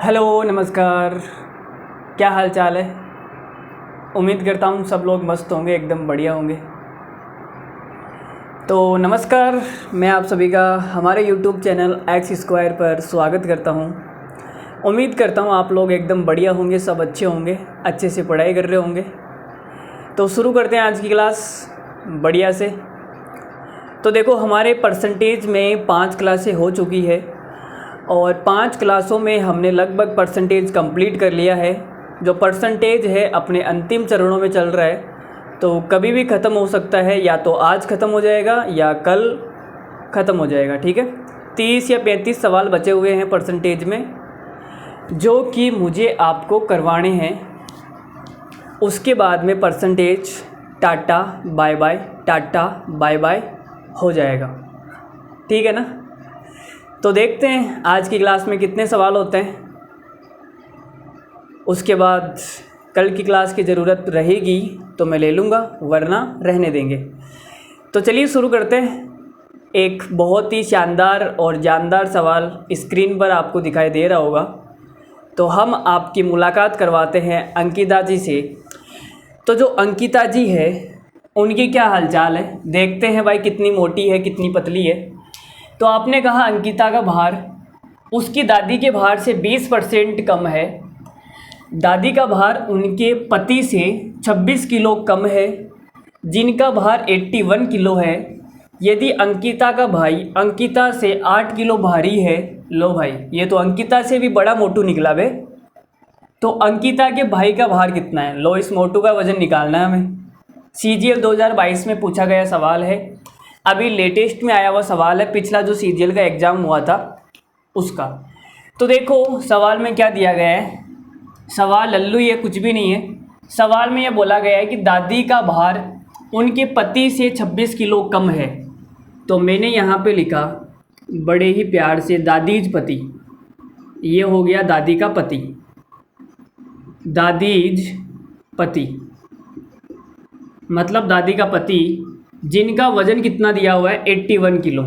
Hello नमस्कार। क्या हाल चाल है। उम्मीद करता हूँ सब लोग मस्त होंगे, एकदम बढ़िया होंगे। तो नमस्कार, मैं आप सभी का हमारे YouTube चैनल एक्स स्क्वायर पर स्वागत करता हूँ। उम्मीद करता हूँ आप लोग एकदम बढ़िया होंगे, सब अच्छे होंगे, अच्छे से पढ़ाई कर रहे होंगे। तो शुरू करते हैं आज की क्लास बढ़िया से। तो देखो, हमारे परसेंटेज में 5 क्लासें हो चुकी है और 5 क्लासों में हमने लगभग परसेंटेज कंप्लीट कर लिया है। जो परसेंटेज है अपने अंतिम चरणों में चल रहा है, तो कभी भी ख़त्म हो सकता है, या तो आज ख़त्म हो जाएगा या कल ख़त्म हो जाएगा। ठीक है, 30 या 35 सवाल बचे हुए हैं परसेंटेज में, जो कि मुझे आपको करवाने हैं। उसके बाद में percentage ta-ta bye bye, ta-ta bye bye हो जाएगा। ठीक है ना। तो देखते हैं आज की क्लास में कितने सवाल होते हैं। उसके बाद कल की क्लास की ज़रूरत रहेगी तो मैं ले लूँगा, वरना रहने देंगे। तो चलिए शुरू करते हैं। एक बहुत ही शानदार और जानदार सवाल स्क्रीन पर आपको दिखाई दे रहा होगा। तो हम आपकी मुलाकात करवाते हैं अंकिता जी से। तो जो अंकिता जी है, उनकी क्या हालचाल है, देखते हैं भाई कितनी मोटी है, कितनी पतली है। तो आपने कहा अंकिता का भार उसकी दादी के भार से 20% कम है। दादी का भार उनके पति से 26 किलो कम है, जिनका भार 81 किलो है। यदि अंकिता का भाई अंकिता से 8 किलो भारी है, लो भाई ये तो अंकिता से भी बड़ा मोटू निकला बे। तो अंकिता के भाई का भार कितना है, लो इस मोटू का वज़न निकालना है हमें। CGL 2022 में पूछा गया सवाल है, अभी लेटेस्ट में आया हुआ सवाल है, पिछला जो CGL का एग्ज़ाम हुआ था उसका। तो देखो सवाल में क्या दिया गया है। सवाल लल्लू ये कुछ भी नहीं है। सवाल में ये बोला गया है कि दादी का भार उनके पति से 26 किलो कम है। तो मैंने यहाँ पे लिखा बड़े ही प्यार से दादीज पति। ये हो गया दादी का पति, दादीज पति मतलब दादी का पति, जिनका वज़न कितना दिया हुआ है 81 किलो।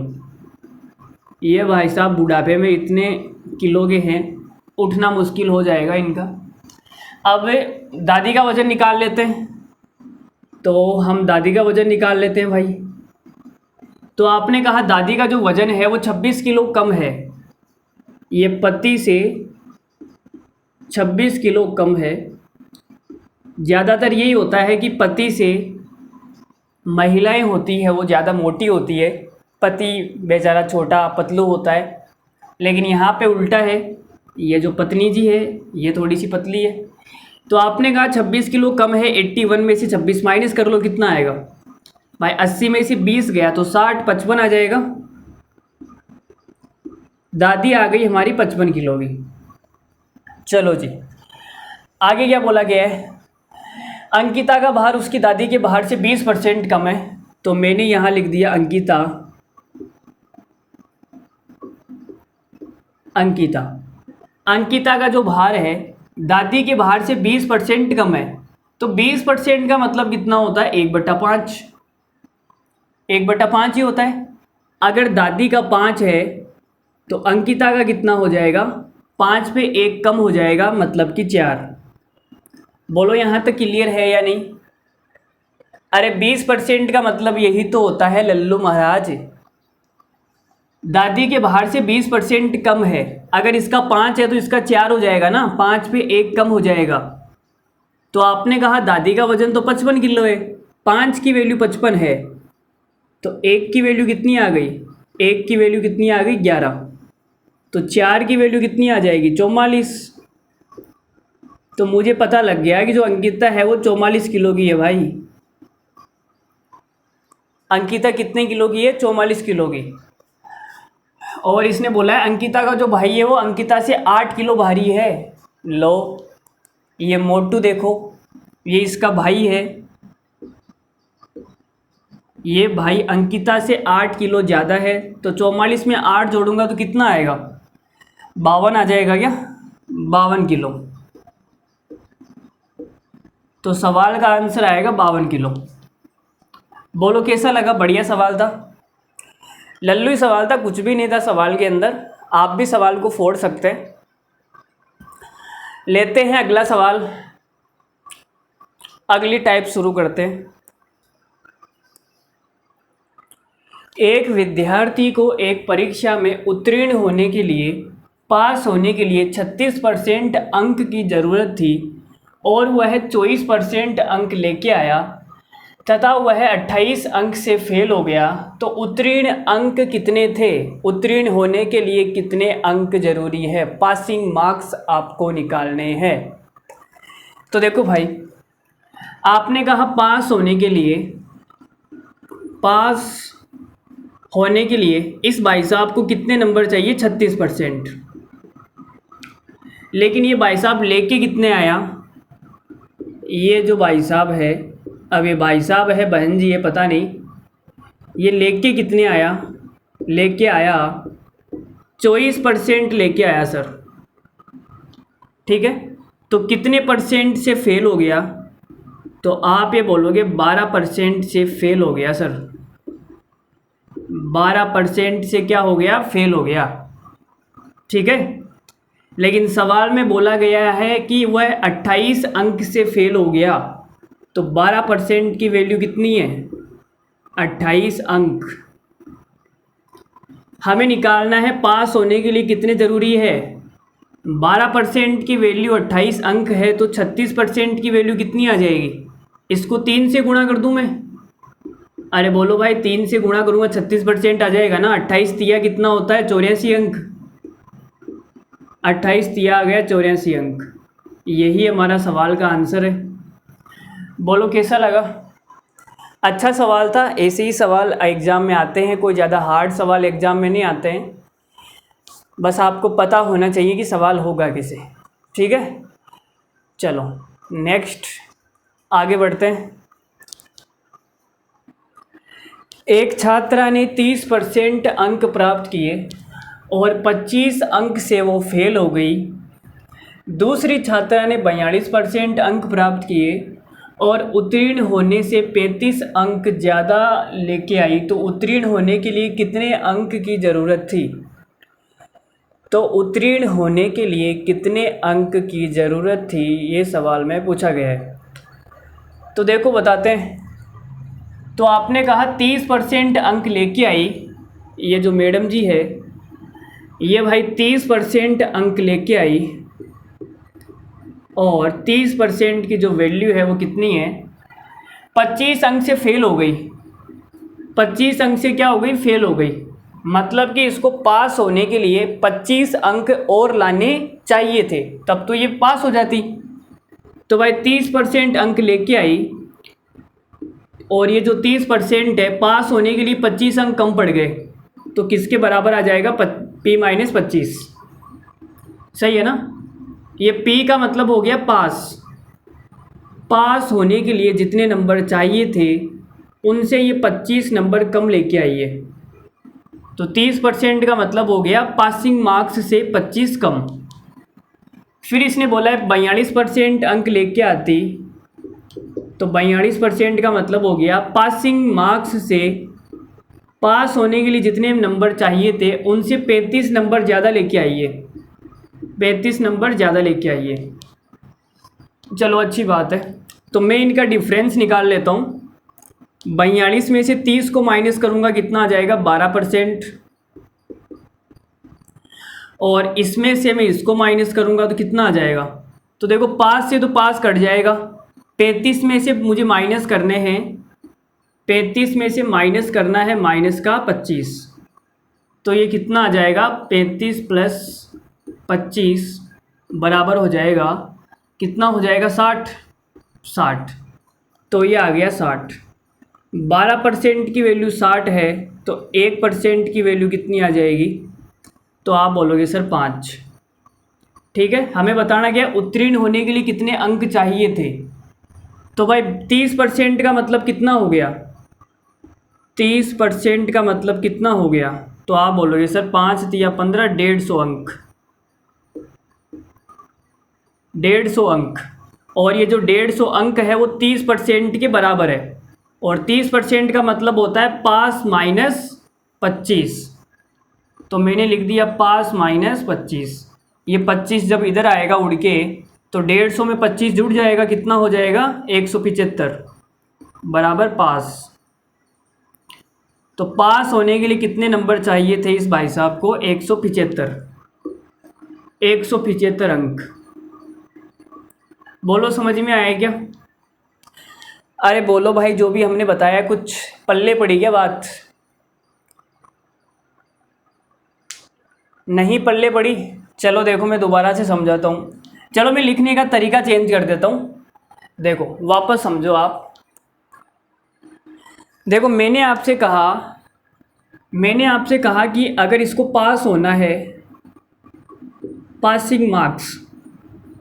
ये भाई साहब बुढ़ापे में इतने किलो के हैं, उठना मुश्किल हो जाएगा इनका। अब दादी का वज़न निकाल लेते हैं। तो हम दादी का वज़न निकाल लेते हैं भाई। तो आपने कहा दादी का जो वज़न है वो 26 किलो कम है, ये पति से 26 किलो कम है। ज़्यादातर यही होता है कि पति से महिलाएं होती है वो ज़्यादा मोटी होती है, पति बेचारा छोटा पतलू होता है। लेकिन यहाँ पे उल्टा है, ये जो पत्नी जी है ये थोड़ी सी पतली है। तो आपने कहा 26 किलो कम है, 81 में से 26 माइनस कर लो, कितना आएगा भाई। 80 में से 20 गया तो 60, 55 आ जाएगा। दादी आ गई हमारी 55 किलो की। चलो जी, आगे क्या बोला गया है। अंकिता का भार उसकी दादी के भार से 20% कम है। तो मैंने यहाँ लिख दिया अंकिता अंकिता का जो भार है दादी के भार से 20% कम है। तो 20% का मतलब कितना होता है, 1/5। 1/5 ही होता है। अगर दादी का 5 है तो अंकिता का कितना हो जाएगा, 5 पे 1 कम हो जाएगा, मतलब कि 4। बोलो यहाँ तक क्लियर है या नहीं। अरे 20% का मतलब यही तो होता है लल्लू महाराज, दादी के भार से 20% कम है। अगर इसका 5 है तो इसका 4 हो जाएगा ना, 5 पे 1 कम हो जाएगा। तो आपने कहा दादी का वजन तो 55 किलो है, 5 की वैल्यू 55 है, तो 1 की वैल्यू कितनी आ गई, 1 की वैल्यू कितनी आ गई 11। तो 4 की वैल्यू कितनी आ जाएगी 44। तो मुझे पता लग गया कि जो अंकिता है वो 44 किलो की है भाई। अंकिता कितने किलो की है, 44 किलो की। और इसने बोला है अंकिता का जो भाई है वो अंकिता से 8 किलो भारी है। लो ये मोटू देखो, ये इसका भाई है, ये भाई अंकिता से 8 किलो ज़्यादा है। तो 44 में 8 जोड़ूंगा तो कितना आएगा, 52 आ जाएगा क्या, 52 किलो। तो सवाल का आंसर आएगा 52 किलो। बोलो कैसा लगा, बढ़िया सवाल था। लल्लू ही सवाल था, कुछ भी नहीं था सवाल के अंदर। आप भी सवाल को फोड़ सकते हैं। लेते हैं अगला सवाल, अगली टाइप शुरू करते हैं। एक विद्यार्थी को एक परीक्षा में उत्तीर्ण होने के लिए, पास होने के लिए 36% अंक की ज़रूरत थी और वह 24% अंक लेके आया तथा वह 28 अंक से फेल हो गया, तो उत्तीर्ण अंक कितने थे? उत्तीर्ण होने के लिए कितने अंक जरूरी है? पासिंग मार्क्स आपको निकालने हैं। तो देखो भाई, आपने कहा पास होने के लिए इस भाई साहब को कितने नंबर चाहिए? 36%। लेकिन ये भाई साहब लेके कितने आया? ये जो भाई साहब है, अब ये भाई साहब है बहन जी, ये पता नहीं, ये लेके कितने आया? लेके आया 24% लेके आया सर। ठीक है, तो कितने परसेंट से फेल हो गया? तो आप ये बोलोगे 12% से फेल हो गया सर। 12% से क्या हो गया? फेल हो गया। ठीक है, लेकिन सवाल में बोला गया है कि वह 28 अंक से फेल हो गया, तो 12% की वैल्यू कितनी है? 28 अंक। हमें निकालना है पास होने के लिए कितने ज़रूरी है? 12% की वैल्यू 28 अंक है, तो 36% की वैल्यू कितनी आ जाएगी? इसको 3 से गुणा कर दूं मैं? अरे बोलो भाई, 3 से गुणा करूँगा 36% आ जाएगा ना। 28 तिया कितना होता है? 84 अंक। 28 तिया आ गया 84 अंक। यही हमारा सवाल का आंसर है। बोलो कैसा लगा? अच्छा सवाल था। ऐसे ही सवाल एग्ज़ाम में आते हैं, कोई ज़्यादा हार्ड सवाल एग्ज़ाम में नहीं आते हैं। बस आपको पता होना चाहिए कि सवाल होगा कैसे। ठीक है, चलो नेक्स्ट आगे बढ़ते हैं। एक छात्रा ने 30% अंक प्राप्त किए और 25 अंक से वो फेल हो गई। दूसरी छात्रा ने 42% अंक प्राप्त किए और उत्तीर्ण होने से 35 अंक ज़्यादा लेके आई, तो उत्तीर्ण होने के लिए कितने अंक की ज़रूरत थी? तो उत्तीर्ण होने के लिए कितने अंक की ज़रूरत थी, ये सवाल में पूछा गया है। तो देखो बताते हैं। तो आपने कहा 30% अंक लेके आई, ये जो मैडम जी है, ये भाई 30% अंक लेके आई और 30% की जो वैल्यू है वो कितनी है? 25 अंक से फेल हो गई। 25 अंक से क्या हो गई? फेल हो गई। मतलब कि इसको पास होने के लिए 25 अंक और लाने चाहिए थे, तब तो ये पास हो जाती। तो भाई 30% अंक लेके आई और ये जो 30% है, पास होने के लिए 25 अंक कम पड़ गए, तो किसके बराबर आ जाएगा? P-25। सही है ना? ये P का मतलब हो गया पास। पास होने के लिए जितने नंबर चाहिए थे उनसे ये 25 नंबर कम लेके आई है, तो 30% का मतलब हो गया पासिंग मार्क्स से 25 कम। फिर इसने बोला है 42% अंक लेके आती, तो 42% का मतलब हो गया पासिंग मार्क्स से, पास होने के लिए जितने नंबर चाहिए थे उनसे 35 नंबर ज़्यादा लेके आइए। 35 नंबर ज़्यादा लेके आइए। चलो अच्छी बात है। तो मैं इनका डिफरेंस निकाल लेता हूँ। 42 में से 30 को माइनस करूँगा, कितना आ जाएगा? 12%। और इसमें से मैं इसको माइनस करूँगा तो कितना आ जाएगा? तो देखो, पास से तो पास कट जाएगा। 35 में से मुझे माइनस करने हैं, 35 में से माइनस करना है माइनस का 25, तो ये कितना आ जाएगा? 35 प्लस 25 बराबर हो जाएगा, कितना हो जाएगा? 60। तो ये आ गया 60। 12% की वैल्यू 60 है, तो 1% की वैल्यू कितनी आ जाएगी? तो आप बोलोगे सर 5। ठीक है, हमें बताना क्या? उत्तीर्ण होने के लिए कितने अंक चाहिए थे। तो भाई 30% का मतलब कितना हो गया? 30% का मतलब कितना हो गया? तो आप बोलोगे सर 5 या 15, 150 अंक। 150 अंक। और ये जो 150 अंक है वो 30% के बराबर है, और 30% का मतलब होता है पास माइनस 25। तो मैंने लिख दिया पास माइनस 25। ये 25 जब इधर आएगा उड़ के, तो 150 में 25 जुड़ जाएगा, कितना हो जाएगा 175 बराबर पास। तो पास होने के लिए कितने नंबर चाहिए थे इस भाई साहब को? 175 अंक। बोलो समझ में आया क्या? अरे बोलो भाई, जो भी हमने बताया कुछ पल्ले पड़ी क्या बात? नहीं पल्ले पड़ी? चलो देखो मैं दोबारा से समझाता हूँ। चलो मैं लिखने का तरीका चेंज कर देता हूँ। देखो वापस समझो आप। देखो मैंने आपसे कहा कि अगर इसको पास होना है, पासिंग मार्क्स,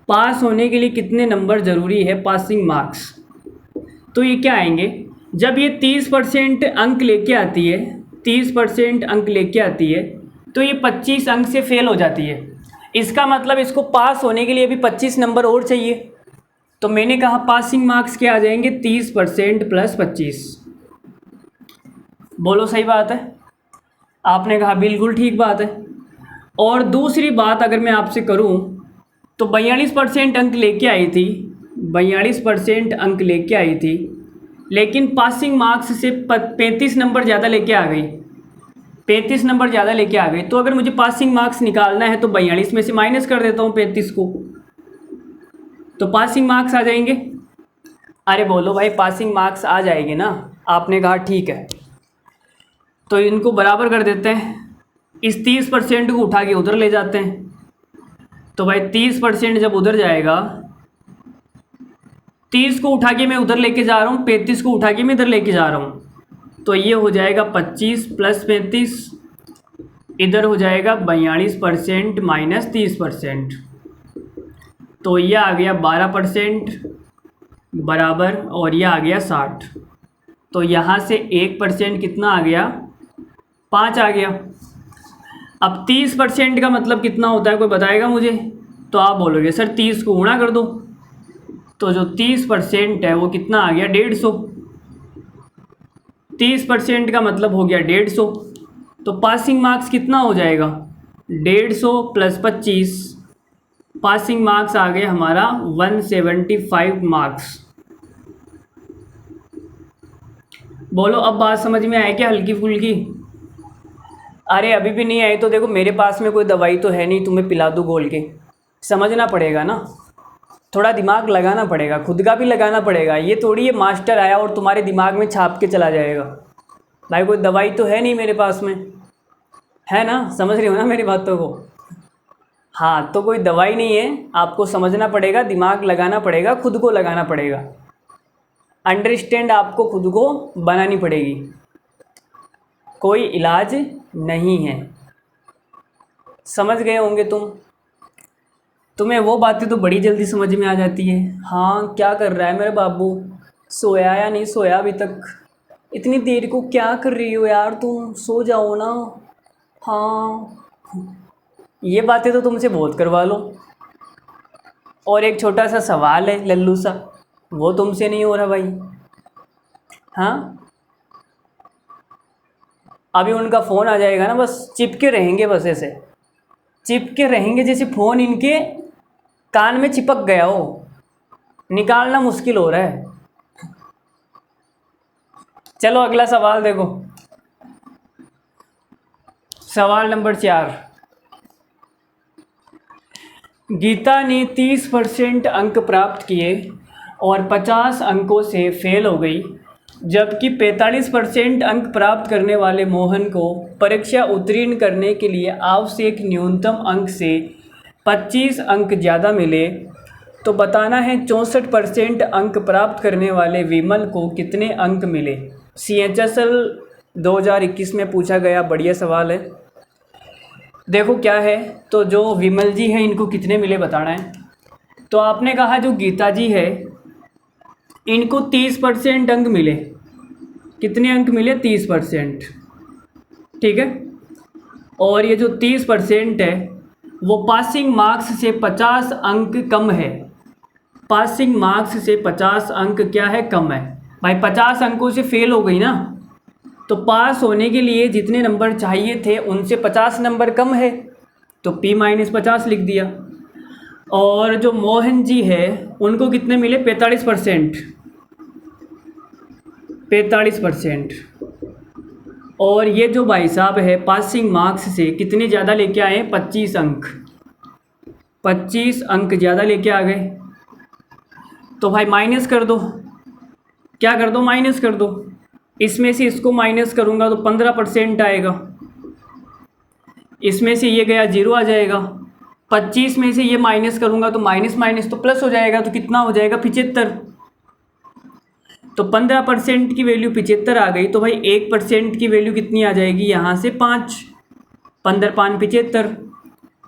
पास होने के लिए कितने नंबर ज़रूरी है पासिंग मार्क्स, तो ये क्या आएंगे? जब ये 30% अंक लेके आती है, 30% अंक लेके आती है, तो ये 25 अंक से फेल हो जाती है। इसका मतलब इसको पास होने के लिए भी 25 नंबर और चाहिए। तो मैंने कहा पासिंग मार्क्स क्या आ जाएंगे? 30% प्लस 25। बोलो सही बात है? आपने कहा बिल्कुल ठीक बात है। और दूसरी बात अगर मैं आपसे करूं, तो 42% अंक लेके आई थी, 42% अंक लेके आई थी, लेकिन पासिंग मार्क्स से 35 नंबर ज़्यादा लेके आ गई, 35 नंबर ज़्यादा लेके आ गई। तो अगर मुझे पासिंग मार्क्स निकालना है तो 42 में से माइनस कर देता हूँ 35 को, तो पासिंग मार्क्स आ जाएंगे। अरे बोलो भाई पासिंग मार्क्स आ जाएंगे ना? आपने कहा ठीक है, तो इनको बराबर कर देते हैं। इस 30% को उठा के उधर ले जाते हैं। तो भाई 30% जब उधर जाएगा, 30 को उठा के मैं उधर लेके जा रहा हूँ, 35 को उठा के मैं इधर लेके जा रहा हूँ, तो ये हो जाएगा 25 प्लस 35, इधर हो जाएगा 42% माइनस 30%, तो ये आ गया 12% बराबर, और ये आ गया 60। तो यहाँ से 1% कितना आ गया? 5 आ गया। अब 30% का मतलब कितना होता है, कोई बताएगा मुझे? तो आप बोलोगे सर 30 को गुणा कर दो, तो जो 30% है वो कितना आ गया? 150। 30% का मतलब हो गया 150। तो पासिंग मार्क्स कितना हो जाएगा? 150 प्लस 25, पासिंग मार्क्स आ गए हमारा 175 मार्क्स। बोलो अब बात समझ में आए क्या हल्की फुल्की? अरे अभी भी नहीं आई तो देखो मेरे पास में कोई दवाई तो है नहीं तुम्हें पिला दूँ घोल के। समझना पड़ेगा ना, थोड़ा दिमाग लगाना पड़ेगा, खुद का भी लगाना पड़ेगा। ये थोड़ी ये मास्टर आया और तुम्हारे दिमाग में छाप के चला जाएगा। भाई कोई दवाई तो है नहीं मेरे पास में, है ना? समझ रही हो ना मेरी बातों को? हाँ, तो कोई दवाई नहीं है, आपको समझना पड़ेगा, दिमाग लगाना पड़ेगा, खुद को लगाना पड़ेगा, अंडरस्टैंड आपको खुद को बनानी पड़ेगी। कोई इलाज नहीं है। समझ गए होंगे तुम? तुम्हें वो बातें तो बड़ी जल्दी समझ में आ जाती है। हाँ क्या कर रहा है मेरा बाबू, सोया या नहीं सोया अभी तक? इतनी देर को क्या कर रही हो यार तुम, सो जाओ ना। हाँ ये बातें तो तुमसे बहुत करवा लो। और एक छोटा सा सवाल है लल्लू सा, वो तुमसे नहीं हो रहा भाई। हाँ अभी उनका फ़ोन आ जाएगा ना, बस चिपके रहेंगे, बस ऐसे चिपके रहेंगे जैसे फ़ोन इनके कान में चिपक गया हो, निकालना मुश्किल हो रहा है। चलो अगला सवाल देखो, सवाल नंबर 4। गीता ने 30% अंक प्राप्त किए और 50 अंकों से फेल हो गई, जबकि 45% अंक प्राप्त करने वाले मोहन को परीक्षा उत्तीर्ण करने के लिए आवश्यक न्यूनतम अंक से 25 अंक ज़्यादा मिले। तो बताना है 64% अंक प्राप्त करने वाले विमल को कितने अंक मिले। CHSL 2021 में पूछा गया बढ़िया सवाल है। देखो क्या है, तो जो विमल जी हैं इनको कितने मिले बताना है। तो आपने कहा जो गीता जी है इनको 30% अंक मिले। कितने अंक मिले? 30%। ठीक है, और ये जो 30% है वो पासिंग मार्क्स से 50 अंक कम है। पासिंग मार्क्स से 50 अंक क्या है? कम है। भाई 50 अंकों से फेल हो गई ना, तो पास होने के लिए जितने नंबर चाहिए थे उनसे 50 नंबर कम है, तो P-50 लिख दिया। और जो मोहन जी है उनको कितने मिले 45%। 45%। और ये जो भाई साहब है पासिंग मार्क्स से कितने ज़्यादा लेके आए हैं 25 अंक। 25 अंक ज़्यादा लेके आ गए। तो भाई माइनस कर दो, क्या कर दो, माइनस कर दो। इसमें से इसको माइनस करूँगा तो 15% आएगा, इसमें से ये गया 0 आ जाएगा। 25 में से ये माइनस करूँगा तो माइनस माइनस तो प्लस हो जाएगा, तो कितना हो जाएगा 75। तो 15% की वैल्यू 75 आ गई, तो भाई 1% की वैल्यू कितनी आ जाएगी यहाँ से 5। 15 5 75,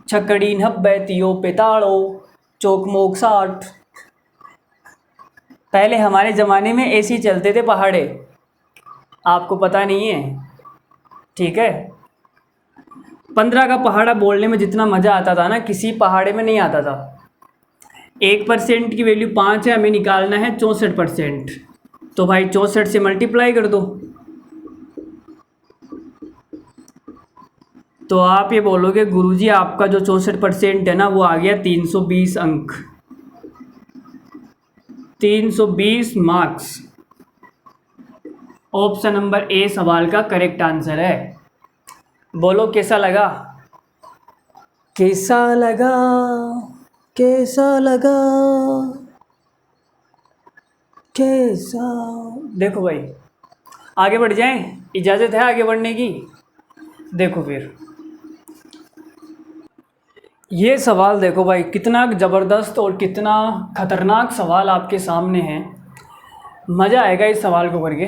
छक्कड़ी 90 तियो 45 चौक मोक 60। पहले हमारे ज़माने में ऐसे ही चलते थे पहाड़े, आपको पता नहीं है, ठीक है। 15 का पहाड़ा बोलने में जितना मज़ा आता था ना, किसी पहाड़े में नहीं आता था। 1% की वैल्यू 5 है, हमें निकालना है 64%। तो भाई 64 से मल्टीप्लाई कर दो, तो आप ये बोलोगे गुरुजी आपका जो 64% है ना वो आ गया 320 अंक, 320 मार्क्स। ऑप्शन नंबर ए सवाल का करेक्ट आंसर है। बोलो कैसा लगा, कैसा लगा, कैसा लगा, कैसा। देखो भाई आगे बढ़ जाएं, इजाज़त है आगे बढ़ने की। देखो फिर ये सवाल देखो भाई कितना ज़बरदस्त और कितना ख़तरनाक सवाल आपके सामने है। मज़ा आएगा इस सवाल को करके।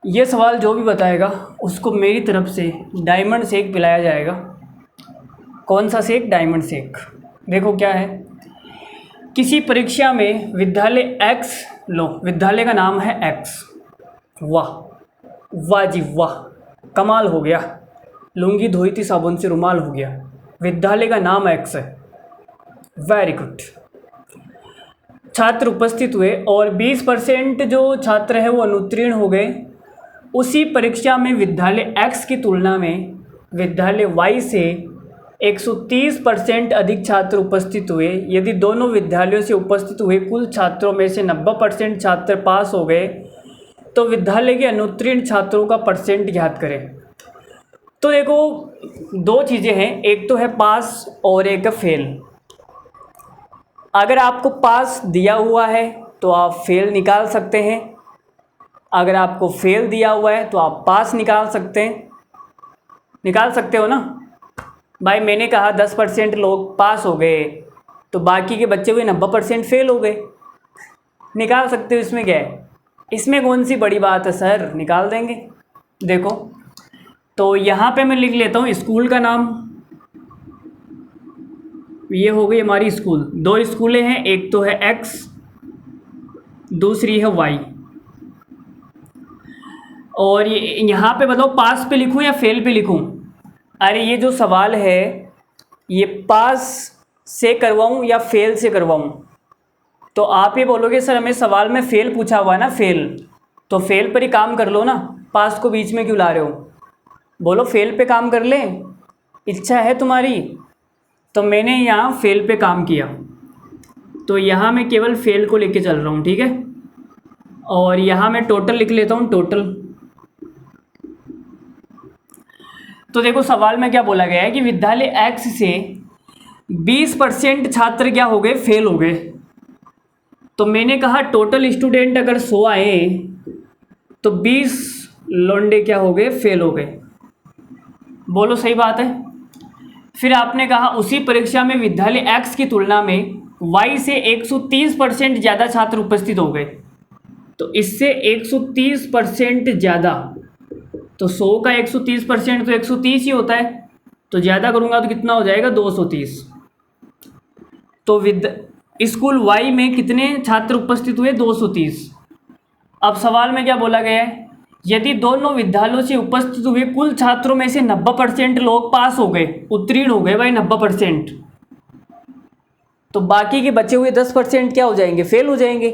ये सवाल जो भी बताएगा उसको मेरी तरफ से डायमंड शेक पिलाया जाएगा। कौन सा शेक, डायमंड शेक। देखो क्या है, किसी परीक्षा में विद्यालय X लो, विद्यालय का नाम है X। वाह वाह जी वाह, कमाल हो गया, लुंगी धोई थी साबुन से रुमाल हो गया। विद्यालय का नाम X है, वेरी गुड। छात्र उपस्थित हुए और 20% जो छात्र है वो अनुत्तीर्ण हो गए। उसी परीक्षा में विद्यालय X की तुलना में विद्यालय Y से 130% अधिक छात्र उपस्थित हुए। यदि दोनों विद्यालयों से उपस्थित हुए कुल छात्रों में से 90% छात्र पास हो गए तो विद्यालय के अनुत्तीर्ण छात्रों का परसेंट ज्ञात करें। तो देखो दो चीज़ें हैं, एक तो है पास और एक है फेल। अगर आपको पास दिया हुआ है तो आप फेल निकाल सकते हैं, अगर आपको फेल दिया हुआ है तो आप पास निकाल सकते हैं। निकाल सकते हो ना भाई। मैंने कहा 10% लोग पास हो गए तो बाकी के बच्चे हुए 90% फेल हो गए। निकाल सकते हो, इसमें क्या है, इसमें कौन सी बड़ी बात है सर, निकाल देंगे। देखो तो यहाँ पे मैं लिख लेता हूँ स्कूल का नाम। ये हो गई हमारी स्कूल। दो स्कूलें हैं, एक तो है X, दूसरी है Y। और ये यहाँ पे बताओ पास पे लिखूँ या फेल पे लिखूँ। अरे ये जो सवाल है ये पास से करवाऊँ या फेल से करवाऊँ। तो आप ये बोलोगे सर हमें सवाल में फेल पूछा हुआ है ना, फेल, तो फेल पर ही काम कर लो ना, पास को बीच में क्यों ला रहे हो। बोलो फेल पे काम कर ले, इच्छा है तुम्हारी। तो मैंने यहाँ फेल पे काम किया, तो यहाँ मैं केवल फेल को लेके चल रहा हूँ, ठीक है। और यहाँ मैं टोटल लिख लेता हूँ, टोटल। तो देखो सवाल में क्या बोला गया है कि विद्यालय X से 20% छात्र क्या हो गए, फेल हो गए। तो मैंने कहा टोटल स्टूडेंट अगर 100 आए तो 20 लोंडे क्या हो गए, फेल हो गए। बोलो सही बात है। फिर आपने कहा उसी परीक्षा में विद्यालय X की तुलना में Y से 130% ज़्यादा छात्र उपस्थित हो गए। तो इससे 130% ज़्यादा, तो 100 का 130% तो 130 ही होता है, तो ज़्यादा करूँगा तो कितना हो जाएगा 230। तो स्कूल Y में कितने छात्र उपस्थित हुए, 230। अब सवाल में क्या बोला गया है, यदि दोनों विद्यालयों से उपस्थित हुए कुल छात्रों में से 90% लोग पास हो गए, उत्तीर्ण हो गए भाई 90%, तो बाकी के बचे हुए 10% क्या हो जाएंगे, फेल हो जाएंगे।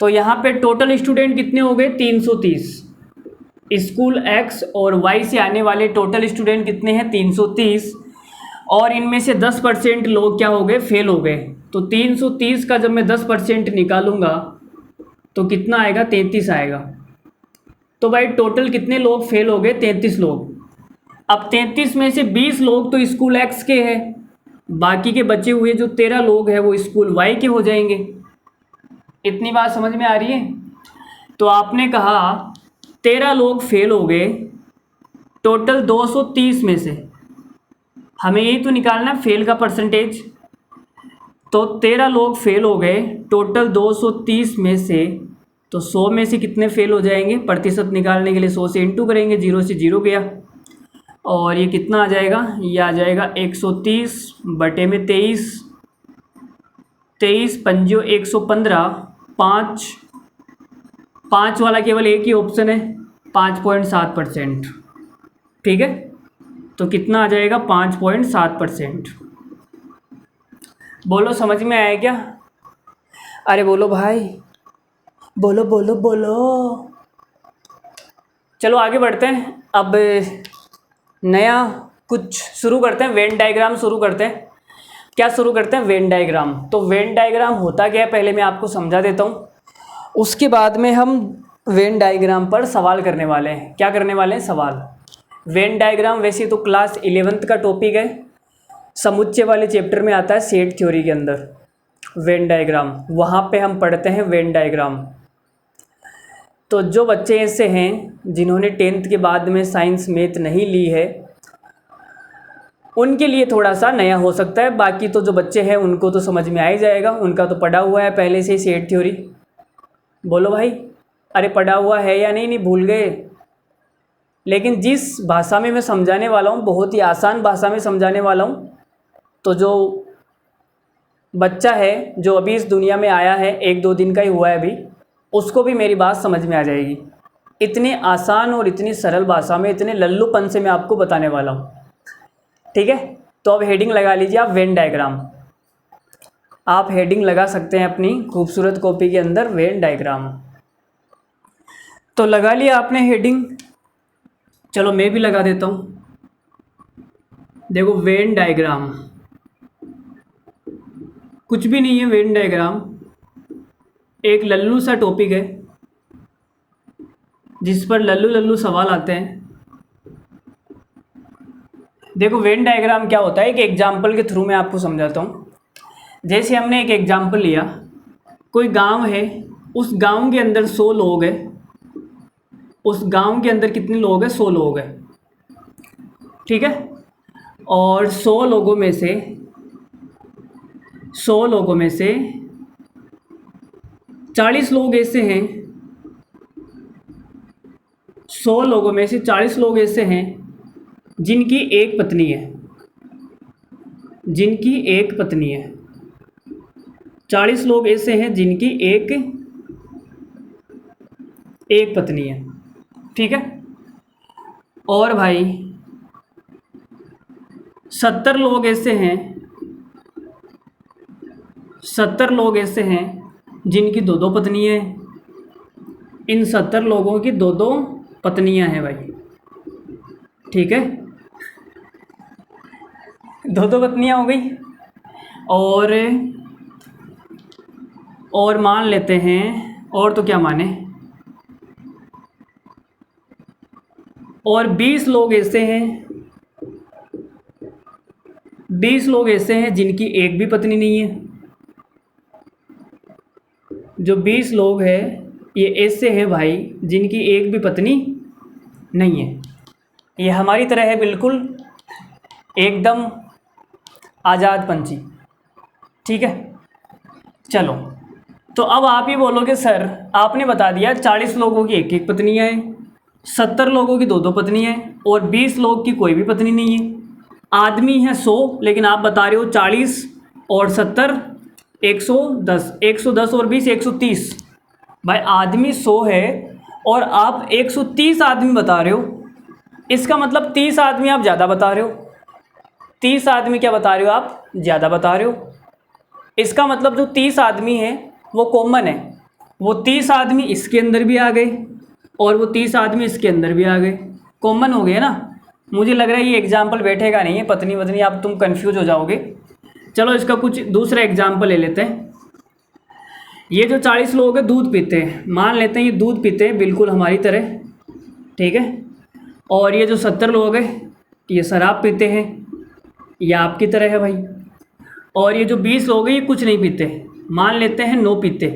तो यहाँ पे टोटल स्टूडेंट कितने हो गए, 330। स्कूल X और Y से आने वाले टोटल स्टूडेंट कितने हैं, 330। और इनमें से 10% लोग क्या हो गए, फेल हो गए। तो 330 का जब मैं 10% निकालूंगा तो कितना आएगा, 33 आएगा। तो भाई टोटल कितने लोग फेल हो गए, 33 लोग। अब 33 में से 20 लोग तो स्कूल एक्स के हैं, बाकी के बचे हुए जो 13 लोग हैं वो स्कूल वाई के हो जाएंगे। इतनी बात समझ में आ रही है? तो आपने कहा 13 लोग फेल हो गए टोटल 230 में से, हमें यही तो निकालना फेल का परसेंटेज। तो 13 लोग फेल हो गए टोटल 230 में से, तो 100 में से कितने फेल हो जाएंगे, प्रतिशत निकालने के लिए 100 से इंटू करेंगे, 0 से 0 गया, और ये कितना आ जाएगा, ये आ जाएगा 130 बटे में 23, 23 पंजो 115, 5 वाला केवल एक ही ऑप्शन है, 5.7%। ठीक है, तो कितना आ जाएगा, 5.7%। बोलो समझ में आया क्या? अरे बोलो भाई, बोलो बोलो बोलो। चलो आगे बढ़ते हैं। अब नया कुछ शुरू करते हैं, वेन डायग्राम शुरू करते हैं। क्या शुरू करते हैं, वेन डायग्राम। तो वेन डायग्राम होता क्या है पहले मैं आपको समझा देता हूँ, उसके बाद में हम वेन डायग्राम पर सवाल करने वाले हैं। क्या करने वाले हैं, सवाल। वेन डायग्राम वैसे तो क्लास 11th का टॉपिक है, समुच्चय वाले चैप्टर में आता है सेट थ्योरी के अंदर वेन डायग्राम, वहाँ पे हम पढ़ते हैं वेन डायग्राम। तो जो बच्चे ऐसे हैं जिन्होंने 10th के बाद में साइंस मैथ नहीं ली है, उनके लिए थोड़ा सा नया हो सकता है, बाकी तो जो बच्चे हैं उनको तो समझ में आ ही जाएगा, उनका तो पढ़ा हुआ है पहले से ही सेट थ्योरी। बोलो भाई, अरे पढ़ा हुआ है या नहीं, नहीं भूल गए? लेकिन जिस भाषा में मैं समझाने वाला हूँ, बहुत ही आसान भाषा में समझाने वाला हूँ, तो जो बच्चा है जो अभी इस दुनिया में आया है, 1-2 दिन का ही हुआ है अभी, उसको भी मेरी बात समझ में आ जाएगी। इतनी आसान और इतनी सरल भाषा में, इतने लल्लूपन से मैं आपको बताने वाला हूँ। ठीक है, तो अब हेडिंग लगा लीजिए आप, वेन डायग्राम। आप हेडिंग लगा सकते हैं अपनी खूबसूरत कॉपी के अंदर, वेन डायग्राम। तो लगा लिया आपने हेडिंग, चलो मैं भी लगा देता हूँ। देखो वेन डायग्राम कुछ भी नहीं है, वेन डायग्राम एक लल्लू सा टॉपिक है जिस पर लल्लू लल्लू सवाल आते हैं। देखो वेन डायग्राम क्या होता है, एक एग्जाम्पल के थ्रू मैं आपको समझाता हूँ। जैसे हमने एक एग्जाम्पल लिया, कोई गांव है, उस गांव के अंदर 100 लोग हैं, उस गांव के अंदर कितने लोग हैं, 100 लोग हैं। ठीक है, और 100 लोगों में से 40 लोग ऐसे हैं, 100 लोगों में से 40 लोग ऐसे हैं जिनकी एक पत्नी है, 40 लोग ऐसे हैं जिनकी एक पत्नी है। ठीक है, और भाई 70 लोग ऐसे हैं, 70 लोग ऐसे हैं जिनकी 2-2 पत्नियाँ हैं। इन 70 लोगों की 2-2 पत्नियाँ हैं भाई। ठीक है, 2-2 पत्नियाँ हो गई। और मान लेते हैं, और तो क्या माने, और 20 लोग ऐसे हैं, 20 लोग ऐसे हैं जिनकी एक भी पत्नी नहीं है। जो 20 लोग हैं ये ऐसे हैं भाई जिनकी एक भी पत्नी नहीं है। ये हमारी तरह है बिल्कुल, एकदम आज़ाद पंछी। ठीक है, चलो तो अब आप ही बोलोगे सर आपने बता दिया 40 लोगों की एक एक पत्नियाँ हैं, 70 लोगों की 2-2 पत्नियाँ हैं, और 20 लोग की कोई भी पत्नी नहीं है। आदमी है 100, लेकिन आप बता रहे हो 40 और 70 110, 110 और 20 130। भाई आदमी 100 है और आप 130 आदमी बता रहे हो, इसका मतलब 30 आदमी आप ज़्यादा बता रहे हो। 30 आदमी क्या बता रहे हो, आप ज़्यादा बता रहे हो। इसका मतलब जो 30 आदमी है वो कॉमन है, वो 30 आदमी इसके अंदर भी आ गए और वो 30 आदमी इसके अंदर भी आ गए, कॉमन हो गए ना। मुझे लग रहा है ये एग्जाम्पल बैठेगा नहीं है, पत्नी वतनी आप तुम कंफ्यूज हो जाओगे। चलो इसका कुछ दूसरा एग्जाम्पल ले लेते हैं। ये जो 40 लोग हैं दूध पीते हैं, मान लेते हैं ये दूध पीते हैं बिल्कुल हमारी तरह, ठीक है। और ये जो 70 लोग हैं ये शराब पीते हैं, ये आपकी तरह है भाई। और ये जो 20 लोग हैं ये कुछ नहीं पीते, मान लेते हैं नो पीते।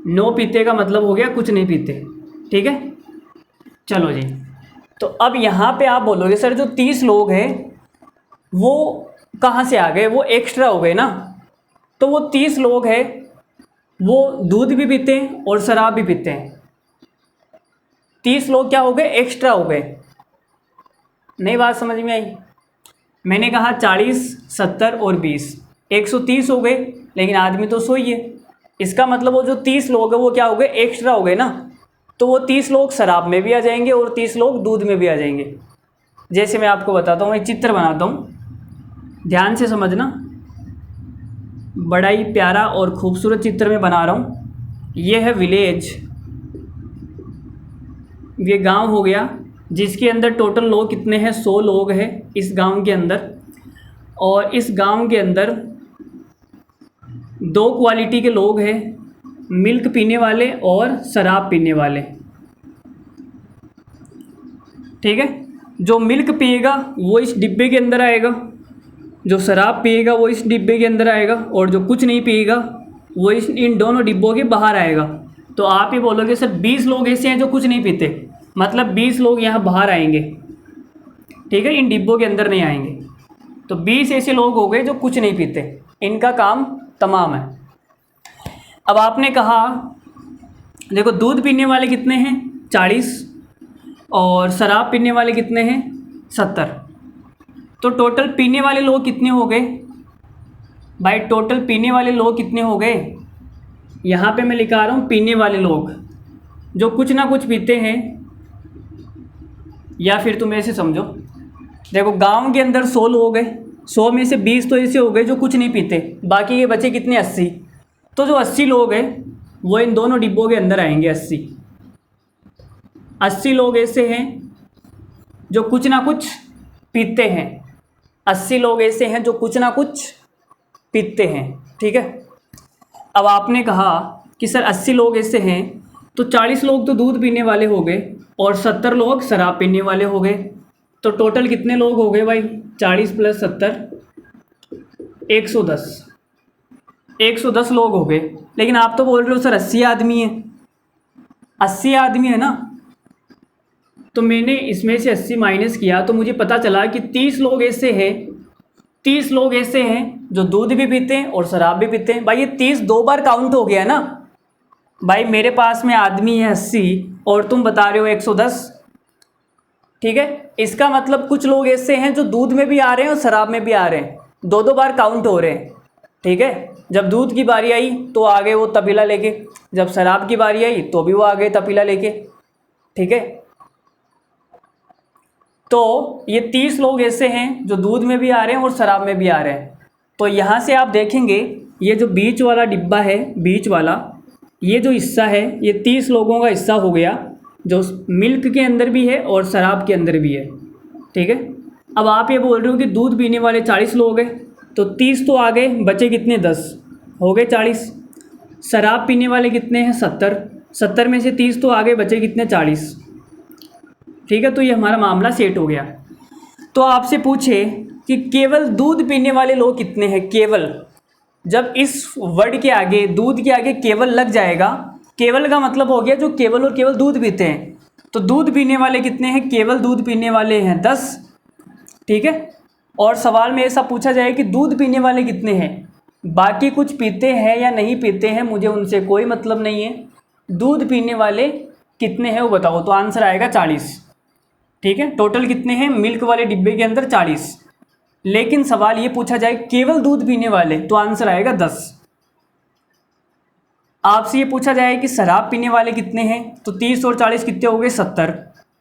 नो पीते का मतलब हो गया कुछ नहीं पीते, ठीक है। चलो जी, तो अब यहाँ पे आप बोलोगे सर जो 30 लोग हैं वो कहाँ से आ गए, वो एक्स्ट्रा हो गए ना। तो वो 30 लोग हैं वो दूध भी पीते हैं और शराब भी पीते हैं। 30 लोग क्या हो गए, एक्स्ट्रा हो गए। नई बात समझ में आई? मैंने कहा 40, 70 और 20 130 हो गए, लेकिन आदमी तो 100 ही है। इसका मतलब वो जो 30 लोग हैं वो क्या हो गए, एक्स्ट्रा हो गए ना। तो वो 30 लोग शराब में भी आ जाएंगे और 30 लोग दूध में भी आ जाएंगे। जैसे मैं आपको बताता हूँ, एक चित्र बनाता हूँ, ध्यान से समझना। बड़ा ही प्यारा और खूबसूरत चित्र मैं बना रहा हूँ। ये है विलेज, ये गांव हो गया, जिसके अंदर टोटल लोग कितने हैं, 100 लोग हैं इस गांव के अंदर। और इस गांव के अंदर 2 क्वालिटी के लोग हैं, मिल्क पीने वाले और शराब पीने वाले, ठीक है। जो मिल्क पिएगा वो इस डिब्बे के अंदर आएगा, जो शराब पिएगा वो इस डिब्बे के अंदर आएगा, और जो कुछ नहीं पिएगा वो इन दोनों डिब्बों के बाहर आएगा। तो आप ये बोलोगे सर 20 लोग ऐसे हैं जो कुछ नहीं पीते, मतलब 20 लोग यहाँ बाहर आएंगे, ठीक है, इन डिब्बों के अंदर नहीं आएंगे। तो 20 ऐसे लोग हो गए जो कुछ नहीं पीते, इनका काम तमाम है। अब आपने कहा देखो दूध पीने वाले कितने हैं, 40, और शराब पीने वाले कितने हैं, 70। तो टोटल पीने वाले लोग कितने हो गए भाई, टोटल पीने वाले लोग कितने हो गए। यहाँ पे मैं लिखा रहा हूँ पीने वाले लोग, जो कुछ ना कुछ पीते हैं। या फिर तुम ऐसे समझो, देखो गांव के अंदर 100 लोग हैं, 100 में से 20 तो ऐसे हो गए जो कुछ नहीं पीते, बाकी ये बचे कितने, 80। तो जो 80 लोग हैं वो इन दोनों डिब्बों के अंदर आएंगे। 80 लोग ऐसे हैं जो कुछ ना कुछ पीते हैं। 80 लोग ऐसे हैं जो कुछ ना कुछ पीते हैं, ठीक है। अब आपने कहा कि सर 80 लोग ऐसे हैं, तो 40 लोग तो दूध पीने वाले हो गए और 70 लोग शराब पीने वाले हो गए। तो टोटल कितने लोग हो गए भाई, 40 + 70 110, 110 लोग हो गए। लेकिन आप तो बोल रहे हो सर 80 आदमी है, 80 आदमी है ना। तो मैंने इसमें से 80 माइनस किया तो मुझे पता चला कि 30 लोग ऐसे हैं, 30 लोग ऐसे हैं जो दूध भी पीते हैं और शराब भी पीते हैं। भाई ये 30 2 बार काउंट हो गया ना भाई, मेरे पास में आदमी है 80 और तुम बता रहे हो 110, ठीक है। इसका मतलब कुछ लोग ऐसे हैं जो दूध में भी आ रहे हैं और शराब में भी आ रहे हैं, 2 बार काउंट हो रहे हैं, ठीक है। जब दूध की बारी आई तो आ गए वो तपीला लेके, जब शराब की बारी आई तो भी वो आ गए तपीला लेके, ठीक है। तो ये 30 लोग ऐसे हैं जो दूध में भी आ रहे हैं और शराब में भी आ रहे हैं। तो यहाँ से आप देखेंगे ये जो बीच वाला डिब्बा है, बीच वाला ये जो हिस्सा है ये 30 लोगों का हिस्सा हो गया, जो मिल्क के अंदर भी है और शराब के अंदर भी है, ठीक है। अब आप ये बोल रहे हो कि दूध पीने वाले 40 लोग हैं, तो 30 तो आ गए, बचे कितने, 10 हो गए 40। शराब पीने वाले कितने हैं, 70, 70 में से 30 तो आ गए, बचे कितने, 40, ठीक है। तो ये हमारा मामला सेट हो गया। तो आपसे पूछे कि केवल दूध पीने वाले लोग कितने हैं, केवल, जब इस वर्ड के आगे दूध के आगे केवल लग जाएगा, केवल का मतलब हो गया जो केवल और केवल दूध पीते हैं। तो दूध पीने वाले कितने हैं, केवल दूध पीने वाले हैं 10, ठीक है। और सवाल में ऐसा पूछा जाए कि दूध पीने वाले कितने हैं, बाकी कुछ पीते हैं या नहीं पीते हैं मुझे उनसे कोई मतलब नहीं है, दूध पीने वाले कितने हैं वो बताओ। तो आंसर आएगा 40, ठीक है। टोटल कितने हैं मिल्क वाले डिब्बे के अंदर, 40। लेकिन सवाल ये पूछा जाए केवल दूध पीने वाले, तो आंसर आएगा 10। आपसे ये पूछा जाए कि शराब पीने वाले कितने हैं, तो 30 और 40 कितने हो गए, 70।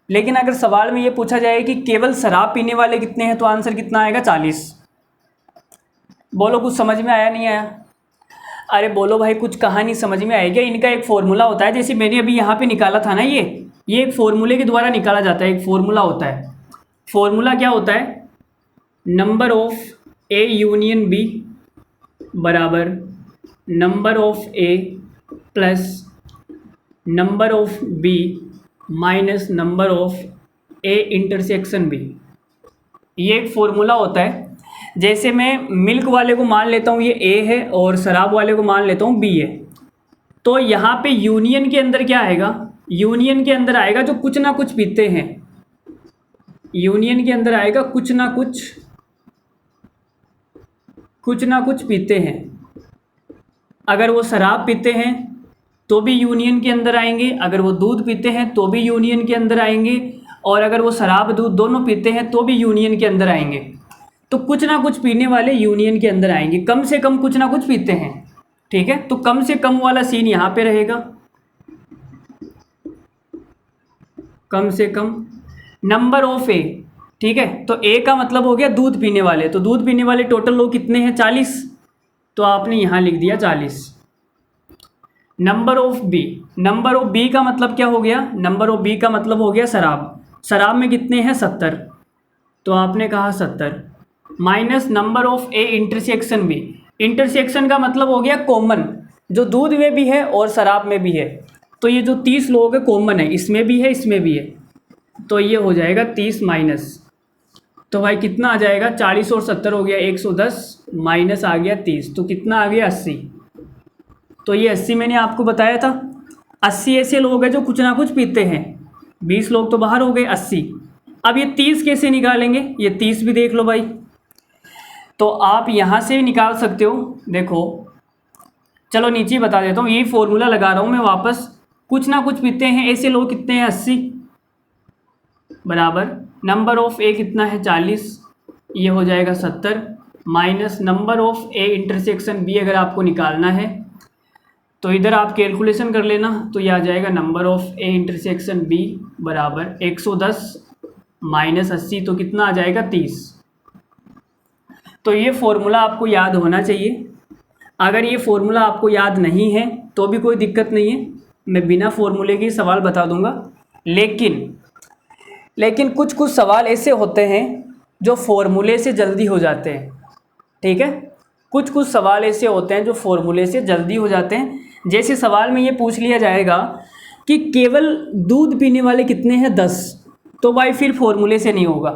लेकिन अगर सवाल में ये पूछा जाए कि केवल शराब पीने वाले कितने हैं, तो आंसर कितना आएगा, 40। बोलो कुछ समझ में आया नहीं आया? अरे बोलो भाई कुछ कहानी समझ में आएगी। इनका एक फॉर्मूला होता है, जैसे मैंने अभी यहाँ पे निकाला था ना, ये एक फॉर्मूले के द्वारा निकाला जाता है, एक फॉर्मूला होता है। फॉर्मूला क्या होता है, number of A union B बराबर number of A plus number of B minus number of A intersection B. ये एक फॉर्मूला होता है। जैसे मैं मिल्क वाले को मान लेता हूँ ये ए है और शराब वाले को मान लेता हूँ बी है, तो यहाँ पे यूनियन के अंदर क्या आएगा, यूनियन के अंदर आएगा जो कुछ ना कुछ पीते हैं, यूनियन के अंदर आएगा कुछ ना कुछ पीते हैं। अगर वो शराब पीते हैं तो भी यूनियन के अंदर आएंगे, अगर वो दूध पीते हैं तो भी यूनियन के अंदर आएंगे, और अगर वो शराब दूध दोनों पीते हैं तो भी यूनियन के अंदर आएंगे। तो कुछ ना कुछ पीने वाले यूनियन के अंदर आएंगे, कम से कम कुछ ना कुछ पीते हैं, ठीक है। तो कम से कम वाला सीन यहाँ पे रहेगा, कम से कम नंबर ऑफ ए, ठीक है। तो ए का मतलब हो गया दूध पीने वाले, तो दूध पीने वाले टोटल लोग कितने हैं 40, तो आपने यहाँ लिख दिया 40। Number of B, number of B का मतलब क्या हो गया, नंबर ऑफ बी का मतलब हो गया शराब, शराब में कितने हैं 70, तो आपने कहा 70 minus number of A intersection B, intersection का मतलब हो गया कॉमन, जो दूध में भी है और शराब में भी है। तो ये जो 30 लोग है कॉमन है, इसमें भी है इसमें भी है, तो ये हो जाएगा 30 माइनस, तो भाई कितना आ जाएगा 40 और 70 हो गया 110 माइनस आ गया 30, तो कितना आ गया 80। तो ये 80 मैंने आपको बताया था, 80 ऐसे लोग हैं जो कुछ ना कुछ पीते हैं, 20 लोग तो बाहर हो गए 80। अब ये 30 कैसे निकालेंगे, ये 30 भी देख लो भाई, तो आप यहाँ से निकाल सकते हो। देखो चलो नीचे बता देता हूँ, यही फॉर्मूला लगा रहा हूँ मैं वापस, कुछ ना कुछ पीते हैं ऐसे लोग कितने हैं 80 बराबर नंबर ऑफ ए कितना है 40, ये हो जाएगा 70 minus number of A intersection B अगर आपको निकालना है तो इधर आप कैलकुलेशन कर लेना, तो ये आ जाएगा number of A intersection B बराबर 110 माइनस 80, तो कितना आ जाएगा 30। तो ये फॉर्मूला आपको याद होना चाहिए। अगर ये फॉर्मूला आपको याद नहीं है तो भी कोई दिक्कत नहीं है, मैं बिना फॉर्मूले के सवाल बता दूंगा। लेकिन कुछ कुछ सवाल ऐसे होते हैं जो फॉर्मूले से जल्दी हो जाते हैं, ठीक है। कुछ कुछ सवाल ऐसे होते हैं जो फॉर्मूले से जल्दी हो जाते हैं। जैसे सवाल में ये पूछ लिया जाएगा कि केवल दूध पीने वाले कितने हैं 10, तो भाई फिर फॉर्मूले से नहीं होगा,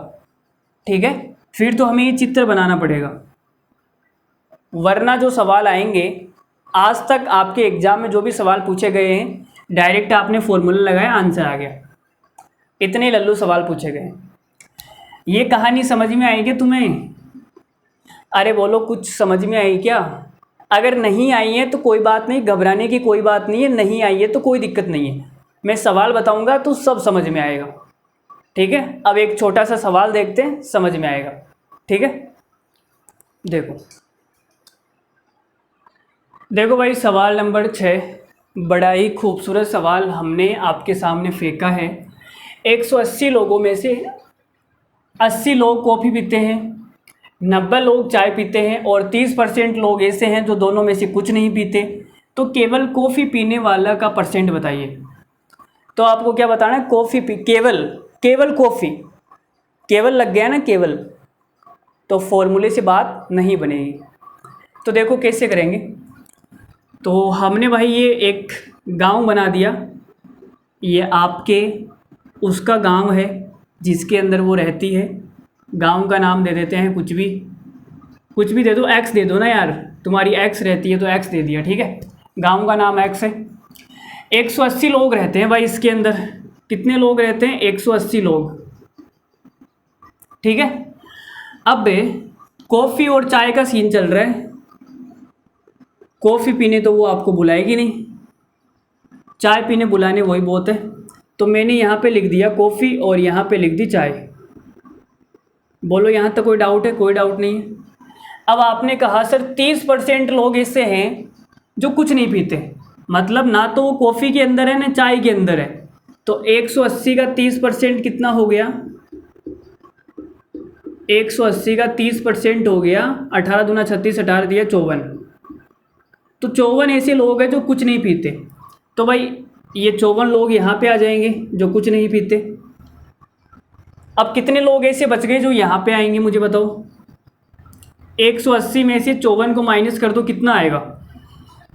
ठीक है, फिर तो हमें ये चित्र बनाना पड़ेगा। वरना जो सवाल आएंगे, आज तक आपके एग्ज़ाम में जो भी सवाल पूछे गए हैं डायरेक्ट आपने फॉर्मूला लगाया आंसर आ गया, इतने लल्लू सवाल पूछे गए। ये कहानी समझ में आएगी तुम्हें? अरे बोलो कुछ समझ में आई क्या? अगर नहीं आई है तो कोई बात नहीं, घबराने की कोई बात नहीं है, नहीं आई है तो कोई दिक्कत नहीं है, मैं सवाल बताऊंगा तो सब समझ में आएगा, ठीक है। अब एक छोटा सा सवाल देखते हैं, समझ में आएगा, ठीक है। देखो भाई सवाल नंबर 6, बड़ा ही खूबसूरत सवाल हमने आपके सामने फेंका है। 180 लोगों में से 80 लोग कॉफ़ी पीते हैं, 90 लोग चाय पीते हैं और 30% लोग ऐसे हैं जो दोनों में से कुछ नहीं पीते। तो केवल कॉफ़ी पीने वाला का परसेंट बताइए। तो आपको क्या बताना है, कॉफ़ी केवल कॉफ़ी, केवल लग गया ना केवल, तो फॉर्मूले से बात नहीं बनेगी। तो देखो कैसे करेंगे। तो हमने भाई ये एक गांव बना दिया, ये आपके उसका गांव है जिसके अंदर वो रहती है। गांव का नाम दे देते हैं कुछ भी दे दो, एक्स दे दो ना यार, तुम्हारी एक्स रहती है तो एक्स दे दिया, ठीक है। गांव का नाम एक्स है। 180 लोग रहते हैं भाई इसके अंदर। कितने लोग रहते हैं? 180 लोग, ठीक है। अब कॉफ़ी और चाय का सीन चल रहा है। कॉफ़ी पीने तो वो आपको बुलाएगी नहीं, चाय पीने बुलाने वही बहुत है। तो मैंने यहाँ पे लिख दिया कॉफ़ी और यहाँ पे लिख दी चाय। बोलो यहाँ तक कोई डाउट है? कोई डाउट नहीं है। अब आपने कहा सर 30% लोग ऐसे हैं जो कुछ नहीं पीते, मतलब ना तो वो कॉफ़ी के अंदर है ना चाय के अंदर है। तो 180 का 30% कितना हो गया? 180 का 30% हो गया 18 दूना 36, 18 दिया 54। तो 54 ऐसे लोग हैं जो कुछ नहीं पीते। तो भाई ये 54 लोग यहाँ पे आ जाएंगे जो कुछ नहीं पीते। अब कितने लोग ऐसे बच गए जो यहाँ पे आएंगे, मुझे बताओ। 180 में से 54 को माइनस कर दो, कितना आएगा?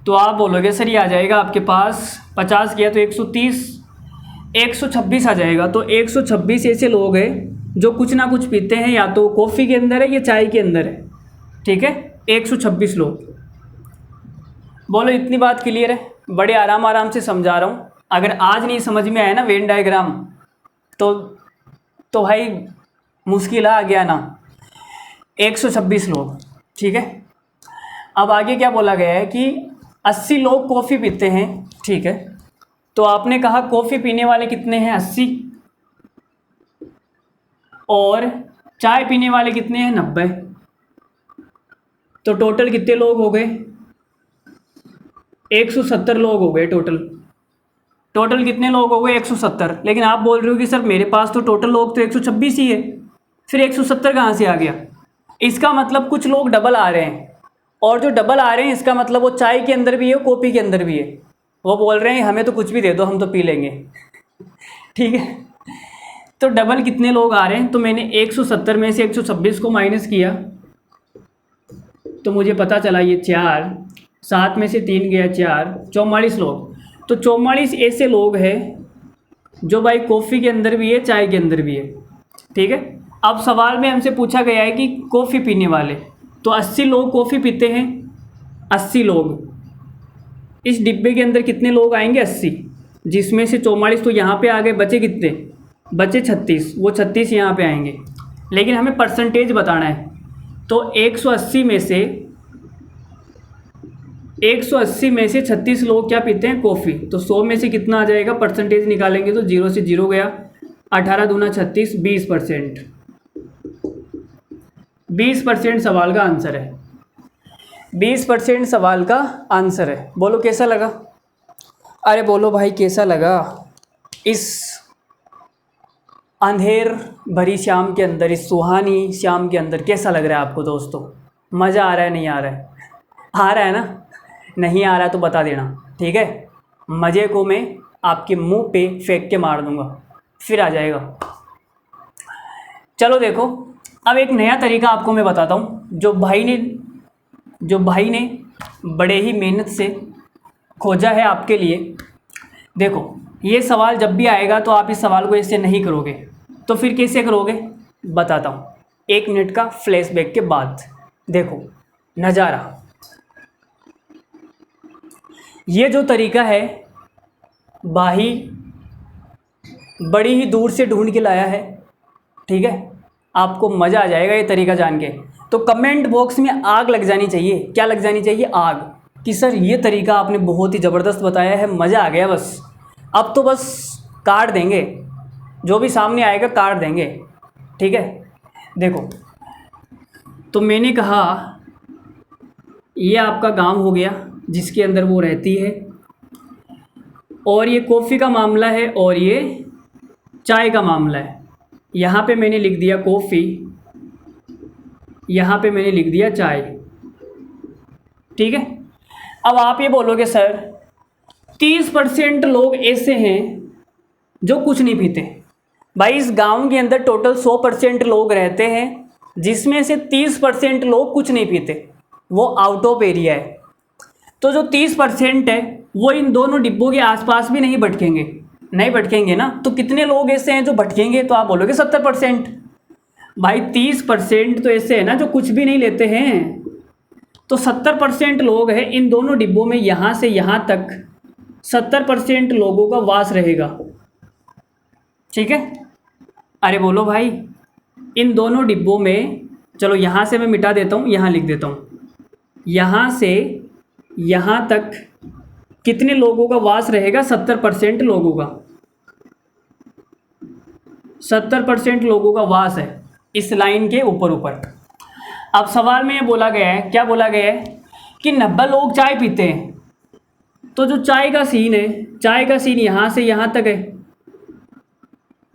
तो आप बोलोगे सर ये आ जाएगा आपके पास 50 गया तो 130, 126 आ जाएगा। तो 126 ऐसे लोग हैं जो कुछ ना कुछ पीते हैं, या तो कॉफ़ी के अंदर है या चाय के अंदर है। ठीक है, 126 लोग। बोलो इतनी बात क्लियर है? बड़े आराम आराम से समझा रहा हूँ। अगर आज नहीं समझ में आया ना वेन डायग्राम, तो भाई मुश्किल आ गया ना। 126 लोग। ठीक है, अब आगे क्या बोला गया है कि 80 लोग कॉफ़ी पीते हैं। ठीक है, तो आपने कहा कॉफ़ी पीने वाले कितने हैं? 80। और चाय पीने वाले कितने हैं? 90। तो टोटल कितने लोग हो गए? 170 लोग हो गए टोटल। टोटल कितने लोग हो गए? 170। लेकिन आप बोल रहे हो कि सर मेरे पास तो टोटल लोग तो 126 ही है, फिर 170 कहाँ से आ गया? इसका मतलब कुछ लोग डबल आ रहे हैं, और जो डबल आ रहे हैं इसका मतलब वो चाय के अंदर भी है, कॉफ़ी के अंदर भी है। वो बोल रहे हैं हमें तो कुछ भी दे दो, हम तो पी लेंगे। ठीक है, तो डबल कितने लोग आ रहे हैं? तो मैंने 170 में से 126 को माइनस किया, तो मुझे पता चला ये 4, 7 में से 3 गया 4, 44 लोग। तो 44 ऐसे लोग हैं जो भाई कॉफ़ी के अंदर भी है, चाय के अंदर भी है। ठीक है, अब सवाल में हमसे पूछा गया है कि कॉफ़ी पीने वाले, तो 80 लोग कॉफ़ी पीते हैं। 80 लोग, इस डिब्बे के अंदर कितने लोग आएंगे? 80, जिसमें से 44 तो यहाँ पे आ गए, बचे कितने? बचे 36। वो 36 यहाँ पे आएंगे, लेकिन हमें परसेंटेज बताना है। तो 180 में से 36 लोग क्या पीते हैं? कॉफ़ी। तो 100 में से कितना आ जाएगा? परसेंटेज निकालेंगे तो 0 से 0 गया, 18 दूना 36, 20%। 20% सवाल का आंसर है। 20% सवाल का आंसर है। बोलो कैसा लगा? अरे बोलो भाई कैसा लगा? इस अंधेर भरी शाम के अंदर, इस सुहानी शाम के अंदर कैसा लग रहा है आपको दोस्तों? मज़ा आ रहा है, नहीं आ रहा है? आ रहा है ना? नहीं आ रहा तो बता देना। ठीक है, मज़े को मैं आपके मुंह पे फेंक के मार दूंगा, फिर आ जाएगा। चलो देखो, अब एक नया तरीका आपको मैं बताता हूँ, जो भाई ने बड़े ही मेहनत से खोजा है आपके लिए। देखो, ये सवाल जब भी आएगा तो आप इस सवाल को ऐसे नहीं करोगे, तो फिर कैसे करोगे? बताता हूँ 1 मिनट का फ्लैशबैक के बाद। देखो नज़ारा, ये जो तरीका है भाई बड़ी ही दूर से ढूंढ के लाया है। ठीक है, आपको मज़ा आ जाएगा ये तरीका जान के। तो कमेंट बॉक्स में आग लग जानी चाहिए। क्या लग जानी चाहिए? आग, कि सर ये तरीका आपने बहुत ही ज़बरदस्त बताया है, मज़ा आ गया। बस अब तो बस काट देंगे, जो भी सामने आएगा काट देंगे। ठीक है, देखो तो मैंने कहा ये आपका गांव हो गया जिसके अंदर वो रहती है, और ये कॉफ़ी का मामला है, और ये चाय का मामला है। यहाँ पे मैंने लिख दिया कॉफ़ी, यहाँ पे मैंने लिख दिया चाय। ठीक है, अब आप ये बोलोगे सर 30% लोग ऐसे हैं जो कुछ नहीं पीते। भाई इस गांव के अंदर टोटल 100% लोग रहते हैं, जिसमें से 30% लोग कुछ नहीं पीते, वो आउट ऑफ एरिया है। तो जो 30% है वो इन दोनों डिब्बों के आसपास भी नहीं भटकेंगे ना। तो कितने लोग ऐसे हैं जो भटकेंगे? तो आप बोलोगे 70%। भाई 30% तो ऐसे है ना जो कुछ भी नहीं लेते हैं, तो 70% लोग हैं इन दोनों डिब्बों में। यहाँ से यहाँ तक 70% लोगों का वास रहेगा। ठीक है, अरे बोलो भाई इन दोनों डिब्बों में, चलो यहाँ से मैं मिटा देता हूँ, यहाँ लिख देता हूँ, यहाँ से यहाँ तक कितने लोगों का वास रहेगा? 70% लोगों का। 70% लोगों का वास है इस लाइन के ऊपर। अब सवाल में ये बोला गया है, क्या बोला गया है कि 90 लोग चाय पीते हैं। तो जो चाय का सीन है, चाय का सीन यहाँ से यहाँ तक है।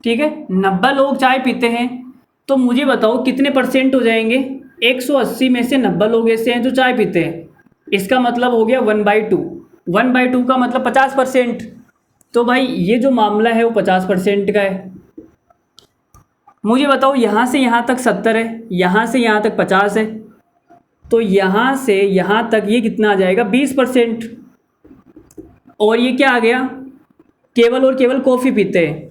ठीक है, 90 लोग चाय पीते हैं, तो मुझे बताओ कितने परसेंट हो जाएंगे? 180 में से 90 लोग ऐसे हैं जो चाय पीते हैं, इसका मतलब हो गया 1/2। 1/2 का मतलब 50%। तो भाई ये जो मामला है वो 50% का है। मुझे बताओ यहाँ से यहाँ तक 70 है, यहाँ से यहाँ तक 50 है, तो यहाँ से यहाँ तक ये कितना आ जाएगा 20%। और ये क्या आ गया, केवल और केवल कॉफ़ी पीते हैं।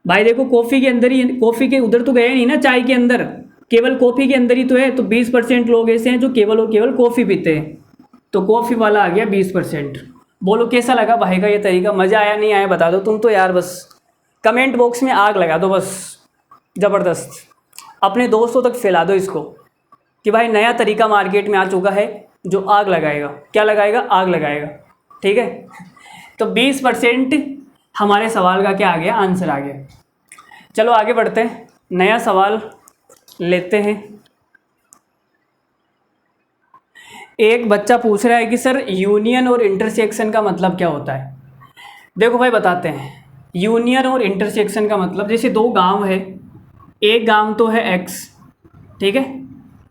भाई देखो कॉफ़ी के अंदर ही, कॉफ़ी के उधर तो गए नहीं ना, चाय के अंदर, केवल कॉफ़ी के अंदर ही तो है। तो 20% लोग ऐसे हैं जो केवल और केवल कॉफ़ी पीते हैं, तो कॉफ़ी वाला आ गया 20%। बोलो कैसा लगा भाई का ये तरीका, मज़ा आया नहीं आया बता दो तुम तो यार, बस कमेंट बॉक्स में आग लगा दो, बस ज़बरदस्त, अपने दोस्तों तक फैला दो इसको कि भाई नया तरीका मार्केट में आ चुका है जो आग लगाएगा। क्या लगाएगा? आग लगाएगा। ठीक है, तो 20% हमारे सवाल का क्या आ गया, आंसर आ गया। चलो आगे बढ़ते हैं, नया सवाल लेते हैं। एक बच्चा पूछ रहा है कि सर यूनियन और इंटरसेक्शन का मतलब क्या होता है। देखो भाई बताते हैं, यूनियन और इंटरसेक्शन का मतलब, जैसे दो गांव है, एक गांव तो है एक्स, ठीक है,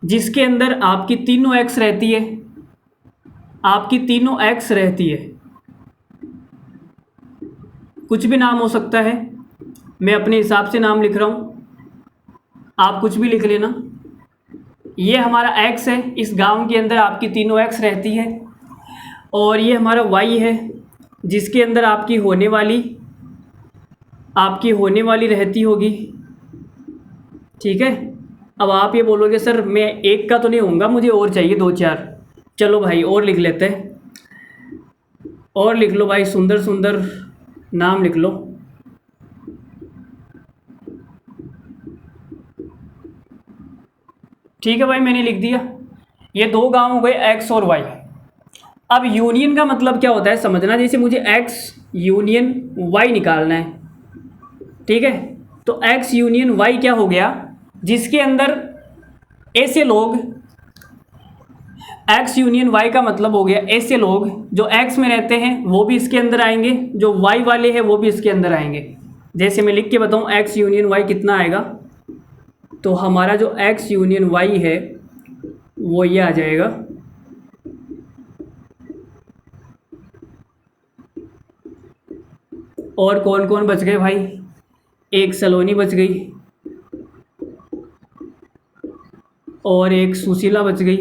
जिसके अंदर आपकी तीनों एक्स रहती है, आपकी तीनों एक्स रहती है, कुछ भी नाम हो सकता है, मैं अपने हिसाब से नाम लिख रहा हूँ, आप कुछ भी लिख लेना। ये हमारा x है, इस गांव के अंदर आपकी तीनों x रहती है, और ये हमारा y है जिसके अंदर आपकी होने वाली रहती होगी। ठीक है, अब आप ये बोलोगे सर मैं एक का तो नहीं होऊंगा, मुझे और चाहिए 2-4। चलो भाई और लिख लेते हैं, और लिख लो भाई, सुंदर सुंदर नाम लिख लो। ठीक है भाई, मैंने लिख दिया। ये दो गांव हो गए एक्स और वाई। अब यूनियन का मतलब क्या होता है समझना, जैसे मुझे एक्स यूनियन वाई निकालना है, ठीक है, तो एक्स यूनियन वाई क्या हो गया, जिसके अंदर ऐसे लोग, एक्स यूनियन वाई का मतलब हो गया ऐसे लोग जो एक्स में रहते हैं वो भी इसके अंदर आएंगे, जो वाई वाले हैं वो भी इसके अंदर आएंगे। जैसे मैं लिख के बताऊँ एक्स यूनियन वाई कितना आएगा, तो हमारा जो x यूनियन y है वो ये आ जाएगा, और कौन कौन बच गए भाई, एक सलोनी बच गई, और एक सुशीला बच गई।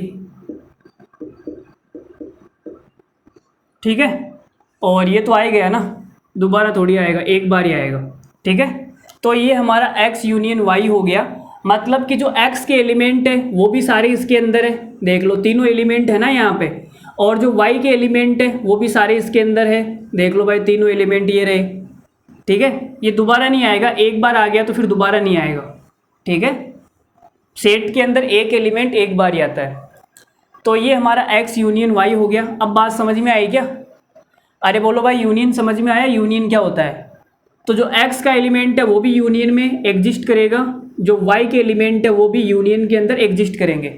ठीक है, और ये तो आ ही गया ना, दोबारा थोड़ी आएगा, एक बार ही आएगा। ठीक है, तो ये हमारा x यूनियन y हो गया, मतलब कि जो x के एलिमेंट है वो भी सारे इसके अंदर है, देख लो तीनों एलिमेंट है ना यहाँ पे, और जो y के एलिमेंट है वो भी सारे इसके अंदर है, देख लो भाई तीनों एलिमेंट ये रहे। ठीक है, ये दोबारा नहीं आएगा, एक बार आ गया तो फिर दोबारा नहीं आएगा। ठीक है, सेट के अंदर एक एलिमेंट एक बार ही आता है। तो ये हमारा x यूनियन y हो गया। अब बात समझ में आई क्या? अरे बोलो भाई यूनियन समझ में आया, यूनियन क्या होता है? तो जो x का एलिमेंट है वो भी यूनियन में एग्जिस्ट करेगा, जो y के एलिमेंट है वो भी यूनियन के अंदर एग्जिस्ट करेंगे।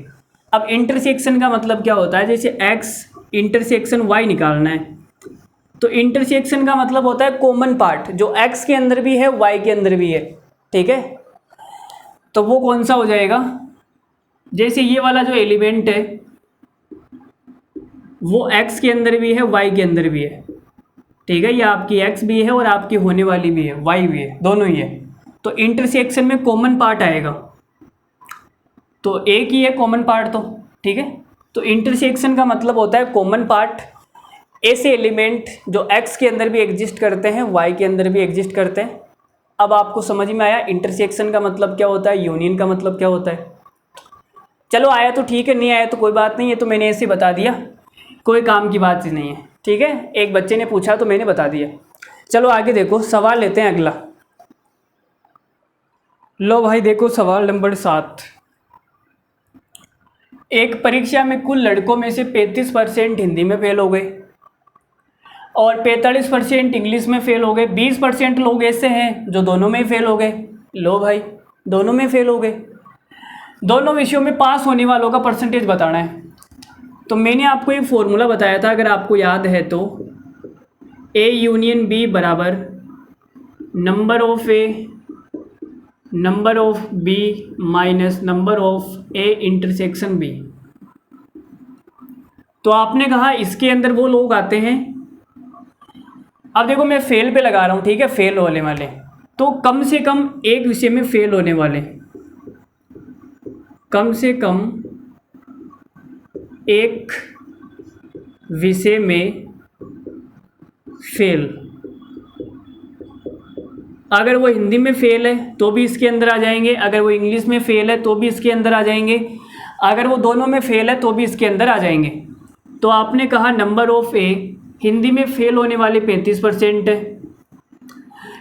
अब इंटरसेक्शन का मतलब क्या होता है, जैसे x इंटरसेक्शन y निकालना है, तो इंटरसेक्शन का मतलब होता है कॉमन पार्ट, जो x के अंदर भी है y के अंदर भी है। ठीक है, तो वो कौन सा हो जाएगा, जैसे ये वाला जो एलिमेंट है वो x के अंदर भी है y के अंदर भी है। ठीक है, ये आपकी x भी है और आपकी होने वाली भी है y भी है, दोनों ही है। तो इंटरसेक्शन में कॉमन पार्ट आएगा, तो एक ही है कॉमन पार्ट तो। ठीक है, तो इंटरसेक्शन का मतलब होता है कॉमन पार्ट, ऐसे एलिमेंट जो x के अंदर भी एग्जिस्ट करते हैं y के अंदर भी एग्जिस्ट करते हैं। अब आपको समझ में आया इंटरसेक्शन का मतलब क्या होता है, यूनियन का मतलब क्या होता है। चलो आया तो ठीक है, नहीं आया तो कोई बात नहीं है, तो मैंने ऐसे बता दिया, कोई काम की बात ही नहीं है। ठीक है, एक बच्चे ने पूछा तो मैंने बता दिया। चलो आगे देखो, सवाल लेते हैं अगला। लो भाई देखो सवाल नंबर 7। एक परीक्षा में कुल लड़कों में से 35% हिंदी में फेल हो गए और 45% इंग्लिश में फेल हो गए। 20% लोग ऐसे हैं जो दोनों में ही फेल हो गए। लो भाई दोनों में फेल हो गए। दोनों विषयों में पास होने वालों का परसेंटेज बताना है। तो मैंने आपको एक फॉर्मूला बताया था, अगर आपको याद है तो, A यूनियन B बराबर number of A number of B minus number of A intersection B। तो आपने कहा इसके अंदर वो लोग आते हैं, अब देखो मैं फेल पे लगा रहा हूँ, ठीक है, फेल होने वाले, तो कम से कम एक विषय में फेल होने वाले, कम से कम एक विषय में फेल। अगर वो हिंदी में फेल है तो भी इसके अंदर आ जाएंगे, अगर वो इंग्लिश में फेल है तो भी इसके अंदर आ जाएंगे, अगर वो दोनों में फेल है तो भी इसके अंदर आ जाएंगे। तो आपने कहा नंबर ऑफ ए, हिंदी में फेल होने वाले 35% है,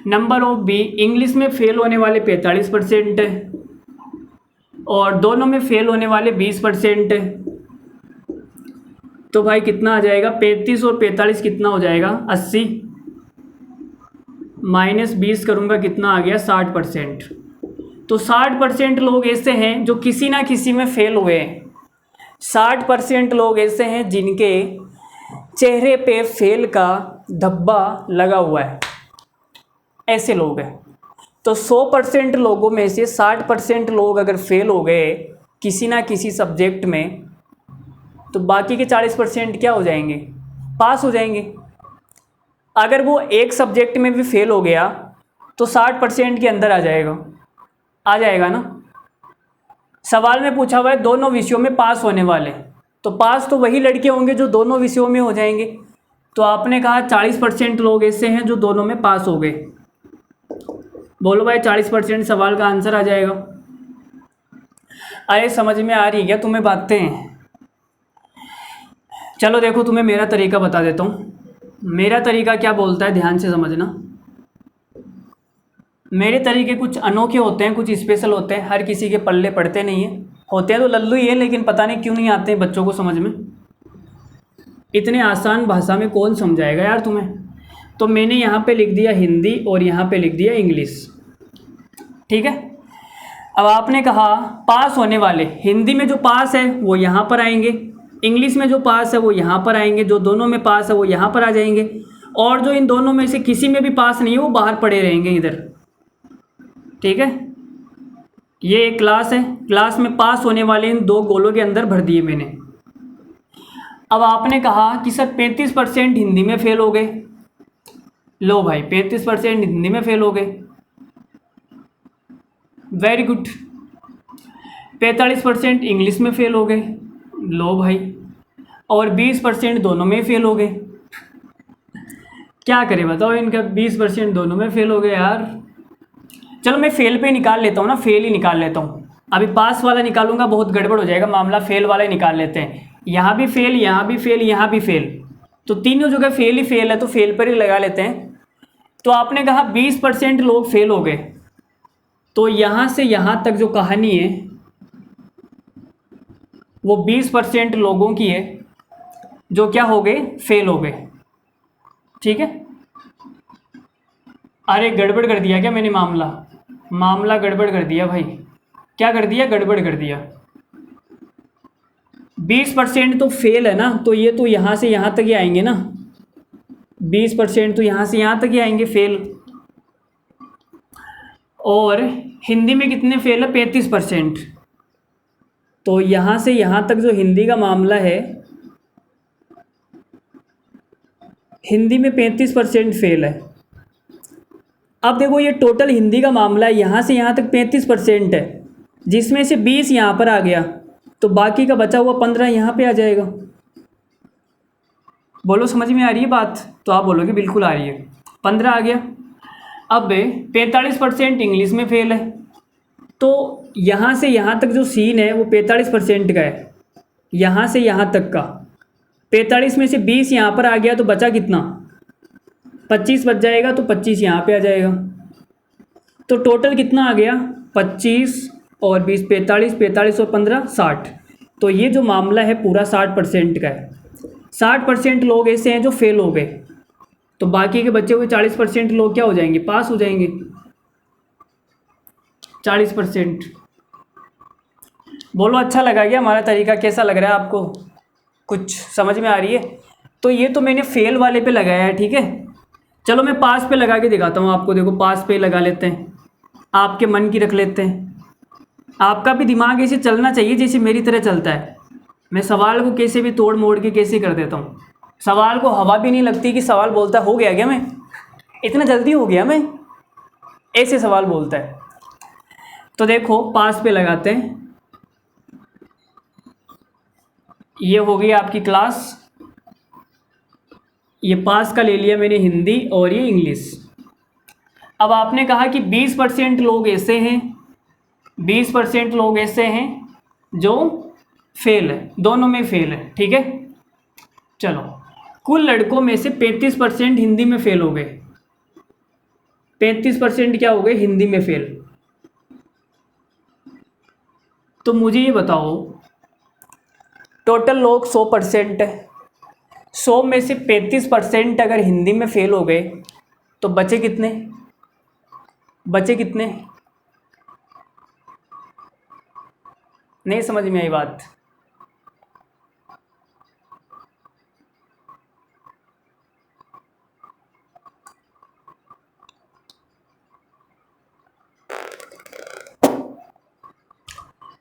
नंबर ऑफ बी, इंग्लिश में फेल होने वाले 45% है, और दोनों में फेल होने वाले 20% है। तो भाई कितना आ जाएगा, 35 और 45 कितना हो जाएगा, 80 माइनस 20 करूँगा कितना आ गया, 60%। तो 60% लोग ऐसे हैं जो किसी ना किसी में फेल हुए हैं। 60% लोग ऐसे हैं जिनके चेहरे पे फेल का धब्बा लगा हुआ है, ऐसे लोग हैं। तो 100% लोगों में से 60% लोग अगर फेल हो गए किसी ना किसी सब्जेक्ट में, तो बाकी के 40% क्या हो जाएंगे, पास हो जाएंगे। अगर वो एक सब्जेक्ट में भी फेल हो गया तो 60% के अंदर आ जाएगा ना। सवाल में पूछा हुआ है दोनों विषयों में पास होने वाले, तो पास तो वही लड़के होंगे जो दोनों विषयों में हो जाएंगे। तो आपने कहा 40% लोग ऐसे हैं जो दोनों में पास हो गए। बोलो भाई 40% सवाल का आंसर आ जाएगा। अरे समझ में आ रही है क्या तुम्हें बातें? चलो देखो तुम्हें मेरा तरीका बता देता हूँ। मेरा तरीका क्या बोलता है, ध्यान से समझना। मेरे तरीके कुछ अनोखे होते हैं, कुछ स्पेशल होते हैं, हर किसी के पल्ले पड़ते नहीं हैं। होते हैं तो लल्लू ही है, लेकिन पता नहीं क्यों नहीं आते हैं बच्चों को समझ में। इतने आसान भाषा में कौन समझाएगा यार तुम्हें। तो मैंने यहाँ पे लिख दिया हिंदी और यहाँ पे लिख दिया इंग्लिश, ठीक है। अब आपने कहा पास होने वाले, हिंदी में जो पास है वो यहाँ पर आएंगे, इंग्लिश में जो पास है वो यहाँ पर आएंगे, जो दोनों में पास है वो यहाँ पर आ जाएंगे, और जो इन दोनों में से किसी में भी पास नहीं है वो बाहर पड़े रहेंगे इधर, ठीक है। ये एक क्लास है, क्लास में पास होने वाले इन दो गोलों के अंदर भर दिए मैंने। अब आपने कहा कि सर 35% हिंदी में फेल हो गए। लो भाई 35% हिंदी में फेल हो गए, वेरी गुड। 45% इंग्लिश में फेल हो गए, लो भाई। और 20% दोनों में फेल हो गए। क्या करें बताओ इनका, 20% दोनों में फेल हो गए यार। चलो मैं फेल पे निकाल लेता हूँ ना, फेल ही निकाल लेता हूँ। अभी पास वाला निकालूंगा बहुत गड़बड़ हो जाएगा मामला, फेल वाला ही निकाल लेते हैं। यहाँ भी फेल, यहाँ भी फेल, यहाँ भी फेल, तो तीनों जगह फेल ही फेल है, तो फेल पर ही लगा लेते हैं। तो आपने कहा 20% लोग फेल हो गए, तो यहाँ से यहाँ तक जो कहानी है वो 20% लोगों की है जो क्या हो गए, फेल हो गए, ठीक है। अरे गड़बड़ कर दिया क्या मैंने, मामला गड़बड़ कर दिया भाई। क्या कर दिया, गड़बड़ कर दिया। 20% तो फेल है ना, तो ये तो यहाँ से यहाँ तक ही आएंगे ना, 20% तो यहाँ से यहाँ तक ही आएंगे फेल। और हिंदी में कितने फेल है, 35%। तो यहाँ से यहाँ तक जो हिंदी का मामला है, हिंदी में 35% फेल है। अब देखो ये टोटल हिंदी का मामला है, यहाँ से यहाँ तक 35% है, जिसमें से 20 यहाँ पर आ गया, तो बाकी का बचा हुआ 15 यहाँ पे आ जाएगा। बोलो समझ में आ रही है बात? तो आप बोलोगे बिल्कुल आ रही है। 15 आ गया। अब 45% इंग्लिश में फेल है, तो यहाँ से यहाँ तक जो सीन है वो 45% का है, यहाँ से यहाँ तक का। 45 में से 20 यहाँ पर आ गया, तो बचा कितना, 25 बच जाएगा, तो 25 यहाँ पे आ जाएगा। तो टोटल कितना आ गया, 25 और 20 45, 45 और 15 60। तो ये जो मामला है पूरा 60% का है। 60% लोग ऐसे हैं जो फेल हो गए, तो बाकी के बचे हुए 40% लोग क्या हो जाएंगे, पास हो जाएंगे। 40%। बोलो अच्छा लगा क्या हमारा तरीका, कैसा लग रहा है आपको, कुछ समझ में आ रही है? तो ये तो मैंने फेल वाले पे लगाया है, ठीक है। चलो मैं पास पे लगा के दिखाता हूँ आपको। देखो पास पे लगा लेते हैं, आपके मन की रख लेते हैं। आपका भी दिमाग ऐसे चलना चाहिए जैसे मेरी तरह चलता है। मैं सवाल को कैसे भी तोड़ मोड़ के कैसे कर देता हूँ, सवाल को हवा भी नहीं लगती कि सवाल बोलता हो गया क्या, मैं इतना जल्दी हो गया, मैं ऐसे सवाल बोलता है। तो देखो पास पे लगाते हैं, ये हो गई आपकी क्लास, ये पास का ले लिया मैंने हिंदी और ये इंग्लिश। अब आपने कहा कि 20% लोग ऐसे हैं, 20% लोग ऐसे हैं जो फेल है, दोनों में फेल है, ठीक है। चलो, कुल लड़कों में से 35% हिंदी में फेल हो गए, 35% क्या हो गए हिंदी में फेल। तो मुझे ये बताओ, टोटल लोग 100% है, 100 में से 35% अगर हिंदी में फेल हो गए तो बचे कितने, बचे कितने? नहीं समझ में आई बात?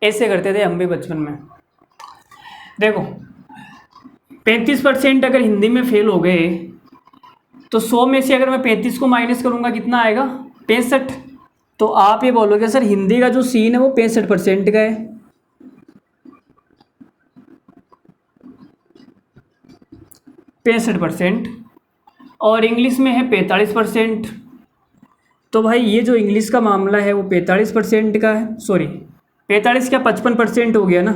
ऐसे करते थे हम भी बचपन में। देखो, 35% अगर हिंदी में फेल हो गए तो 100 में से अगर मैं 35 को माइनस करूँगा कितना आएगा, 65। तो आप ये बोलोगे सर हिंदी का जो सीन है वो 65% का है, 65%, और इंग्लिश में है 45%। तो भाई ये जो इंग्लिश का मामला है वो 45% का है, सॉरी 45 क्या 55% हो गया ना,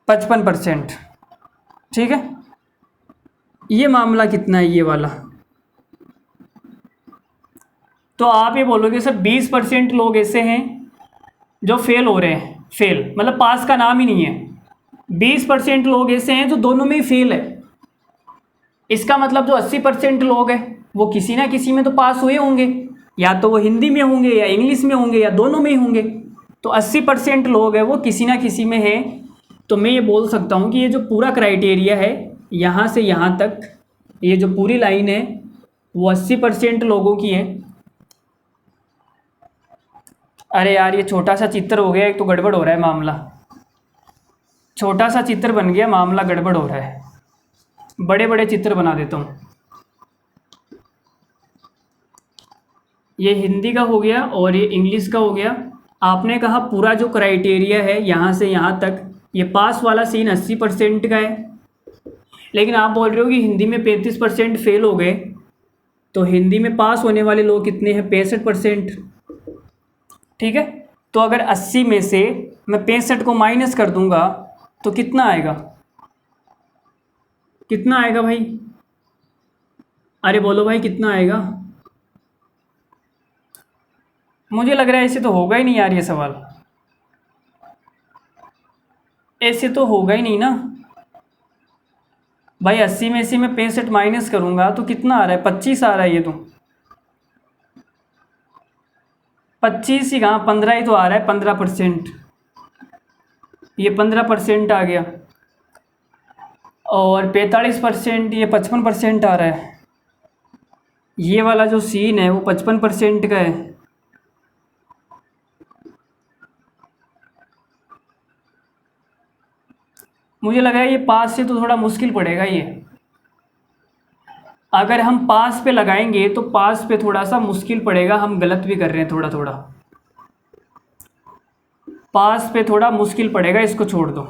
55%, ठीक है। ये मामला कितना है ये वाला? तो आप ये बोलोगे सर 20% लोग ऐसे हैं जो फेल हो रहे हैं, फेल मतलब पास का नाम ही नहीं है, 20% लोग ऐसे हैं जो दोनों में ही फेल है। इसका मतलब जो 80% लोग हैं वो किसी ना किसी में तो पास हुए होंगे, या तो वो हिंदी में होंगे या इंग्लिश में होंगे या दोनों में ही होंगे। तो 80% लोग हैं वो किसी ना किसी में है। तो मैं ये बोल सकता हूँ कि ये जो पूरा क्राइटेरिया है यहाँ से यहाँ तक, ये जो पूरी लाइन है वो 80% लोगों की है। अरे यार ये छोटा सा चित्र हो गया, एक तो गड़बड़ हो रहा है मामला, छोटा सा चित्र बन गया, मामला गड़बड़ हो रहा है, बड़े बड़े चित्र बना देता हूँ। ये हिंदी का हो गया और ये इंग्लिश का हो गया। आपने कहा पूरा जो क्राइटेरिया है यहाँ से यहाँ तक, ये पास वाला सीन 80% का है, लेकिन आप बोल रहे हो कि हिंदी में 35% फेल हो गए, तो हिंदी में पास होने वाले लोग कितने हैं, 65%, ठीक है। तो अगर 80 में से मैं 65 को माइनस कर दूंगा तो कितना आएगा, कितना आएगा भाई? अरे बोलो भाई कितना आएगा? मुझे लग रहा है ऐसे तो होगा ही नहीं यार, ये सवाल ऐसे तो होगा ही नहीं ना भाई। 80 में से मैं 65 माइनस करूंगा तो कितना आ रहा है, 25 आ रहा है। ये तो 25 ही कहाँ, 15 ही तो आ रहा है, 15%, ये 15% आ गया, और 45% ये 55% आ रहा है। ये वाला जो सीन है वो 55% का है। मुझे लगा है ये पास से तो थोड़ा मुश्किल पड़ेगा ये, अगर हम पास पे लगाएंगे तो पास पे थोड़ा सा मुश्किल पड़ेगा, हम गलत भी कर रहे हैं थोड़ा थोड़ा, पास पे थोड़ा मुश्किल पड़ेगा, इसको छोड़ दो।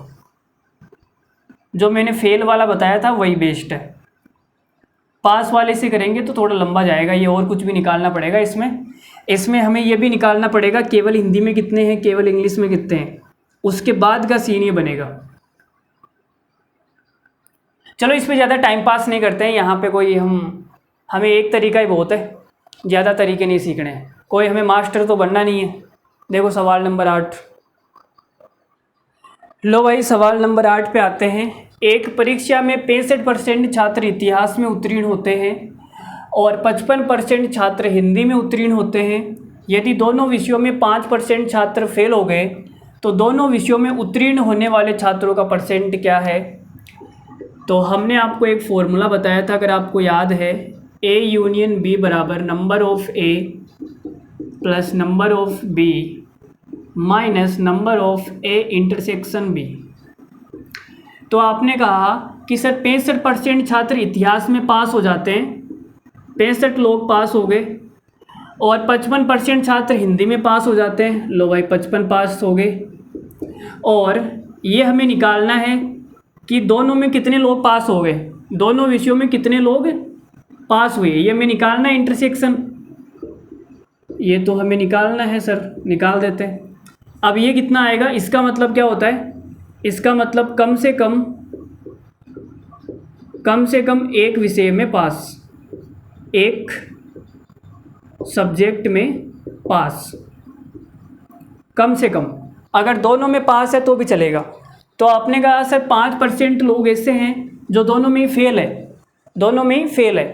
जो मैंने फेल वाला बताया था वही बेस्ट है, पास वाले से करेंगे तो थोड़ा लंबा जाएगा ये, और कुछ भी निकालना पड़ेगा इसमें। इसमें हमें ये भी निकालना पड़ेगा केवल हिंदी में कितने हैं, केवल इंग्लिश में कितने हैं, उसके बाद का सीन ये बनेगा। चलो इस पर ज़्यादा टाइम पास नहीं करते हैं, यहाँ पे कोई हमें एक तरीका ही बहुत है, ज़्यादा तरीके नहीं सीखने हैं, कोई हमें मास्टर तो बनना नहीं है। देखो सवाल नंबर 8, लो भाई सवाल नंबर 8 पे आते हैं। एक परीक्षा में 65% छात्र इतिहास में उत्तीर्ण होते हैं और 55% छात्र हिंदी में उत्तीर्ण होते हैं। यदि दोनों विषयों में 5% छात्र फेल हो गए तो दोनों विषयों में उत्तीर्ण होने वाले छात्रों का परसेंट क्या है? तो हमने आपको एक फॉर्मूला बताया था, अगर आपको याद है, ए यूनियन बी बराबर number of A plus number of B minus number of A intersection B. तो आपने कहा कि सर 65% छात्र इतिहास में पास हो जाते हैं, 65 लोग पास हो गए, और 55% छात्र हिंदी में पास हो जाते हैं। लो भाई 55 पास हो गए, और ये हमें निकालना है कि दोनों में कितने लोग पास हो गए, दोनों विषयों में कितने लोग पास हुए, ये हमें निकालना है इंटरसेक्शन। ये तो हमें निकालना है सर, निकाल देते हैं। अब ये कितना आएगा, इसका मतलब क्या होता है, इसका मतलब कम से कम एक विषय में पास, एक सब्जेक्ट में पास, कम से कम। अगर दोनों में पास है तो भी चलेगा। तो आपने कहा सर 5% लोग ऐसे हैं जो दोनों में ही फेल है, दोनों में ही फेल है,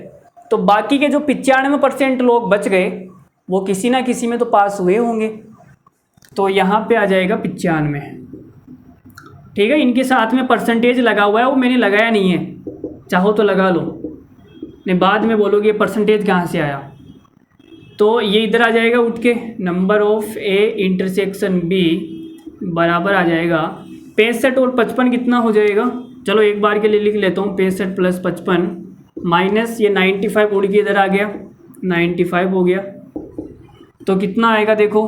तो बाकी के जो 95% लोग बच गए वो किसी ना किसी में तो पास हुए होंगे। तो यहाँ पे आ जाएगा 95। ठीक है, इनके साथ में परसेंटेज लगा हुआ है, वो मैंने लगाया नहीं है, चाहो तो लगा लो, नहीं बाद में बोलोगे परसेंटेज कहाँ से आया। तो ये इधर आ जाएगा उठ के, number of A intersection B बराबर आ जाएगा 65 और 55 कितना हो जाएगा, चलो एक बार के लिए लिख लेता हूँ, 65 + 55 माइनस ये 95 उड़ के इधर आ गया, 95 हो गया। तो कितना आएगा देखो,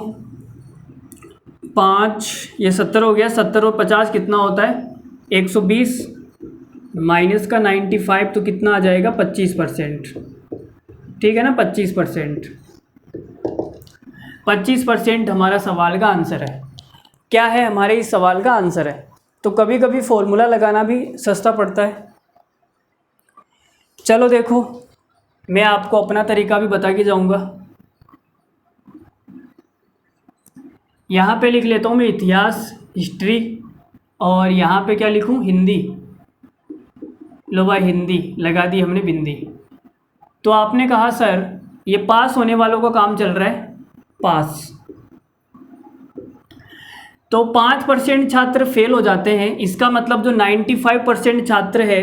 5 ये 70 हो गया, 70 और 50 कितना होता है 120 माइनस का 95 तो कितना आ जाएगा 25%। ठीक है ना, 25%। 25% हमारा सवाल का आंसर है। क्या है हमारे इस सवाल का आंसर है। तो कभी कभी फॉर्मूला लगाना भी सस्ता पड़ता है। चलो देखो, मैं आपको अपना तरीका भी बता के जाऊंगा। यहाँ पे लिख लेता हूँ मैं इतिहास, हिस्ट्री, और यहाँ पे क्या लिखूँ, हिंदी। लो भाई हिंदी लगा दी हमने बिंदी। तो आपने कहा सर ये पास होने वालों का काम चल रहा है, पास। तो 5% छात्र फेल हो जाते हैं, इसका मतलब जो 95% छात्र है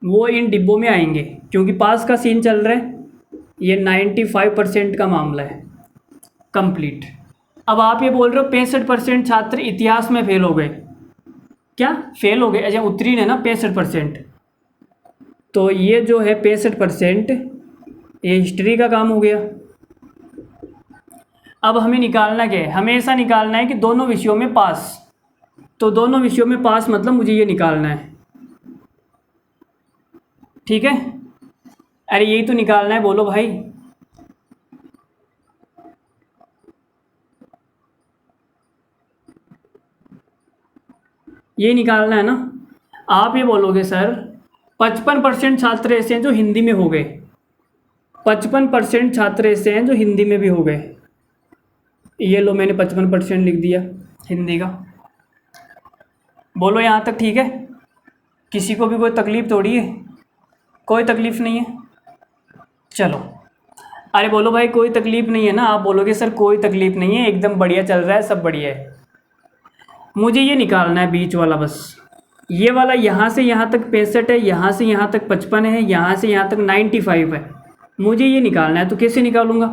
वो इन डिब्बों में आएंगे, क्योंकि पास का सीन चल रहा है। ये 95% का मामला है, कंप्लीट। अब आप ये बोल रहे हो 65% छात्र इतिहास में फेल हो गए, क्या फेल हो गए, अच्छा उत्तीर्ण है ना 65%, तो ये जो है 65% ये हिस्ट्री का काम हो गया। अब हमें निकालना क्या है, हमें ऐसा निकालना है कि दोनों विषयों में पास, तो दोनों विषयों में पास मतलब मुझे ये निकालना है। ठीक है, अरे यही तो निकालना है, बोलो भाई। ये निकालना है ना। आप ये बोलोगे सर 55% छात्र ऐसे हैं जो हिंदी में हो गए, 55% छात्र ऐसे हैं जो हिंदी में भी हो गए। ये लो मैंने 55% लिख दिया हिंदी का। बोलो यहाँ तक ठीक है, किसी को भी कोई तकलीफ़ थोड़ी है, कोई तकलीफ़ नहीं है। चलो, अरे बोलो भाई कोई तकलीफ़ नहीं है ना। आप बोलोगे सर कोई तकलीफ़ नहीं है, एकदम बढ़िया चल रहा है, सब बढ़िया है। मुझे ये निकालना है बीच वाला, बस ये वाला, यहाँ से यहाँ तक 65 है, यहाँ से यहाँ तक 55 है, यहाँ से यहाँ तक 95 है, मुझे ये निकालना है। तो कैसे निकालूंगा,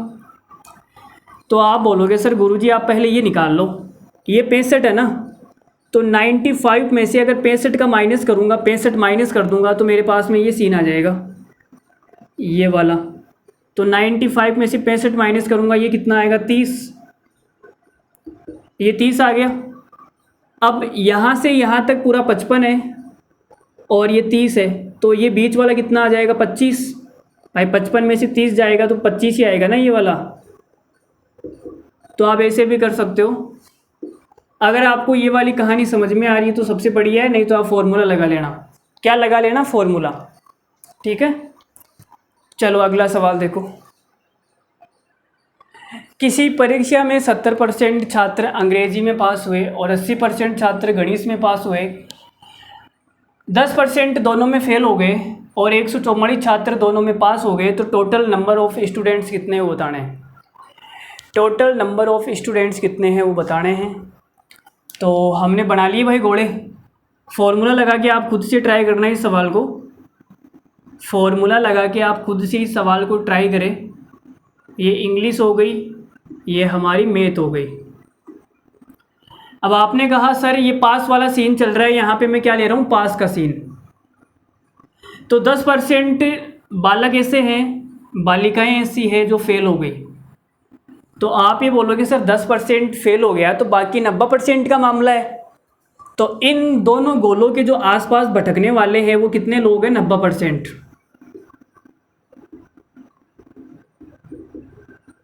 तो आप बोलोगे सर गुरुजी आप पहले ये निकाल लो, ये 65 है ना, तो 95 में से अगर 65 का माइनस करूँगा, 65 माइनस कर दूंगा तो मेरे पास में ये सीन आ जाएगा, ये वाला। तो 95 में से 65 माइनस करूँगा, ये कितना आएगा 30, ये 30 आ गया। अब यहाँ से यहाँ तक पूरा 55 है और ये 30 है, तो ये बीच वाला कितना आ जाएगा 25। भाई 55 में से 30 जाएगा तो 25 ही आएगा ना ये वाला। तो आप ऐसे भी कर सकते हो। अगर आपको ये वाली कहानी समझ में आ रही है तो सबसे बढ़िया है, नहीं तो आप फॉर्मूला लगा लेना। क्या लगा लेना, फॉर्मूला। ठीक है, चलो अगला सवाल देखो। किसी परीक्षा में 70% छात्र अंग्रेजी में पास हुए और 80% छात्र गणित में पास हुए, 10% दोनों में फेल हो गए और 144 छात्र दोनों में पास हो गए, तो टोटल नंबर ऑफ़ स्टूडेंट्स कितने हैं वो बताने हैं। टोटल नंबर ऑफ़ स्टूडेंट्स कितने हैं वो बताने हैं। तो हमने बना लिए भाई घोड़े। फॉर्मूला लगा के आप खुद से ट्राई करना इस सवाल को, फॉर्मूला लगा के आप खुद से इस सवाल को ट्राई करें। ये इंग्लिश हो गई, ये हमारी मैथ हो गई। अब आपने कहा सर ये पास वाला सीन चल रहा है, यहाँ पे मैं क्या ले रहा हूँ, पास का सीन। तो 10% बालक ऐसे हैं, बालिकाएं ऐसी है जो फेल हो गई। तो आप ये बोलोगे सर 10% फेल हो गया तो बाकी 90% का मामला है, तो इन दोनों गोलों के जो आसपास भटकने वाले हैं वो कितने लोग हैं? 90%।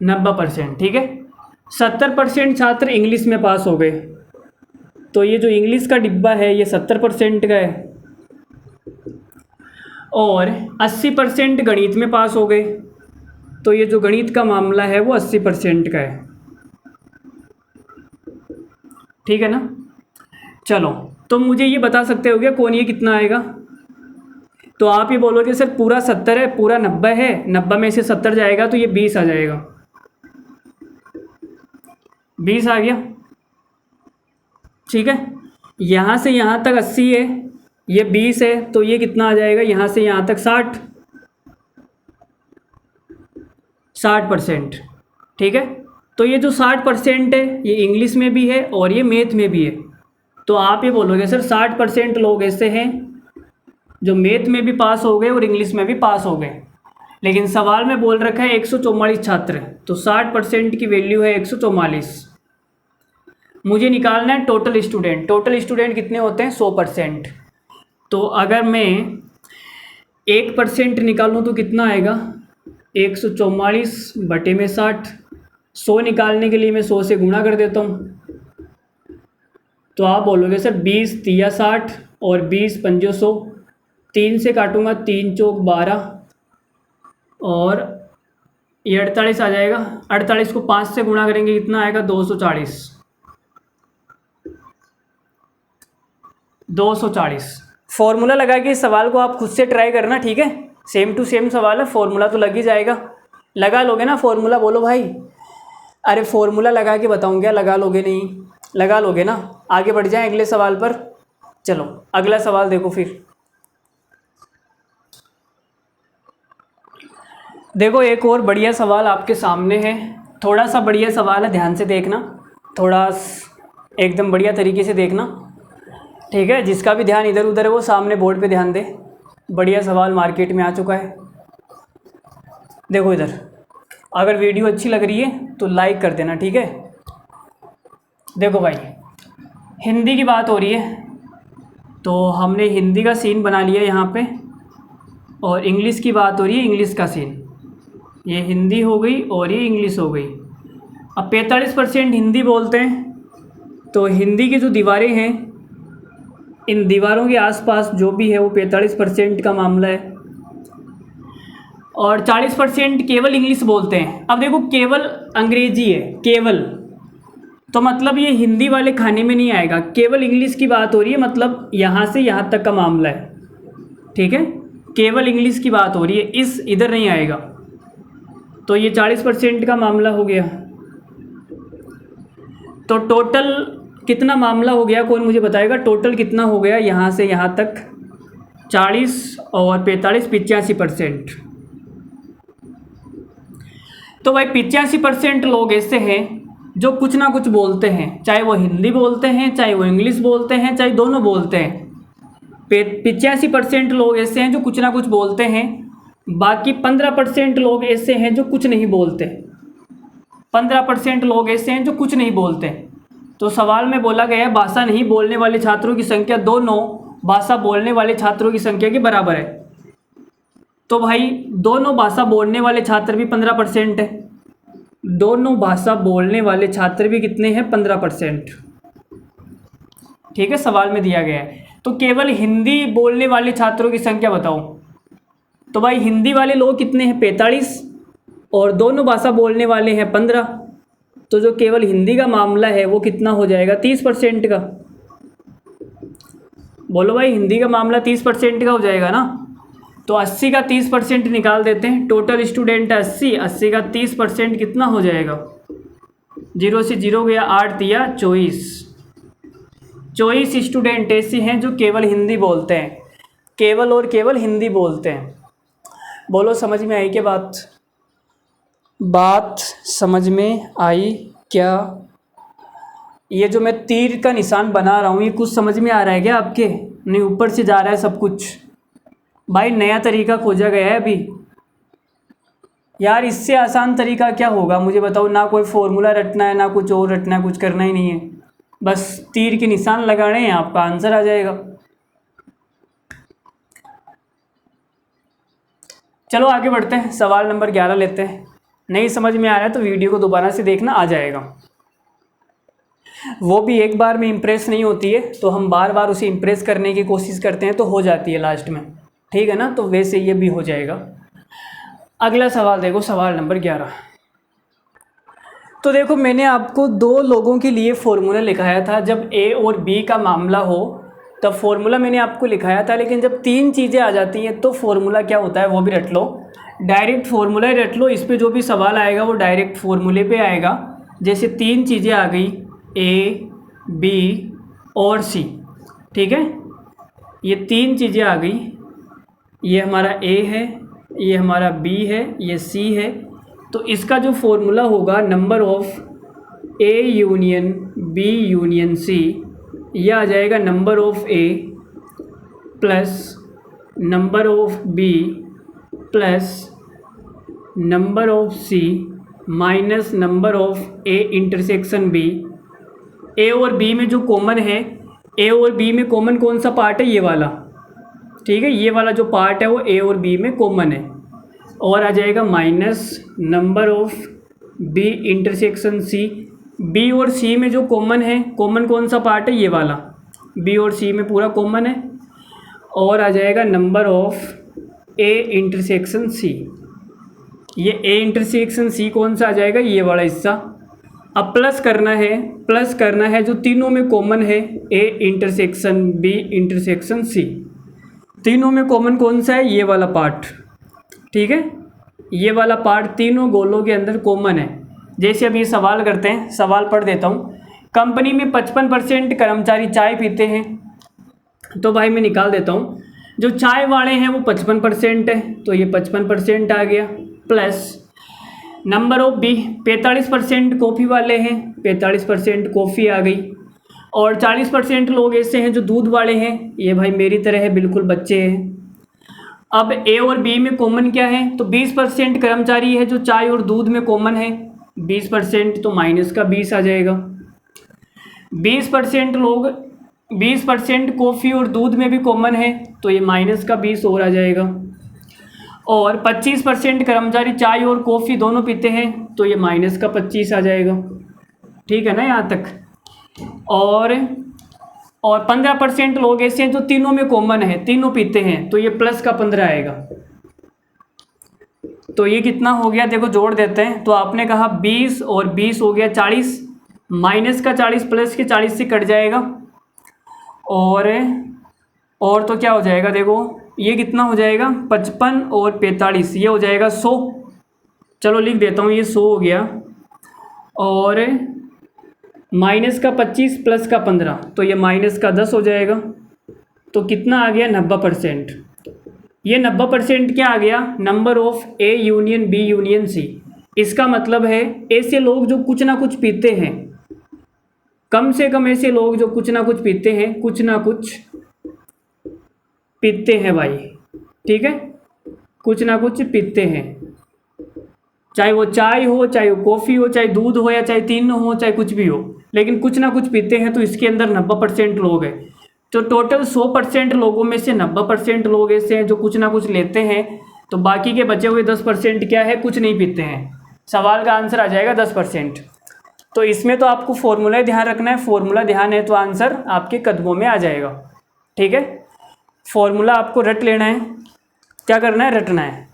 90%, ठीक है। 70% छात्र इंग्लिश में पास हो गए, तो ये जो इंग्लिश का डिब्बा है ये 70% का है, और 80% गणित में पास हो गए, तो ये जो गणित का मामला है वो 80% का है, ठीक है ना। चलो, तो मुझे ये बता सकते हो क्या कौन ये कितना आएगा? तो आप ये बोलोगे सर पूरा 70 है, पूरा 90 है, 90 में से 70 जाएगा तो ये 20 आ जाएगा। 20 आ गया, ठीक है। यहाँ से यहाँ तक 80 है, ये 20 है, तो ये कितना आ जाएगा? यहाँ से यहाँ तक 60%, ठीक है। तो ये जो 60% है ये इंग्लिश में भी है और ये मैथ में भी है। तो आप ये बोलोगे सर 60% लोग ऐसे हैं जो मैथ में भी पास हो गए और इंग्लिश में भी पास हो गए, लेकिन सवाल में बोल रखा है 144 छात्र, तो 60% की वैल्यू है 144। मुझे निकालना है टोटल स्टूडेंट। टोटल स्टूडेंट कितने होते हैं? 100%। तो अगर मैं 1% निकालूँ तो कितना आएगा? 144 बटे में 60। 100 निकालने के लिए मैं 100 से गुणा कर देता हूँ, तो आप बोलोगे सर 20 तिया 60 और 20 पंजो 100। 3 से काटूंगा, 3 चौक 12 और ये 48 आ जाएगा। 48 को 5 से गुणा करेंगे कितना आएगा? 240। 240। फॉर्मूला लगा के इस सवाल को आप खुद से ट्राई करना, ठीक है। सेम टू सेम सवाल है, फॉर्मूला तो लग ही जाएगा। लगा लोगे ना फॉर्मूला? बोलो भाई। अरे फॉर्मूला लगा के बताऊँ क्या? लगा लोगे नहीं? लगा लोगे ना। आगे बढ़ जाएं अगले सवाल पर। चलो अगला सवाल देखो फिर। देखो एक और बढ़िया सवाल आपके सामने है। थोड़ा सा बढ़िया सवाल है, ध्यान से देखना, थोड़ा एकदम बढ़िया तरीके से देखना, ठीक है। जिसका भी ध्यान इधर उधर है वो सामने बोर्ड पे ध्यान दे। बढ़िया सवाल मार्केट में आ चुका है। देखो इधर, अगर वीडियो अच्छी लग रही है तो लाइक कर देना, ठीक है। देखो भाई, हिंदी की बात हो रही है, तो हमने हिंदी का सीन बना लिया यहाँ पे, और इंग्लिश की बात हो रही है, इंग्लिश का सीन। ये हिंदी हो गई और ये इंग्लिश हो गई। अब 45% हिंदी बोलते हैं, तो हिंदी की जो दीवारें हैं, इन दीवारों के आसपास जो भी है वो 45% का मामला है, और 40% केवल इंग्लिश बोलते हैं। अब देखो केवल अंग्रेजी है, केवल, तो मतलब ये हिंदी वाले खाने में नहीं आएगा। केवल इंग्लिश की बात हो रही है, मतलब यहाँ से यहाँ तक का मामला है, ठीक है। केवल इंग्लिश की बात हो रही है, इस इधर नहीं आएगा, तो ये 40% का मामला हो गया। तो टोटल कितना मामला हो गया, कौन मुझे बताएगा? टोटल कितना हो गया यहाँ से यहाँ तक? 40 और 45, 85%। तो भाई 85% लोग ऐसे हैं जो कुछ ना कुछ बोलते हैं, चाहे वो हिंदी बोलते हैं, चाहे वो इंग्लिश बोलते हैं, चाहे दोनों बोलते हैं। 85% लोग ऐसे हैं जो कुछ ना कुछ बोलते हैं। बाकी 15% लोग ऐसे हैं जो कुछ नहीं बोलते। 15% लोग ऐसे हैं जो कुछ नहीं बोलते। तो सवाल में बोला गया है भाषा नहीं बोलने वाले छात्रों की संख्या दोनों भाषा बोलने वाले छात्रों की संख्या के बराबर है। तो भाई दोनों भाषा बोलने वाले छात्र भी 15% है, दोनों भाषा बोलने वाले छात्र भी कितने हैं? 15%, ठीक है, सवाल में दिया गया है। तो केवल हिंदी बोलने वाले छात्रों की संख्या बताओ। तो भाई हिंदी वाले लोग कितने हैं? 45, और दोनों भाषा बोलने वाले हैं 15। तो जो केवल हिंदी का मामला है वो कितना हो जाएगा? 30% का। बोलो भाई, हिंदी का मामला 30% का हो जाएगा ना। तो 80 का 30% निकाल देते हैं। टोटल स्टूडेंट 80, 80 का 30% कितना हो जाएगा? 0 से 0 गया, 8 दिया 24। 24 स्टूडेंट ऐसे हैं जो केवल हिंदी बोलते हैं, केवल और केवल हिंदी बोलते हैं। बोलो समझ में आई क्या बात? बात समझ में आई क्या? ये जो मैं तीर का निशान बना रहा हूँ ये कुछ समझ में आ रहा है क्या आपके? नहीं, ऊपर से जा रहा है सब कुछ। भाई नया तरीका खोजा गया है अभी यार, इससे आसान तरीका क्या होगा मुझे बताओ। ना कोई फॉर्मूला रटना है, ना कुछ और रटना है, कुछ करना ही नहीं है। बस तीर के निशान लगाने हैं, आपका आंसर आ जाएगा। चलो आगे बढ़ते हैं, सवाल नंबर 11 लेते हैं। नहीं समझ में आ रहा है तो वीडियो को दोबारा से देखना, आ जाएगा। वो भी एक बार में इम्प्रेस नहीं होती है, तो हम बार बार उसे इम्प्रेस करने की कोशिश करते हैं तो हो जाती है लास्ट में, ठीक है ना। तो वैसे ये भी हो जाएगा। अगला सवाल देखो, सवाल नंबर 11। तो देखो मैंने आपको दो लोगों के लिए फॉर्मूला लिखाया था। जब ए और बी का मामला हो तब फॉर्मूला मैंने आपको लिखाया था, लेकिन जब तीन चीज़ें आ जाती हैं तो फॉर्मूला क्या होता है वो भी रट लो। डायरेक्ट फॉर्मूला ही रट लो, इस पे जो भी सवाल आएगा वो डायरेक्ट फॉर्मूले पे आएगा। जैसे तीन चीज़ें आ गई, ए बी और सी, ठीक है। ये तीन चीज़ें आ गई, ये हमारा ए है, ये हमारा बी है, ये सी है। तो इसका जो फॉर्मूला होगा number of A union B union C, यह आ जाएगा number of A plus number of B plus number of C minus number of A intersection B. A और बी में जो कॉमन है, ए और बी में कॉमन कौन सा पार्ट है, ये वाला, ठीक है। ये वाला जो पार्ट है वो ए और बी में कॉमन है। और आ जाएगा minus number of B intersection C. B और सी में जो कॉमन है, कॉमन कौन सा पार्ट है, ये वाला, बी और सी में पूरा कॉमन है। और आ जाएगा number of A intersection C. ये ए इंटरसेक्शन सी कौन सा आ जाएगा, ये वाला हिस्सा। अब प्लस करना है जो तीनों में कॉमन है, A intersection B intersection C. तीनों में कॉमन कौन सा है, ये वाला पार्ट, ठीक है। ये वाला पार्ट तीनों गोलों के अंदर कॉमन है। जैसे अब ये सवाल करते हैं, सवाल पढ़ देता हूँ। कंपनी में 55% कर्मचारी चाय पीते हैं, तो भाई मैं निकाल देता हूँ। जो चाय वाले हैं वो 55% है, तो ये 55% आ गया, plus number of B 45% coffee वाले हैं, 45% कॉफ़ी आ गई। और 40% लोग ऐसे हैं जो दूध वाले हैं, ये भाई मेरी तरह है, बिल्कुल बच्चे हैं। अब ए और बी में कॉमन क्या है, तो 20% कर्मचारी है जो चाय और दूध में कॉमन है, 20%, तो माइनस का 20 आ जाएगा। 20% लोग 20% कॉफ़ी और दूध में भी कॉमन है, तो ये माइनस का 20 और आ जाएगा। और 25% कर्मचारी चाय और कॉफ़ी दोनों पीते हैं, तो ये माइनस का 25 आ जाएगा, ठीक है ना यहाँ तक। और 15% लोग ऐसे हैं जो तीनों में कॉमन है, तीनों पीते हैं, तो ये प्लस का 15 आएगा। तो ये कितना हो गया, देखो जोड़ देते हैं। तो आपने कहा 20 और 20 हो गया 40, माइनस का 40 प्लस के 40 से कट जाएगा। और तो क्या हो जाएगा, देखो ये कितना हो जाएगा, 55 और 45, ये हो जाएगा 100। चलो लिख देता हूँ, ये 100 हो गया। और माइनस का 25 प्लस का 15, तो ये माइनस का 10 हो जाएगा। तो कितना आ गया, 90%। ये 90% क्या आ गया, number of A union B union C. इसका मतलब है ऐसे लोग जो कुछ ना कुछ पीते हैं, कम से कम ऐसे लोग जो कुछ ना कुछ पीते हैं, कुछ ना कुछ पीते हैं भाई, ठीक है, कुछ ना कुछ पीते हैं। चाहे वो चाय हो, चाहे वो कॉफ़ी हो, चाहे दूध हो, या चाहे तीनों हो, चाहे कुछ भी हो, लेकिन कुछ ना कुछ पीते हैं। तो इसके अंदर 90% लोग हैं। तो टोटल 100% लोगों में से 90% लोग ऐसे हैं जो कुछ ना कुछ लेते हैं, तो बाकी के बचे हुए 10% क्या है, कुछ नहीं पीते हैं। सवाल का आंसर आ जाएगा 10%। तो इसमें तो आपको फॉर्मूला ध्यान रखना है, फॉर्मूला ध्यान है तो आंसर आपके कदमों में आ जाएगा, ठीक है। फॉर्मूला आपको रट लेना है, क्या करना है, रटना है।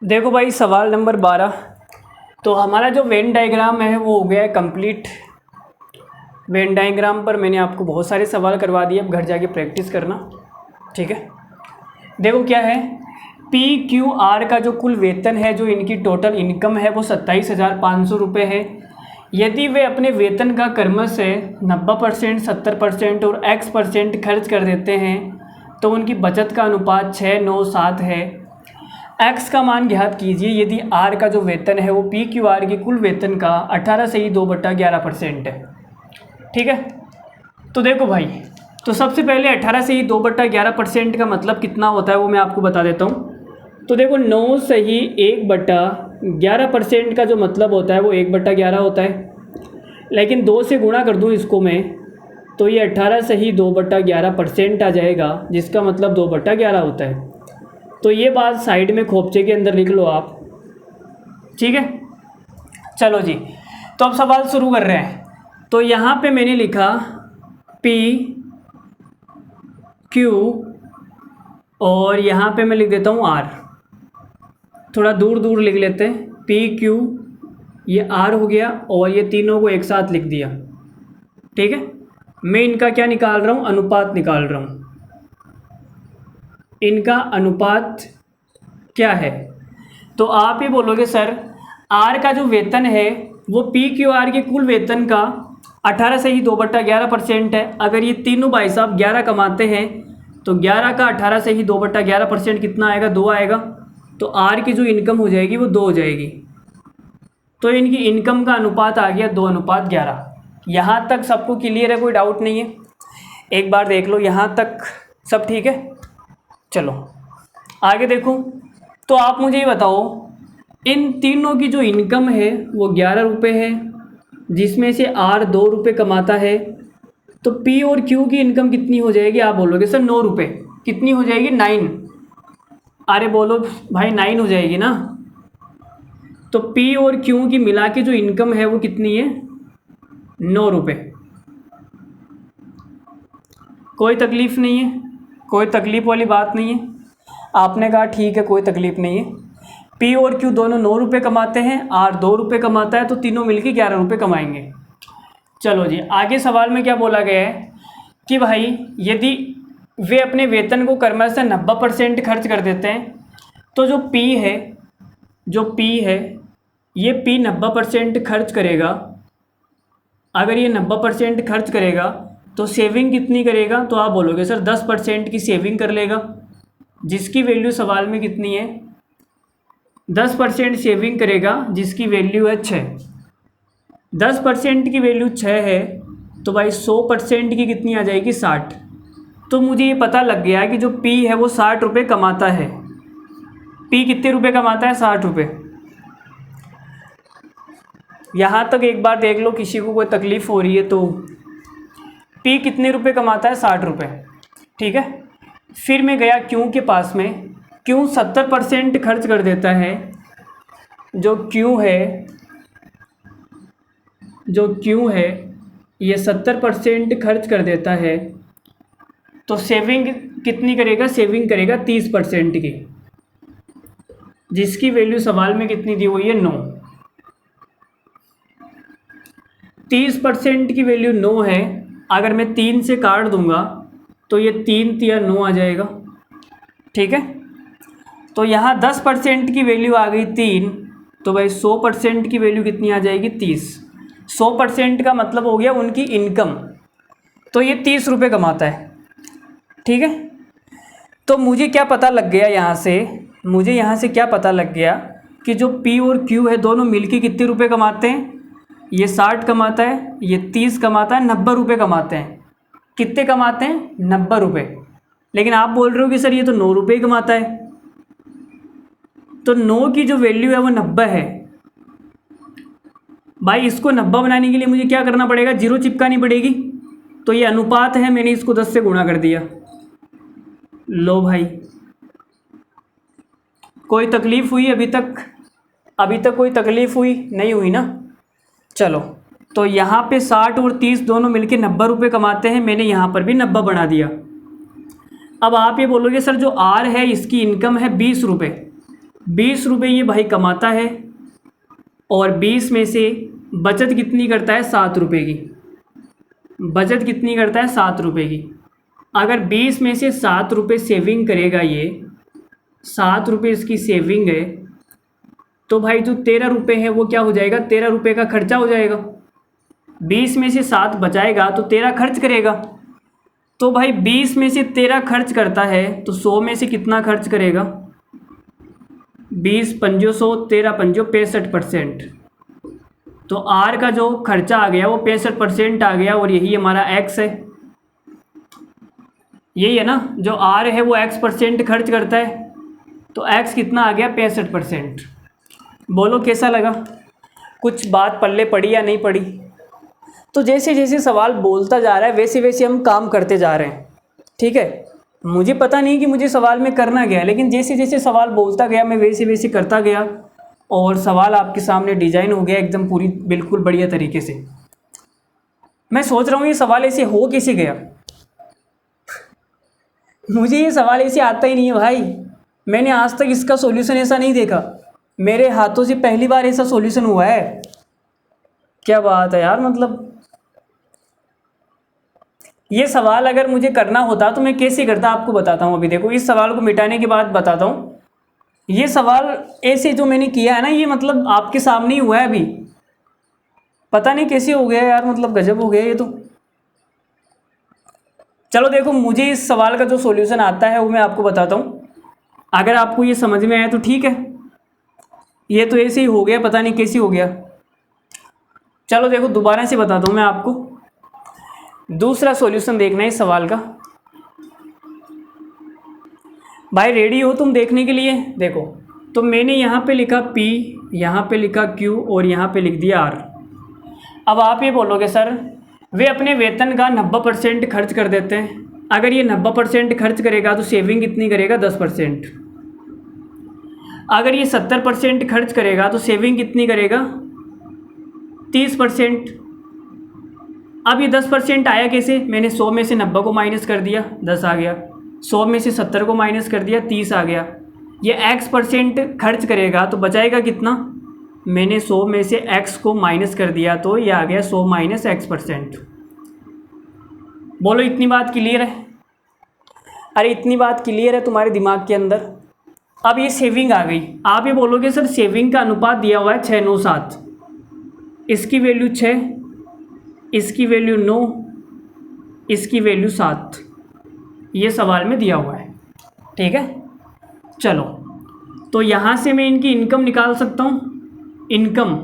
देखो भाई सवाल नंबर 12। तो हमारा जो वेन डायग्राम है वो हो गया है कंप्लीट। वेन डायग्राम पर मैंने आपको बहुत सारे सवाल करवा दिए, अब घर जाके प्रैक्टिस करना, ठीक है। देखो क्या है, PQR का जो कुल वेतन है, जो इनकी टोटल इनकम है वो 27,500 रुपये है। यदि वे अपने वेतन का क्रमशः 90%, 70% और X% खर्च कर देते हैं तो उनकी बचत का अनुपात 6:9:7 है। X का मान ज्ञात कीजिए यदि R का जो वेतन है वो PQR के कुल वेतन का 18/2/11% है, ठीक है। तो देखो भाई, तो सबसे पहले 18/2/11% का मतलब कितना होता है वो मैं आपको बता देता हूँ। तो देखो 9/1/11% का जो मतलब होता है वो 1/11 होता है। लेकिन 2 से गुणा कर दूँ इसको मैं, तो ये 18 से ही 2/11% आ जाएगा, जिसका मतलब 2/11 होता है। तो ये बात साइड में खोपचे के अंदर लिख लो आप, ठीक है। चलो जी, तो अब सवाल शुरू कर रहे हैं। तो यहाँ पे मैंने लिखा P Q और यहाँ पे मैं लिख देता हूँ R, थोड़ा दूर दूर लिख लेते हैं। P Q ये R हो गया और ये तीनों को एक साथ लिख दिया, ठीक है। मैं इनका क्या निकाल रहा हूँ, अनुपात निकाल रहा हूँ। इनका अनुपात क्या है, तो आप ये बोलोगे सर R का जो वेतन है वो PQR के कुल वेतन का 18 से ही 2/11% है। अगर ये तीनों भाई साहब 11 कमाते हैं तो 11 का 18 से ही 2/11% कितना आएगा, 2 आएगा। तो R की जो इनकम हो जाएगी वो 2 हो जाएगी। तो इनकी इनकम का अनुपात आ गया 2:11। यहाँ तक सबको क्लियर है, कोई डाउट नहीं है? एक बार देख लो, यहाँ तक सब ठीक है। चलो आगे देखो। तो आप मुझे ये बताओ, इन तीनों की जो इनकम है वो 11 रुपये है, जिसमें से R 2 रुपये कमाता है। तो P और Q की इनकम कितनी हो जाएगी? आप बोलोगे सर 9 रुपये। कितनी हो जाएगी? 9। अरे बोलो भाई 9 हो जाएगी ना। तो P और Q की मिला के जो इनकम है वो कितनी है? 9 रुपये। कोई तकलीफ़ नहीं है, कोई तकलीफ़ वाली बात नहीं है। आपने कहा ठीक है कोई तकलीफ़ नहीं है। P और Q दोनों 9 रुपये कमाते हैं, R 2 रुपये कमाता है, तो तीनों मिलके 11 रुपये कमाएंगे। चलो जी, आगे सवाल में क्या बोला गया है कि भाई यदि वे अपने वेतन को कर्मचारी से 90% खर्च कर देते हैं, तो जो P है ये P 90% खर्च करेगा। अगर ये 90% खर्च करेगा तो सेविंग कितनी करेगा? तो आप बोलोगे सर 10% की सेविंग कर लेगा, जिसकी वैल्यू सवाल में कितनी है? 10% सेविंग करेगा, जिसकी वैल्यू है 6। 10% की वैल्यू 6 है, तो भाई 100% की कितनी आ जाएगी? 60। तो मुझे ये पता लग गया कि जो P है वो 60 रुपये कमाता है। P कितने रुपये कमाता है? 60 रुपये। यहाँ तक एक बार देख लो, किसी को कोई तकलीफ़ हो रही है तो P कितने रुपये कमाता है? 60 रुपये, ठीक है। फिर मैं गया Q के पास में। Q 70% खर्च कर देता है। जो Q है ये 70% खर्च कर देता है, तो सेविंग कितनी करेगा? सेविंग करेगा 30% की, जिसकी वैल्यू सवाल में कितनी दी हुई है? 9। 30% की वैल्यू 9 है। अगर मैं 3 से काट दूंगा तो ये 3 तिया 9 आ जाएगा, ठीक है। तो यहाँ 10% की वैल्यू आ गई 3, तो भाई 100% की वैल्यू कितनी आ जाएगी? 30। 100% का मतलब हो गया उनकी इनकम, तो ये 30 रुपये कमाता है, ठीक है। तो मुझे क्या पता लग गया यहाँ से? मुझे यहाँ से क्या पता लग गया कि जो P और Q है दोनों मिलके कितने रुपए कमाते हैं? ये 60 कमाता है, ये 30 कमाता है, 90 रुपये कमाते हैं। कितने कमाते हैं? 90 रुपये। लेकिन आप बोल रहे हो कि सर ये तो 9 रुपये ही कमाता है। तो 9 की जो वैल्यू है वो 90 है। भाई इसको 90 बनाने के लिए मुझे क्या करना पड़ेगा? 0 चिपकानी पड़ेगी। तो ये अनुपात है, मैंने इसको 10 से गुणा कर दिया। लो भाई, कोई तकलीफ़ हुई अभी तक? अभी तक कोई तकलीफ़ हुई नहीं? हुई ना। चलो, तो यहाँ पे 60 और 30 दोनों मिलके 90 रुपये कमाते हैं। मैंने यहाँ पर भी 90 बना दिया। अब आप ये बोलोगे सर जो R है इसकी इनकम है 20 रुपये। 20 रुपये ये भाई कमाता है, और 20 में से बचत कितनी करता है? 7 रुपये की। बचत कितनी करता है? 7 रुपये की। अगर 20 में से 7 रुपये सेविंग करेगा, ये 7 रुपये इसकी सेविंग है, तो भाई जो 13 रुपये है वो क्या हो जाएगा? 13 रुपये का खर्चा हो जाएगा। 20 में से 7 बचाएगा तो 13 खर्च करेगा। तो भाई 20 में से 13 खर्च करता है तो 100 में से कितना खर्च करेगा? 20 पंजो 100, 13 पंजो 65%। तो R का जो खर्चा आ गया वो 65% आ गया, और यही हमारा X है। यही है ना, जो R है वो X% खर्च करता है, तो X कितना आ गया? 65%। बोलो कैसा लगा? कुछ बात पल्ले पड़ी या नहीं पड़ी? तो जैसे जैसे सवाल बोलता जा रहा है वैसे वैसे हम काम करते जा रहे हैं, ठीक है। मुझे पता नहीं कि मुझे सवाल में करना क्या है, लेकिन जैसे जैसे सवाल बोलता गया मैं वैसे वैसे करता गया और सवाल आपके सामने डिजाइन हो गया एकदम पूरी बिल्कुल बढ़िया तरीके से। मैं सोच रहा हूँ ये सवाल ऐसे हो कैसे गया, मुझे ये सवाल ऐसे आता ही नहीं है भाई। मैंने आज तक इसका सॉल्यूशन ऐसा नहीं देखा, मेरे हाथों से पहली बार ऐसा सॉल्यूशन हुआ है। क्या बात है यार, मतलब ये सवाल अगर मुझे करना होता तो मैं कैसे करता आपको बताता हूँ। अभी देखो इस सवाल को मिटाने के बाद बताता हूँ। ये सवाल ऐसे जो मैंने किया है ना, ये मतलब आपके सामने ही हुआ है अभी। पता नहीं कैसे हो गया यार, मतलब गजब हो गया ये तो। चलो देखो, मुझे इस सवाल का जो सॉल्यूशन आता है वो मैं आपको बताता हूँ। अगर आपको ये समझ में आया तो ठीक है, ये तो ऐसे ही हो गया, पता नहीं कैसे हो गया। चलो देखो दोबारा से बताता हूँ मैं आपको। दूसरा सॉल्यूशन देखना है इस सवाल का। भाई रेडी हो तुम देखने के लिए? देखो तो मैंने यहाँ पे लिखा P, यहाँ पे लिखा Q और यहाँ पे लिख दिया R। अब आप ये बोलोगे सर वे अपने वेतन का 90% खर्च कर देते हैं। अगर ये 90% खर्च करेगा तो सेविंग कितनी करेगा? 10%। अगर ये 70% खर्च करेगा तो सेविंग कितनी करेगा? 30%। अब ये 10% आया कैसे? मैंने 100 में से 90 को माइनस कर दिया, 10 आ गया। 100 में से 70 को माइनस कर दिया, 30 आ गया। ये x% खर्च करेगा तो बचाएगा कितना? मैंने 100 में से x को माइनस कर दिया तो ये आ गया 100 माइनस x%। बोलो इतनी बात क्लियर है? अरे इतनी बात क्लियर है तुम्हारे दिमाग के अंदर? अब ये सेविंग आ गई। आप ये बोलोगे सर सेविंग का अनुपात दिया हुआ है 6:9:7, इसकी वैल्यू 6, इसकी वैल्यू 9, इसकी वैल्यू 7, ये सवाल में दिया हुआ है, ठीक है। चलो तो यहाँ से मैं इनकी इनकम निकाल सकता हूँ। इनकम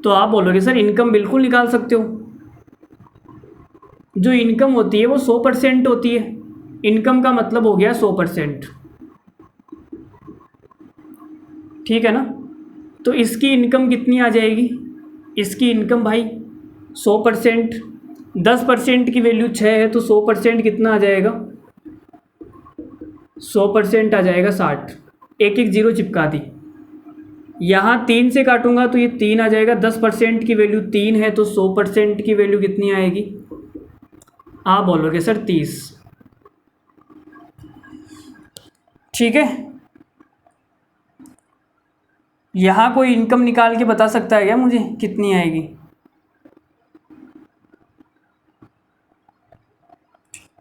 तो आप बोलोगे सर इनकम बिल्कुल निकाल सकते हो। जो इनकम होती है वो 100% होती है। इनकम का मतलब हो गया 100%, ठीक है ना। तो इसकी इनकम कितनी आ जाएगी? इसकी इनकम भाई 100%, 10% की वैल्यू 6 है तो 100% कितना आ जाएगा? 100% आ जाएगा 60। एक एक जीरो चिपका दी। यहाँ 3 से काटूंगा तो ये 3 आ जाएगा। 10% की वैल्यू 3 है तो 100% की वैल्यू कितनी आएगी? आप बोलोगे सर 30, ठीक है। यहाँ कोई इनकम निकाल के बता सकता है क्या मुझे कितनी आएगी?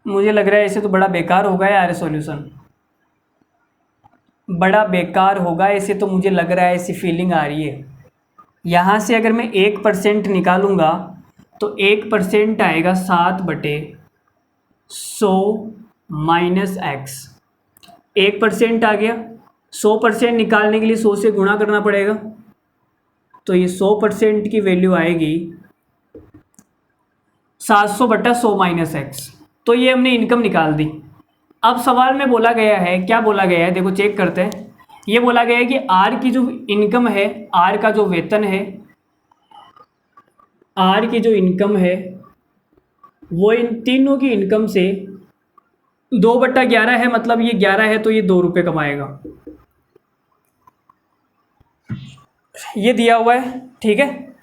मुझे लग रहा है ऐसे तो बड़ा बेकार होगा यार सॉल्यूशन, बड़ा बेकार होगा ऐसे तो मुझे लग रहा है, ऐसी फीलिंग आ रही है। यहाँ से अगर मैं 1% निकालूंगा तो 1% आएगा 7/100 माइनस एक्स। 1% आ गया। 100% निकालने के लिए 100 से गुणा करना पड़ेगा, तो ये 100% की वैल्यू आएगी 700/100 माइनस एक्स। तो ये हमने इनकम निकाल दी। अब सवाल में बोला गया है, क्या बोला गया है देखो चेक करते हैं। ये बोला गया है कि आर की जो इनकम है, आर का जो वेतन है, आर की जो इनकम है वो इन तीनों की इनकम से 2/11 है, मतलब ये 11 है तो ये 2 रुपये कमाएगा। ये दिया हुआ है, ठीक है।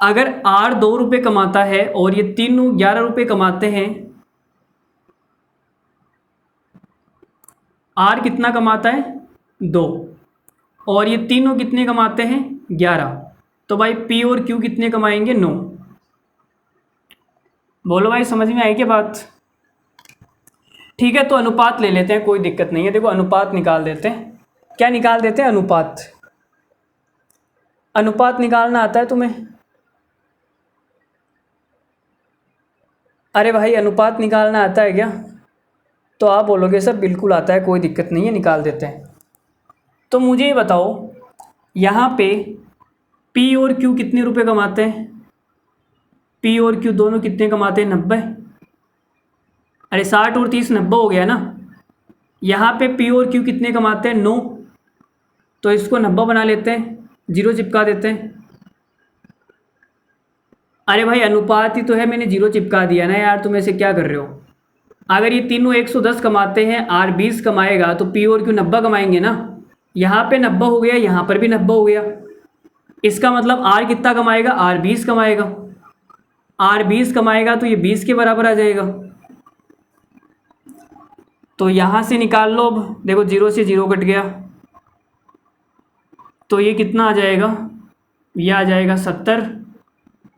अगर आर 2 रुपये कमाता है और ये तीनों 11 रुपये कमाते हैं, आर कितना कमाता है? 2, और ये तीनों कितने कमाते हैं? 11। तो भाई पी और क्यू कितने कमाएंगे? 9। बोलो भाई समझ में आई क्या बात? ठीक है, तो अनुपात ले लेते हैं, कोई दिक्कत नहीं है। देखो अनुपात निकाल देते हैं। क्या निकाल देते हैं? अनुपात। अनुपात निकालना आता है तुम्हें? अरे भाई अनुपात निकालना आता है क्या? तो आप बोलोगे सर बिल्कुल आता है, कोई दिक्कत नहीं है, निकाल देते हैं। तो मुझे ये बताओ यहाँ पे पी और क्यू कितने रुपए कमाते हैं? पी और क्यू दोनों कितने कमाते हैं? 90। अरे 60 और 30 90 हो गया ना। यहाँ पे पी और क्यू कितने कमाते हैं? 9। तो इसको 90 बना लेते हैं, जीरो चिपका देते हैं। अरे भाई अनुपात ही तो है, मैंने जीरो चिपका दिया ना यार, तुम ऐसे क्या कर रहे हो। अगर ये तीनों 110 कमाते हैं, आर 20 कमाएगा, तो पी और क्यू 90 कमाएंगे ना। यहाँ पे 90 हो गया, यहाँ पर भी 90 हो गया। इसका मतलब आर कितना कमाएगा, आर 20 कमाएगा। आर 20 कमाएगा तो ये 20 के बराबर आ जाएगा। तो यहाँ से निकाल लो, अब देखो जीरो से जीरो कट गया, तो ये कितना आ जाएगा, ये आ जाएगा 70,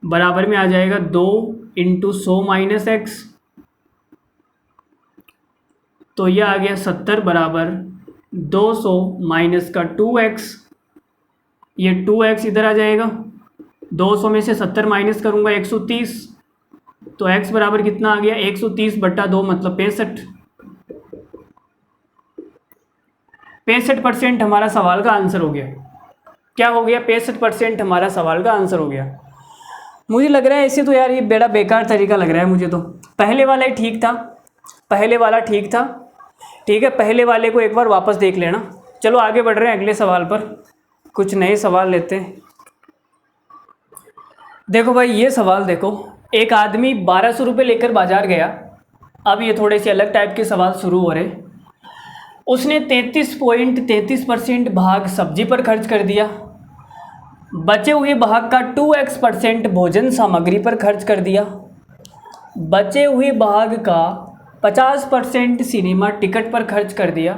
बराबर में आ जाएगा 2 इंटू 100 माइनस एक्स। तो ये आ गया 70 बराबर 200 माइनस का 2x। ये 2x इधर आ जाएगा, 200 में से 70 माइनस करूँगा 130, तो x बराबर कितना आ गया, 130 बट्टा 2 मतलब 65। 65% हमारा सवाल का आंसर हो गया। क्या हो गया, 65% हमारा सवाल का आंसर हो गया। मुझे लग रहा है ऐसे तो यार ये बड़ा बेकार तरीका लग रहा है मुझे तो। पहले वाला ही ठीक था, पहले वाला ठीक था। ठीक है, पहले वाले को एक बार वापस देख लेना। चलो आगे बढ़ रहे हैं अगले सवाल पर, कुछ नए सवाल लेते हैं। देखो भाई ये सवाल देखो, एक आदमी 1200 रुपये लेकर बाजार गया। अब ये थोड़े से अलग टाइप के सवाल शुरू हो रहे। उसने 33.33% भाग सब्जी पर खर्च कर दिया। बचे हुए भाग का 2x% भोजन सामग्री पर खर्च कर दिया। बचे हुए भाग का 50% सिनेमा टिकट पर खर्च कर दिया।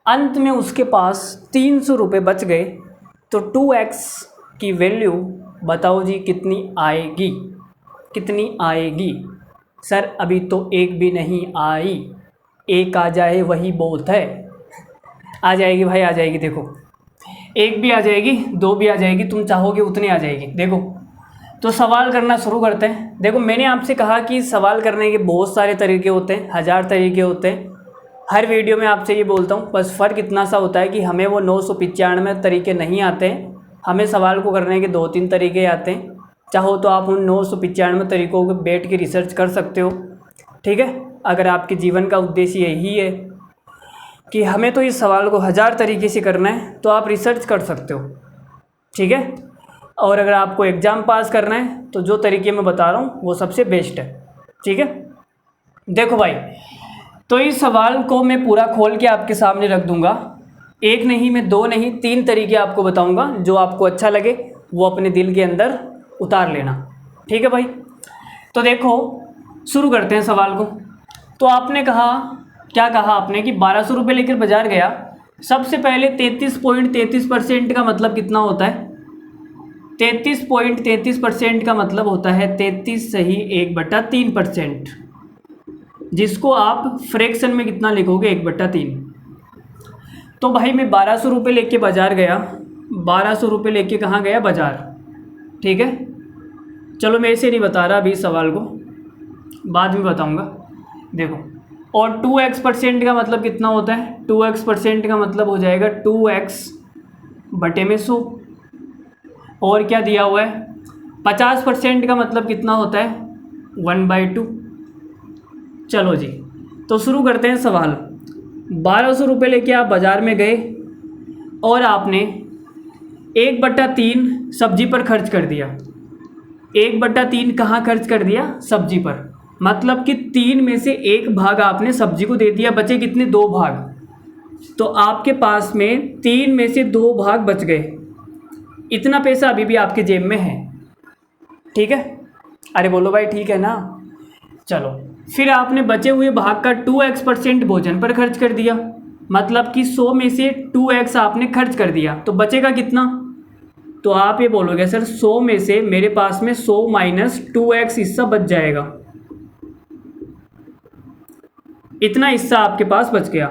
अंत में उसके पास 300 रुपये बच गए। तो 2x की वैल्यू बताओ जी कितनी आएगी, कितनी आएगी। सर अभी तो एक भी नहीं आई, एक आ जाए वही बहुत है। आ जाएगी भाई, आ जाएगी। देखो एक भी आ जाएगी, दो भी आ जाएगी, तुम चाहोगे उतनी आ जाएगी। देखो तो सवाल करना शुरू करते हैं। देखो मैंने आपसे कहा कि सवाल करने के बहुत सारे तरीके होते हैं, 1000 तरीके होते हैं। हर वीडियो में आपसे ये बोलता हूँ, बस फ़र्क इतना सा होता है कि हमें वो 995 तरीके नहीं आते हैं, हमें सवाल को करने के 2-3 तरीके आते हैं। चाहो तो आप उन 995 तरीकों को बैठ के रिसर्च कर सकते हो। ठीक है, अगर आपके जीवन का उद्देश्य यही है कि हमें तो इस सवाल को 1000 तरीके से करना है, तो आप रिसर्च कर सकते हो। ठीक है, और अगर आपको एग्ज़ाम पास करना है तो जो तरीके मैं बता रहा हूँ वो सबसे बेस्ट है। ठीक है, देखो भाई, तो इस सवाल को मैं पूरा खोल के आपके सामने रख दूंगा। एक नहीं, मैं 2 नहीं, 3 तरीके आपको बताऊंगा। जो आपको अच्छा लगे वो अपने दिल के अंदर उतार लेना। ठीक है भाई, तो देखो शुरू करते हैं सवाल को। तो आपने कहा, क्या कहा आपने कि 1200 रुपये लेकर बाजार गया। सबसे पहले 33.33% का मतलब कितना होता है। 33.33% का मतलब होता है 33 सही 1/3%, जिसको आप फ्रैक्शन में कितना लिखोगे, 1/3। तो भाई मैं 1200 रुपये लेके बाजार गया। 1200 रुपये लेके कहाँ गया, बाजार। ठीक है, चलो मैं ऐसे नहीं बता रहा अभी इस सवाल को, बाद में बताऊंगा। देखो, और 2x% का मतलब कितना होता है। 2x% का मतलब हो जाएगा 2x बटे में 100। और क्या दिया हुआ है, 50% का मतलब कितना होता है, 1/2। चलो जी, तो शुरू करते हैं सवाल। 1200 रुपये लेके आप बाज़ार में गए और आपने 1/3 सब्जी पर खर्च कर दिया। 1/3 कहाँ खर्च कर दिया, सब्जी पर। मतलब कि 3 में से 1 भाग आपने सब्जी को दे दिया, बचे कितने, 2 भाग। तो आपके पास में 3 में से 2 भाग बच गए। इतना पैसा अभी भी आपके जेब में है। ठीक है, अरे बोलो भाई ठीक है ना। चलो फिर आपने बचे हुए भाग का 2x% भोजन पर खर्च कर दिया। मतलब कि 100 में से 2x आपने खर्च कर दिया, तो बचेगा कितना। तो आप ये बोलोगे सर 100 में से मेरे पास में 100 माइनस 2x हिस्सा बच जाएगा। इतना हिस्सा आपके पास बच गया।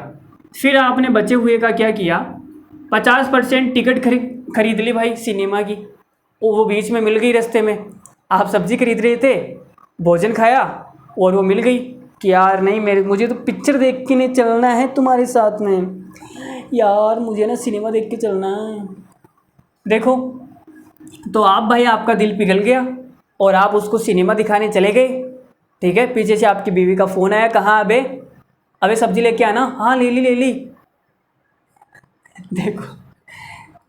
फिर आपने बचे हुए का क्या किया, 50% टिकट खरीद ली भाई सिनेमा की। वो बीच में मिल गई रास्ते में, आप सब्जी खरीद रहे थे, भोजन खाया और वो मिल गई कि यार नहीं, मुझे तो पिक्चर देख के नहीं चलना है तुम्हारे साथ में, यार मुझे ना सिनेमा देख के चलना है। देखो तो आप भाई, आपका दिल पिघल गया और आप उसको सिनेमा दिखाने चले गए। ठीक है, पीछे से आपकी बीवी का फ़ोन आया, कहाँ अबे सब्जी लेके आना। हाँ ले ली। देखो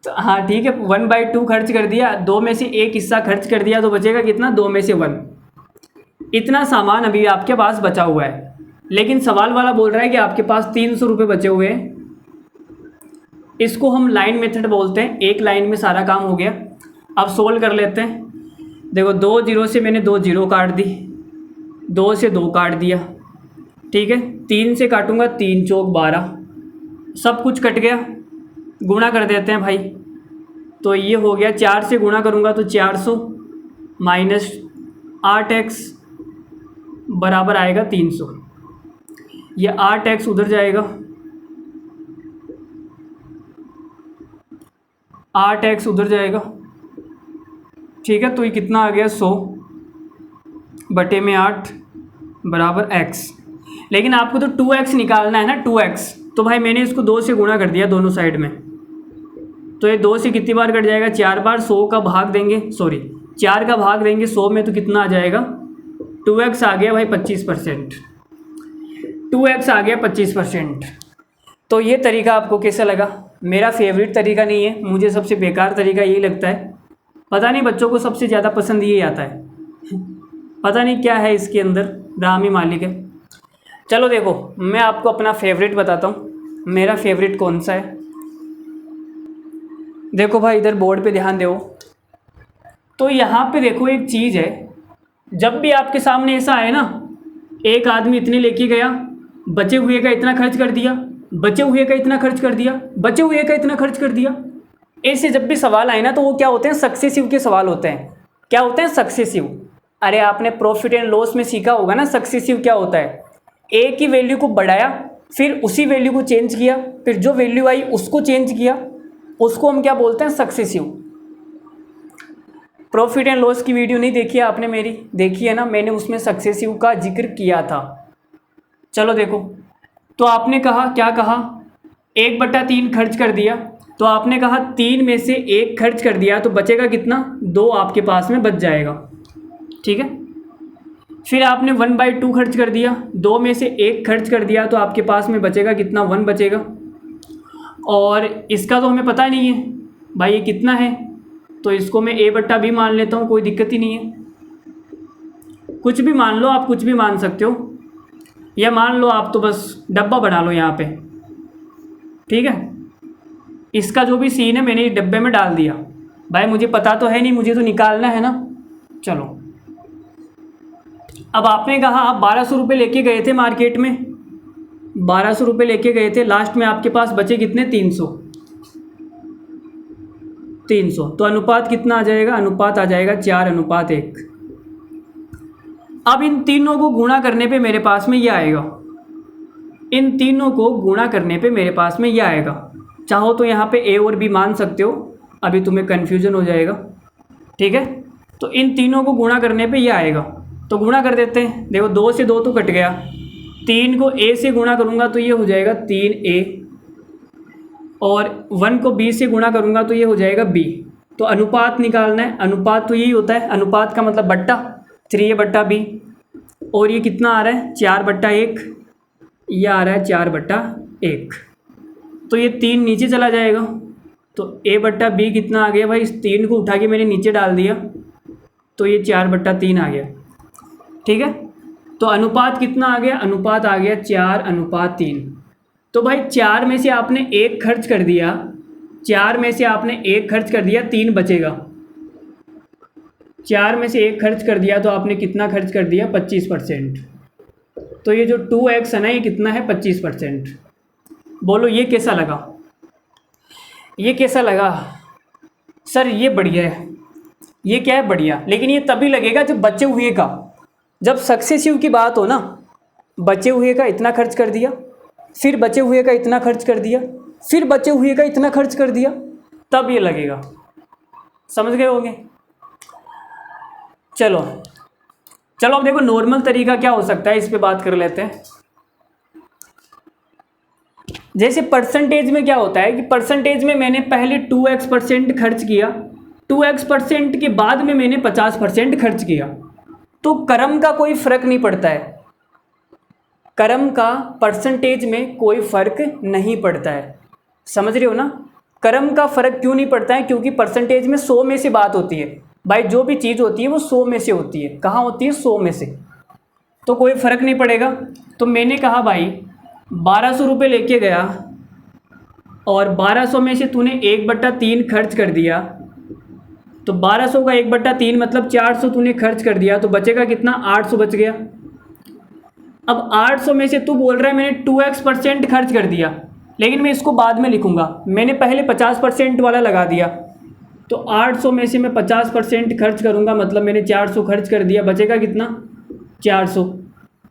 तो हाँ ठीक है, 1/2 खर्च कर दिया, 2 में से एक हिस्सा खर्च कर दिया तो बचेगा कितना, 2 में से 1। इतना सामान अभी आपके पास बचा हुआ है, लेकिन सवाल वाला बोल रहा है कि आपके पास 300 रुपये बचे हुए हैं। इसको हम लाइन मेथड बोलते हैं, एक लाइन में सारा काम हो गया। अब सोल्व कर लेते हैं। देखो 2 जीरो से मैंने 2 जीरो काट दी, 2 से 2 काट दिया, ठीक है। 3 से काटूंगा, 3 चौक 12, सब कुछ कट गया। गुणा कर देते हैं भाई, तो ये हो गया 4 से गुणा करूंगा तो 400 माइनस 8x बराबर आएगा 300। ये 8x उधर जाएगा, 8x उधर जाएगा, ठीक है। तो ये कितना आ गया, 100 बटे में 8 बराबर x। लेकिन आपको तो 2x निकालना है ना, 2x। तो भाई मैंने इसको 2 से गुणा कर दिया दोनों साइड में, तो ये 2 से कितनी बार कट जाएगा, 4 बार। 100 का भाग देंगे, सॉरी 4 का भाग देंगे 100 में, तो कितना आ जाएगा, 2x आ गया भाई 25%। 2x आ गया 25%। तो ये तरीका आपको कैसा लगा? मेरा फेवरेट तरीका नहीं है, मुझे सबसे बेकार तरीका यही लगता है। पता नहीं बच्चों को सबसे ज़्यादा पसंद यही आता है। पता नहीं क्या है इसके अंदर, राम ही मालिक है। चलो देखो, मैं आपको अपना फेवरेट बताता हूँ। मेरा फेवरेट कौन सा है, देखो भाई इधर बोर्ड पे ध्यान दो। तो यहाँ पे देखो एक चीज़ है, जब भी आपके सामने ऐसा आए ना, एक आदमी इतने लेके गया, बचे हुए का इतना खर्च कर दिया, बचे हुए का इतना खर्च कर दिया, बचे हुए का इतना खर्च कर दिया, ऐसे जब भी सवाल आए ना तो वो क्या होते हैं, सक्सेसिव के सवाल होते हैं। क्या होते हैं, सक्सेसिव। अरे आपने प्रॉफिट एंड लॉस में सीखा होगा ना, सक्सेसिव क्या होता है, एक ही वैल्यू को बढ़ाया, फिर उसी वैल्यू को चेंज किया, फिर जो वैल्यू आई उसको चेंज किया, उसको हम क्या बोलते हैं, सक्सेसिव। प्रॉफिट एंड लॉस की वीडियो नहीं देखी है आपने मेरी? देखी है ना, मैंने उसमें सक्सेसिव का जिक्र किया था। चलो देखो, तो आपने कहा, क्या कहा, 1/3 खर्च कर दिया, तो आपने कहा 3 में से 1 खर्च कर दिया, तो बचेगा कितना, 2 आपके पास में बच जाएगा, ठीक है। फिर आपने 1/2 खर्च कर दिया, 2 में से 1 खर्च कर दिया, तो आपके पास में बचेगा कितना, 1 बचेगा। और इसका तो हमें पता नहीं है भाई ये कितना है, तो इसको मैं a/b मान लेता हूँ, कोई दिक्कत ही नहीं है। कुछ भी मान लो आप, कुछ भी मान सकते हो, या मान लो आप तो बस डब्बा बना लो यहाँ पे, ठीक है। इसका जो भी सीन है मैंने इस डब्बे में डाल दिया। भाई मुझे पता तो है नहीं, मुझे तो निकालना है ना। चलो, अब आपने कहा आप 1200 रुपये लेके गए थे मार्केट में, 1200 रुपये लेके गए थे, लास्ट में आपके पास बचे कितने, 300। तो अनुपात कितना आ जाएगा, अनुपात आ जाएगा 4:1। अब इन तीनों को गुणा करने पे मेरे पास में ये आएगा, इन तीनों को गुणा करने पे मेरे पास में ये आएगा। चाहो तो यहाँ पे ए और बी मान सकते हो, अभी तुम्हें कन्फ्यूजन हो जाएगा, ठीक है। तो इन तीनों को गुणा करने पे ये आएगा, तो गुणा कर देते हैं। देखो 2 से 2 तो कट गया, 3 को a से गुणा करूँगा तो ये हो जाएगा 3a, और 1 को b से गुणा करूँगा तो ये हो जाएगा b। तो अनुपात निकालना है, अनुपात तो यही होता है, अनुपात का मतलब बट्टा, 3a/b। और ये कितना आ रहा है, 4/1, ये आ रहा है 4/1। तो ये 3 नीचे चला जाएगा, तो a/b कितना आ गया भाई, इस 3 को उठा के मैंने नीचे डाल दिया, तो ये 4/3 आ गया, ठीक है। तो अनुपात कितना आ गया, अनुपात आ गया 4:3। तो भाई 4 में से आपने 1 खर्च कर दिया, 4 में से आपने 1 खर्च कर दिया, 3 बचेगा। 4 में से 1 खर्च कर दिया तो आपने कितना खर्च कर दिया, 25%। तो ये जो 2x है ना, ये कितना है, 25%। बोलो ये कैसा लगा, ये कैसा लगा? सर ये बढ़िया है, ये क्या है, बढ़िया। लेकिन ये तभी लगेगा जब बचे हुए का, जब सक्सेसिव की बात हो ना, बचे हुए का इतना खर्च कर दिया, फिर बचे हुए का इतना खर्च कर दिया, फिर बचे हुए का इतना खर्च कर दिया, तब ये लगेगा। समझ गए होंगे? चलो अब देखो नॉर्मल तरीका क्या हो सकता है, इस पे बात कर लेते हैं। जैसे परसेंटेज में क्या होता है कि परसेंटेज में मैंने पहले 2x% खर्च किया, 2x% के बाद में मैंने 50% खर्च किया, तो क्रम का कोई फ़र्क नहीं पड़ता है, क्रम का परसेंटेज में कोई फ़र्क नहीं पड़ता है। समझ रहे हो ना? क्रम का फ़र्क क्यों नहीं पड़ता है? क्योंकि परसेंटेज में 100 में से बात होती है भाई, जो भी चीज़ होती है वो 100 में से होती है। कहाँ होती है? 100 में से, तो कोई फ़र्क नहीं पड़ेगा। तो मैंने कहा भाई 1200 रुपये लेके गया और 1200 में से तूने 1/3 खर्च कर दिया, तो 1200 का 1/3 मतलब 400 तूने खर्च कर दिया, तो बचेगा कितना? 800 बच गया। अब 800 में से तू बोल रहा है मैंने 2x% खर्च कर दिया, लेकिन मैं इसको बाद में लिखूंगा, मैंने पहले 50% वाला लगा दिया, तो 800 में से मैं 50% खर्च करूंगा, मतलब मैंने 400 खर्च कर दिया, बचेगा कितना? 400।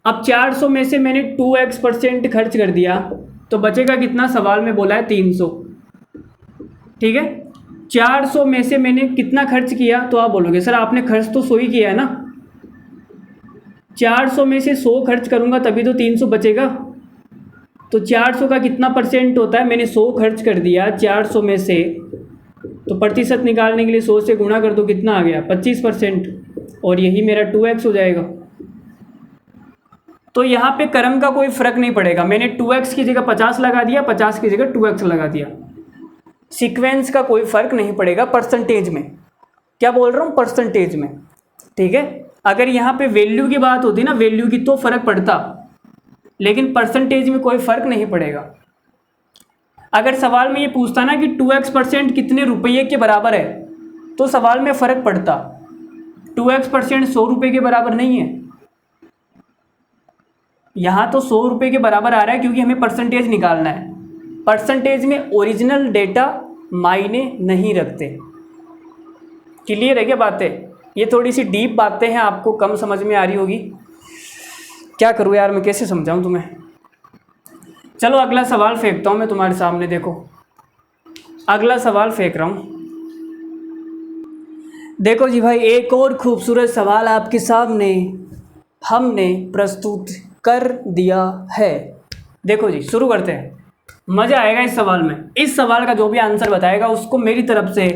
अब 400 में से मैंने 2x% खर्च कर दिया, तो बचेगा कितना? सवाल में बोला है 300। ठीक है, 400 में से मैंने कितना खर्च किया? तो आप बोलोगे सर आपने खर्च तो 100 ही किया है ना। 400 में से 100 खर्च करूंगा तभी तो 300 बचेगा। तो 400 का कितना परसेंट होता है? मैंने 100 खर्च कर दिया 400 में से, तो प्रतिशत निकालने के लिए 100 से गुणा कर दो, कितना आ गया? 25%, और यही मेरा 2x हो जाएगा। तो यहाँ पे क्रम का कोई फ़र्क नहीं पड़ेगा, मैंने 2x की जगह 50 लगा दिया, 50 की जगह 2x लगा दिया, सीक्वेंस का कोई फ़र्क नहीं पड़ेगा परसेंटेज में। क्या बोल रहा हूँ? परसेंटेज में। ठीक है, अगर यहाँ पे वैल्यू की बात होती ना, वैल्यू की, तो फ़र्क पड़ता, लेकिन परसेंटेज में कोई फ़र्क नहीं पड़ेगा। अगर सवाल में ये पूछता ना कि 2x% कितने रुपये के बराबर है, तो सवाल में फ़र्क पड़ता। 2x% 100 रुपये के बराबर नहीं है, यहाँ तो 100 रुपये के बराबर आ रहा है, क्योंकि हमें परसेंटेज निकालना है। परसेंटेज में ओरिजिनल डेटा मायने नहीं रखते। क्लियर है क्या बातें? ये थोड़ी सी डीप बातें हैं, आपको कम समझ में आ रही होगी। क्या करूँ यार, मैं कैसे समझाऊँ तुम्हें। चलो अगला सवाल फेंकता हूँ मैं तुम्हारे सामने, देखो अगला सवाल फेंक रहा हूँ। देखो जी भाई, एक और खूबसूरत सवाल आपके सामने हमने प्रस्तुत कर दिया है। देखो जी, शुरू करते हैं, मज़ा आएगा इस सवाल में। इस सवाल का जो भी आंसर बताएगा उसको मेरी तरफ से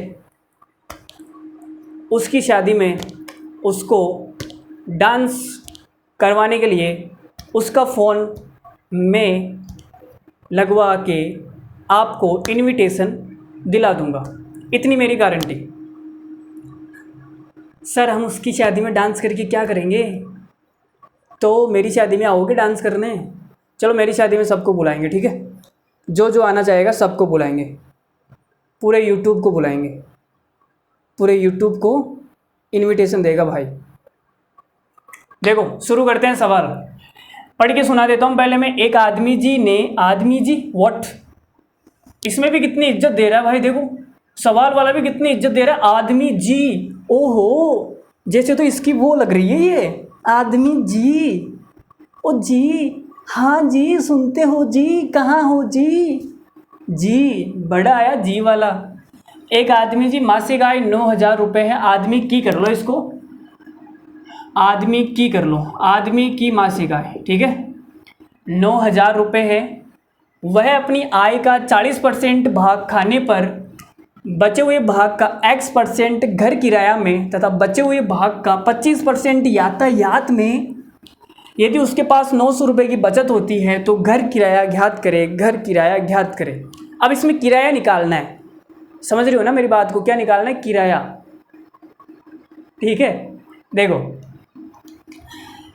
उसकी शादी में उसको डांस करवाने के लिए उसका फ़ोन में लगवा के आपको इनविटेशन दिला दूंगा, इतनी मेरी गारंटी। सर हम उसकी शादी में डांस करके क्या करेंगे? तो मेरी शादी में आओगे डांस करने? चलो मेरी शादी में सबको बुलाएंगे, ठीक है, जो जो आना चाहेगा सबको बुलाएंगे, पूरे यूट्यूब को बुलाएंगे, पूरे यूट्यूब को इनविटेशन देगा भाई। देखो शुरू करते हैं सवाल, पढ़ के सुना देता हूँ पहले मैं। एक आदमी जी ने, आदमी जी व्हाट, इसमें भी कितनी इज्जत दे रहा है भाई, देखो सवाल वाला भी कितनी इज्जत दे रहा है, आदमी जी। ओहो, जैसे तो इसकी वो लग रही है ये, आदमी जी। ओ जी, हाँ जी, सुनते हो जी, कहाँ हो जी? जी बड़ा आया जी वाला। एक आदमी जी, मासिक आय 9,000 रुपये है, आदमी की कर लो इसको, आदमी की कर लो, आदमी की मासिक आय, ठीक है, 9,000 रुपये है। वह अपनी आय का 40% भाग खाने पर, बचे हुए भाग का x% घर किराया में तथा बचे हुए भाग का 25% यातायात में। यदि उसके पास 900 रुपये की बचत होती है तो घर किराया ज्ञात करे, घर किराया ज्ञात करे। अब इसमें किराया निकालना है, समझ रहे हो ना मेरी बात को? क्या निकालना है? किराया, ठीक है। देखो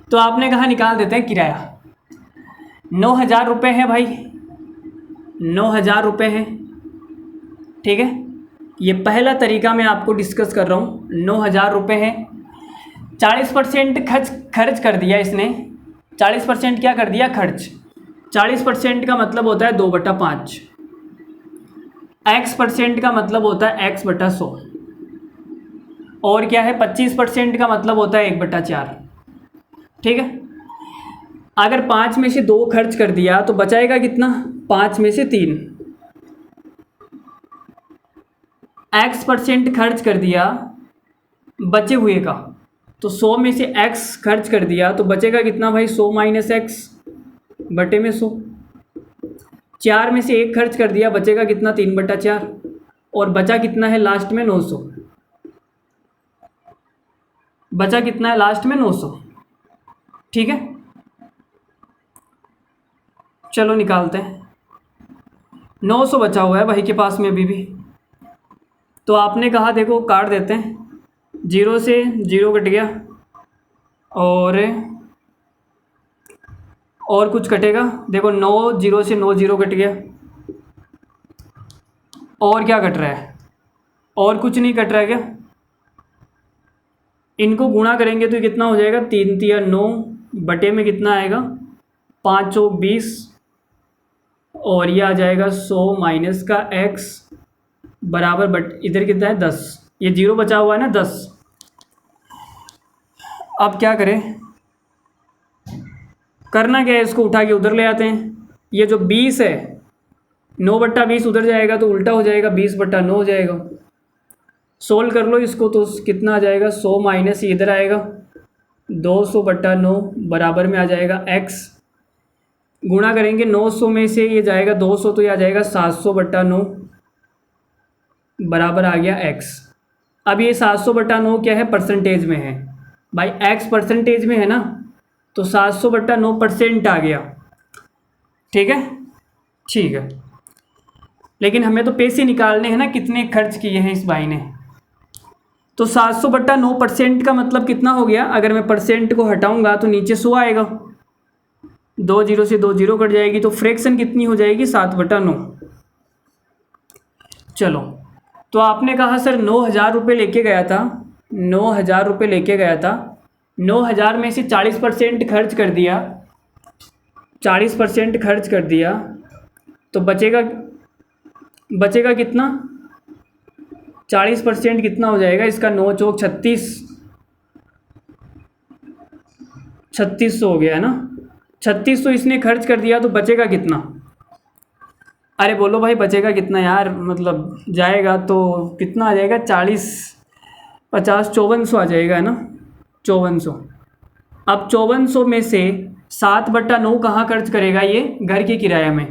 तो आपने कहा निकाल देते हैं किराया। 9,000 रुपये है भाई, 9,000 रुपये है, ठीक है। ये पहला तरीका मैं आपको डिस्कस कर रहा हूँ। 9,000 रुपये है, 40% खर्च कर दिया इसने। 40% क्या कर दिया? खर्च। 40% का मतलब होता है 2/5। x% का मतलब होता है x/100, और क्या है? 25% का मतलब होता है 1/4, ठीक है। अगर 5 में से 2 खर्च कर दिया तो बचाएगा कितना? 5 में से 3। x% खर्च कर दिया बचे हुए का, तो 100 में से x खर्च कर दिया तो बचेगा कितना भाई? 100 - x बटे में 100। 4 में से 1 खर्च कर दिया, बचेगा कितना? 3/4, और बचा कितना है लास्ट में? 900। बचा कितना है लास्ट में? 900, ठीक है। चलो निकालते हैं। 900 बचा हुआ है भाई के पास में अभी भी। तो आपने कहा देखो काट देते हैं, 0 से 0 कट गया, और कुछ कटेगा, देखो 9 0 से 9 0 कट गया, और क्या कट रहा है, और कुछ नहीं कट रहा है क्या? इनको गुणा करेंगे तो कितना हो जाएगा, 3 तिया 9 बटे में कितना आएगा, 5 चौक 20, और ये आ जाएगा 100 माइनस का x बराबर बट इधर कितना है 10, ये 0 बचा हुआ है ना 10। अब क्या करें, करना क्या है, इसको उठा के उधर ले आते हैं। ये जो 20 है, 9/20 उधर जाएगा तो उल्टा हो जाएगा, 20/9 हो जाएगा। सोल्व कर लो इसको तो कितना आ जाएगा, 100 माइनस इधर आएगा 200/9 बराबर में आ जाएगा x, गुणा करेंगे 900 में से ये जाएगा 200 तो ये आ जाएगा 700/9 बराबर आ गया x। अब ये 700/9 क्या है, परसेंटेज में है भाई, x परसेंटेज में है ना, तो 700/9% आ गया। ठीक है, ठीक है, लेकिन हमें तो पैसे निकालने हैं ना, कितने खर्च किए हैं इस भाई ने। तो 700/9% का मतलब कितना हो गया, अगर मैं परसेंट को हटाऊंगा तो नीचे 100 आएगा, 2 0 से 2 0 कट जाएगी, तो फ्रैक्शन कितनी हो जाएगी, 7/9। चलो, तो आपने कहा सर 9,000 रुपये लेके गया था, 9,000 रुपये लेके गया था, 9,000 में से 40% खर्च कर दिया, 40% खर्च कर दिया, तो बचेगा कितना, 40% कितना हो जाएगा इसका, 9 चौक 36, 3600 हो गया है ना, 3600 इसने खर्च कर दिया, तो बचेगा कितना? अरे बोलो भाई बचेगा कितना यार, मतलब जाएगा तो कितना आ जाएगा, 40 50 5400 आ जाएगा है ना, 5400। अब 5400 में से 7/9 कहाँ खर्च करेगा ये, घर के किराया में।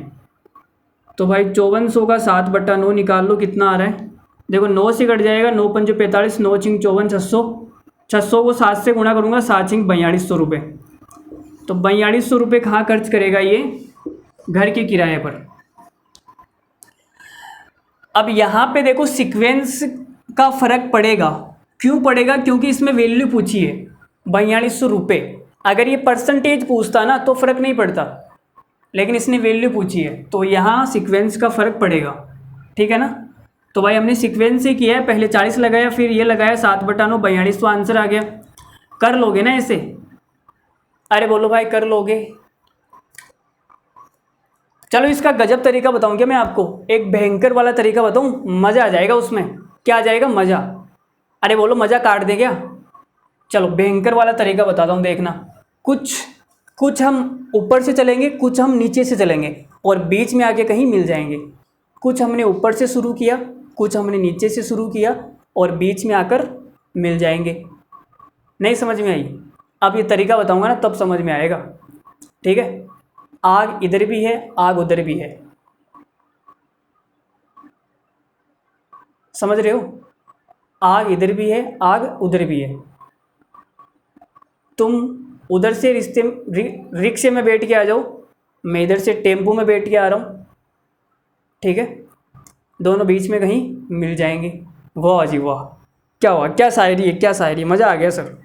तो भाई 5400 का 7/9 निकाल लो, कितना आ रहा है, देखो 9 से कट जाएगा, 9 पंजे 45, 9 छिंग 54, 600, 600 को 7 से गुणा करूँगा, 7 छिंग 4200 रुपये। तो 4200 रुपये कहाँ खर्च करेगा ये, घर के किराए पर। अब यहाँ पे देखो सीक्वेंस का फ़र्क पड़ेगा, क्यों पड़ेगा, क्योंकि इसमें वैल्यू पूछी है 4200 रुपये। अगर ये परसेंटेज पूछता ना तो फ़र्क नहीं पड़ता, लेकिन इसने वैल्यू पूछी है तो यहाँ सीक्वेंस का फ़र्क पड़ेगा। ठीक है ना, तो भाई हमने सीक्वेंस से किया है, पहले 40 लगाया, फिर ये लगाया 7/9, 42, तो आंसर आ गया। कर लोगे ना ऐसे, अरे बोलो भाई कर लोगे। चलो इसका गजब तरीका बताऊं क्या मैं आपको, एक भयंकर वाला तरीका बताऊं, मज़ा आ जाएगा उसमें। क्या आ जाएगा, मज़ा। अरे बोलो मज़ा काट दे क्या। चलो भयंकर वाला तरीका बताता हूँ, देखना। कुछ हम ऊपर से चलेंगे, कुछ हम नीचे से चलेंगे, और बीच में आके कहीं मिल जाएंगे। कुछ हमने ऊपर से शुरू किया, कुछ हमने नीचे से शुरू किया, और बीच में आकर मिल जाएंगे। नहीं समझ में आई? अब ये तरीका बताऊंगा ना तब समझ में आएगा। ठीक है, आग इधर भी है, आग उधर भी है, समझ रहे हो? आग इधर भी है, आग उधर भी है। तुम उधर से रिक्शे में बैठ के आ जाओ, मैं इधर से टेम्पो में बैठ के आ रहा हूँ। ठीक है, दोनों बीच में कहीं मिल जाएंगे। वाह जी वाह, क्या हुआ, क्या शायरी है, क्या शायरी, मज़ा आ गया सर।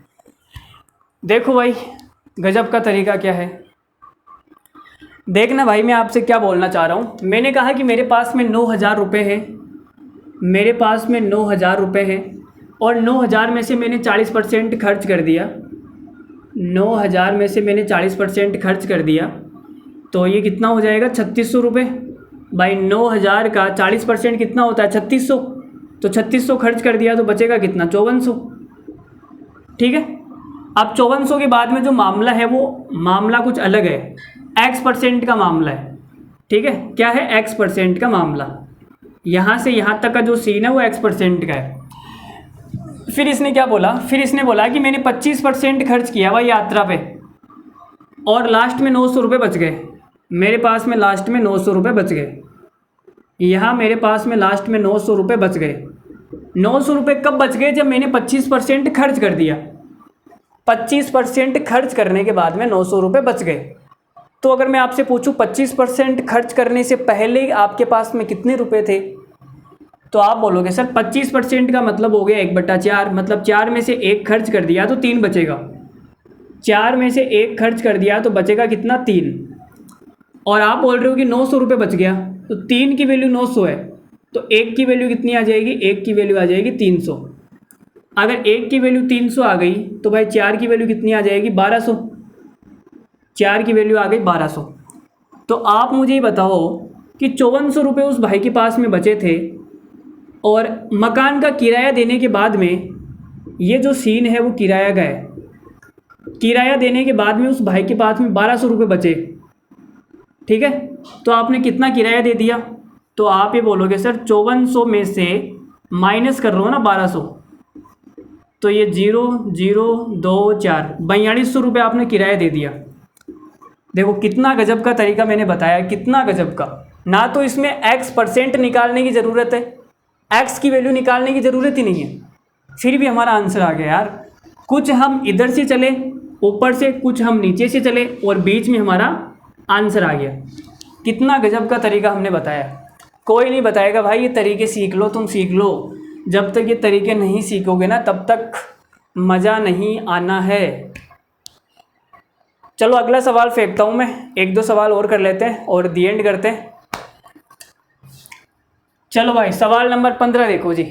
देखो भाई गजब का तरीका क्या है, देखना भाई। मैं आपसे क्या बोलना चाह रहा हूँ, मैंने कहा कि मेरे पास में 9,000 रुपये है, मेरे पास में 9,000 रुपये है, और 9,000 में से मैंने 40% खर्च कर दिया। 9,000 में से मैंने 40% खर्च कर दिया, तो ये कितना हो जाएगा, 3600 रुपये। भाई 9,000 का 40% कितना होता है, 3600। तो 3600 खर्च कर दिया तो बचेगा कितना, 5400। ठीक है, अब 5400 के बाद में जो मामला है वो मामला कुछ अलग है, x% का मामला है। ठीक है, क्या है, x% का मामला। यहाँ से यहाँ तक का जो सीन है वो x% का है। फिर इसने क्या बोला, फिर इसने बोला कि मैंने 25% खर्च किया भाई यात्रा पे, और लास्ट में 900 रुपये बच गए। मेरे पास में लास्ट में 900 रुपये बच गए। यहाँ मेरे पास में लास्ट में 900 रुपये बच गए। 900 रुपये कब बच गए, जब मैंने 25% खर्च कर दिया। 25% खर्च करने के बाद में 900 रुपये बच गए। तो अगर मैं आपसे पूछूं 25% खर्च करने से पहले आपके पास में कितने रुपए थे, तो आप बोलोगे सर 25% का मतलब हो गया 1/4, मतलब 4 में से 1 खर्च कर दिया तो 3 बचेगा। 4 में से 1 खर्च कर दिया तो बचेगा कितना, 3। और आप बोल रहे हो कि 900 रुपये बच गया, तो 3 की वैल्यू 900 है, तो 1 की वैल्यू कितनी आ जाएगी, 1 की वैल्यू आ जाएगी 300। अगर 1 की वैल्यू 300 आ गई तो भाई 4 की वैल्यू कितनी आ जाएगी, 1200। 4 की वैल्यू आ गई 1200। तो आप मुझे ये बताओ कि 5400 रुपये उस भाई के पास में बचे थे, और मकान का किराया देने के बाद में ये जो सीन है वो किराया का है। किराया देने के बाद में उस भाई के पास में 1200 रुपये बचे, ठीक है। तो आपने कितना किराया दे दिया, तो आप ये बोलोगे सर 5400 में से माइनस कर लो ना 1200, तो ये 0 0 2 4 4200 रुपये आपने किराया दे दिया। देखो कितना गजब का तरीका मैंने बताया, कितना गजब का। ना तो इसमें x% निकालने की ज़रूरत है, x की वैल्यू निकालने की ज़रूरत ही नहीं है, फिर भी हमारा आंसर आ गया यार। कुछ हम इधर से चले ऊपर से, कुछ हम नीचे से चले, और बीच में हमारा आंसर आ गया। कितना गजब का तरीका हमने बताया। कोई नहीं बताएगा भाई ये तरीके सीख लो, तुम सीख लो। जब तक ये तरीके नहीं सीखोगे ना तब तक मज़ा नहीं आना है। चलो अगला सवाल फेंकता हूँ मैं, 1-2 सवाल और कर लेते हैं और दी एंड करते हैं। चलो भाई सवाल नंबर 15 देखो जी।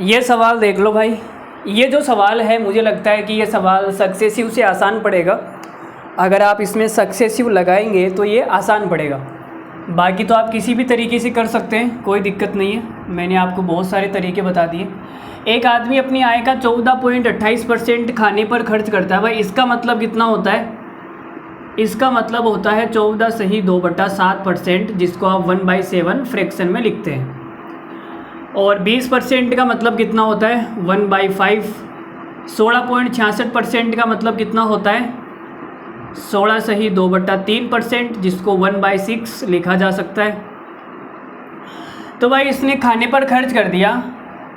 ये सवाल देख लो भाई। ये जो सवाल है मुझे लगता है कि ये सवाल सक्सेसिव से आसान पड़ेगा। अगर आप इसमें सक्सेसिव लगाएंगे तो ये आसान पड़ेगा, बाकी तो आप किसी भी तरीके से कर सकते हैं, कोई दिक्कत नहीं है। मैंने आपको बहुत सारे तरीके बता दिए। एक आदमी अपनी आय का 14.28% खाने पर खर्च करता है। भाई इसका मतलब कितना होता है, इसका मतलब होता है 14 सही 2/7%, जिसको आप 1/7 फ्रैक्शन में लिखते हैं। और 20% का मतलब कितना होता है, 1/5। 16.66% का मतलब कितना होता है, 16 सही 2/3%, जिसको 1/6 लिखा जा सकता है। तो भाई इसने खाने पर खर्च कर दिया,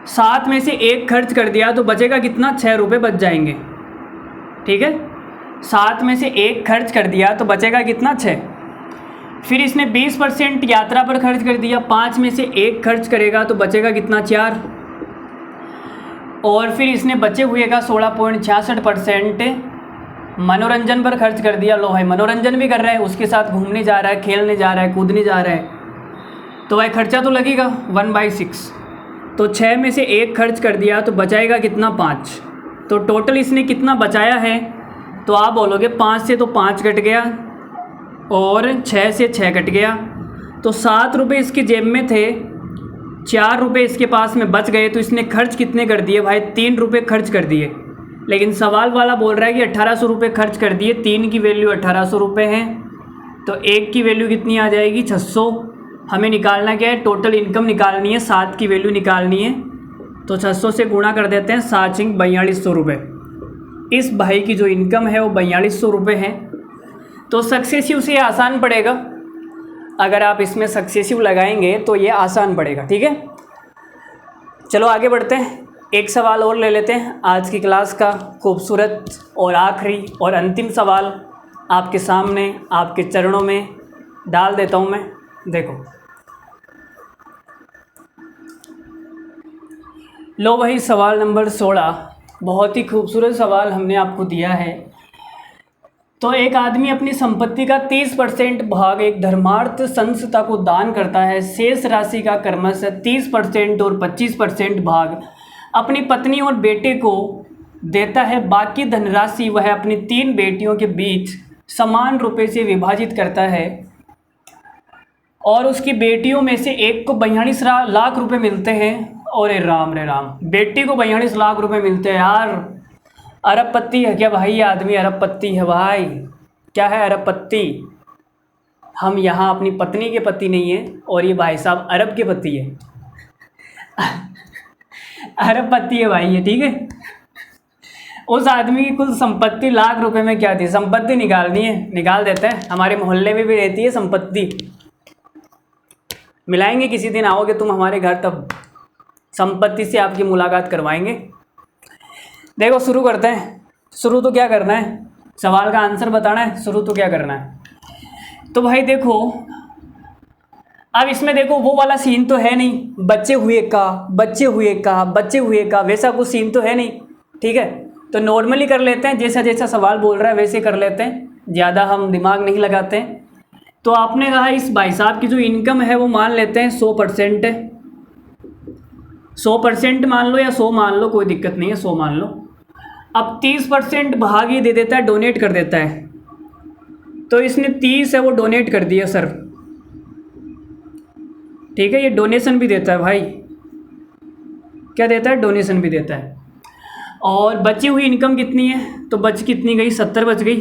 7 में से 1 खर्च कर दिया तो बचेगा कितना, 6 रुपये बच जाएंगे, ठीक है। 7 में से 1 खर्च कर दिया तो बचेगा कितना, 6। फिर इसने 20% यात्रा पर खर्च कर दिया, 5 में से 1 खर्च करेगा तो बचेगा कितना, 4। और फिर इसने बचे हुए का 16.66% मनोरंजन पर खर्च कर दिया। लो भाई मनोरंजन भी कर रहा है, उसके साथ घूमने जा रहा है, खेलने जा रहा है, कूदने जा रहा है, तो भाई खर्चा तो लगेगा 1/6। तो 6 में से 1 खर्च कर दिया तो बचाएगा कितना, 5। तो टोटल इसने कितना बचाया है, तो आप बोलोगे 5 से तो 5 कट गया और 6 से 6 कट गया, तो 7 रुपये इसकी जेब में थे, 4 रुपये इसके पास में बच गए। तो इसने खर्च कितने कर दिए भाई, 3 रुपये खर्च कर दिए। लेकिन सवाल वाला बोल रहा है कि 1800 रुपये खर्च कर दिए। 3 की वैल्यू 1800 रुपये है, तो 1 की वैल्यू कितनी आ जाएगी, 600। हमें निकालना क्या है, टोटल इनकम निकालनी है, 7 की वैल्यू निकालनी है। तो 600 से गुणा कर देते हैं, 7×5 4200 रुपये। इस भाई की जो इनकम है वो 4200 रुपये है। तो सक्सेसिव से आसान पड़ेगा, अगर आप इसमें सक्सेसिव लगाएंगे तो ये आसान पड़ेगा, ठीक है। चलो आगे बढ़ते हैं, एक सवाल और ले लेते हैं। आज की क्लास का खूबसूरत और आखिरी और अंतिम सवाल आपके सामने, आपके चरणों में डाल देता हूँ मैं। देखो लो भाई, सवाल नंबर 16, बहुत ही खूबसूरत सवाल हमने आपको दिया है। तो एक आदमी अपनी संपत्ति का 30% भाग एक धर्मार्थ संस्था को दान करता है। शेष राशि का क्रमशः 30% और 25% भाग अपनी पत्नी और बेटे को देता है। बाकी धनराशि वह अपनी 3 बेटियों के बीच समान रुपये से विभाजित करता है, और उसकी बेटियों में से एक को 42 लाख रुपए मिलते हैं। और राम रे राम, बेटी को 42 लाख रुपए मिलते हैं यार। अरबपति है क्या भाई, ये आदमी अरबपति है भाई। क्या है, अरबपति। हम यहाँ अपनी पत्नी के पति नहीं है, और ये भाई साहब अरब के पति है। अरबपति है भाई ये, ठीक है। उस आदमी की कुल संपत्ति लाख रुपए में क्या थी, संपत्ति निकालनी है, निकाल देते हैं। हमारे मोहल्ले में भी रहती है संपत्ति, मिलाएंगे किसी दिन, आओगे तुम हमारे घर तब संपत्ति से आपकी मुलाकात करवाएंगे। देखो शुरू करते हैं। शुरू तो क्या करना है, सवाल का आंसर बताना है, शुरू तो क्या करना है। तो भाई देखो, अब इसमें देखो वो वाला सीन तो है नहीं, बच्चे हुए का बच्चे हुए का बच्चे हुए का, वैसा कुछ सीन तो है नहीं। ठीक है, तो नॉर्मली कर लेते हैं, जैसा जैसा सवाल बोल रहा है वैसे कर लेते हैं, ज़्यादा हम दिमाग नहीं लगाते हैं। तो आपने कहा इस भाई साहब की जो इनकम है वो मान लेते हैं 100% है। 100% मान लो या 100 मान लो, कोई दिक्कत नहीं है, 100 मान लो। अब 30% भाग ये दे देता है, डोनेट कर देता है। तो इसने 30 है वो डोनेट कर दिया सर। ठीक है, ये डोनेशन भी देता है भाई, क्या देता है, डोनेशन भी देता है। और बची हुई इनकम कितनी है, तो बच कितनी गई, 70 बच गई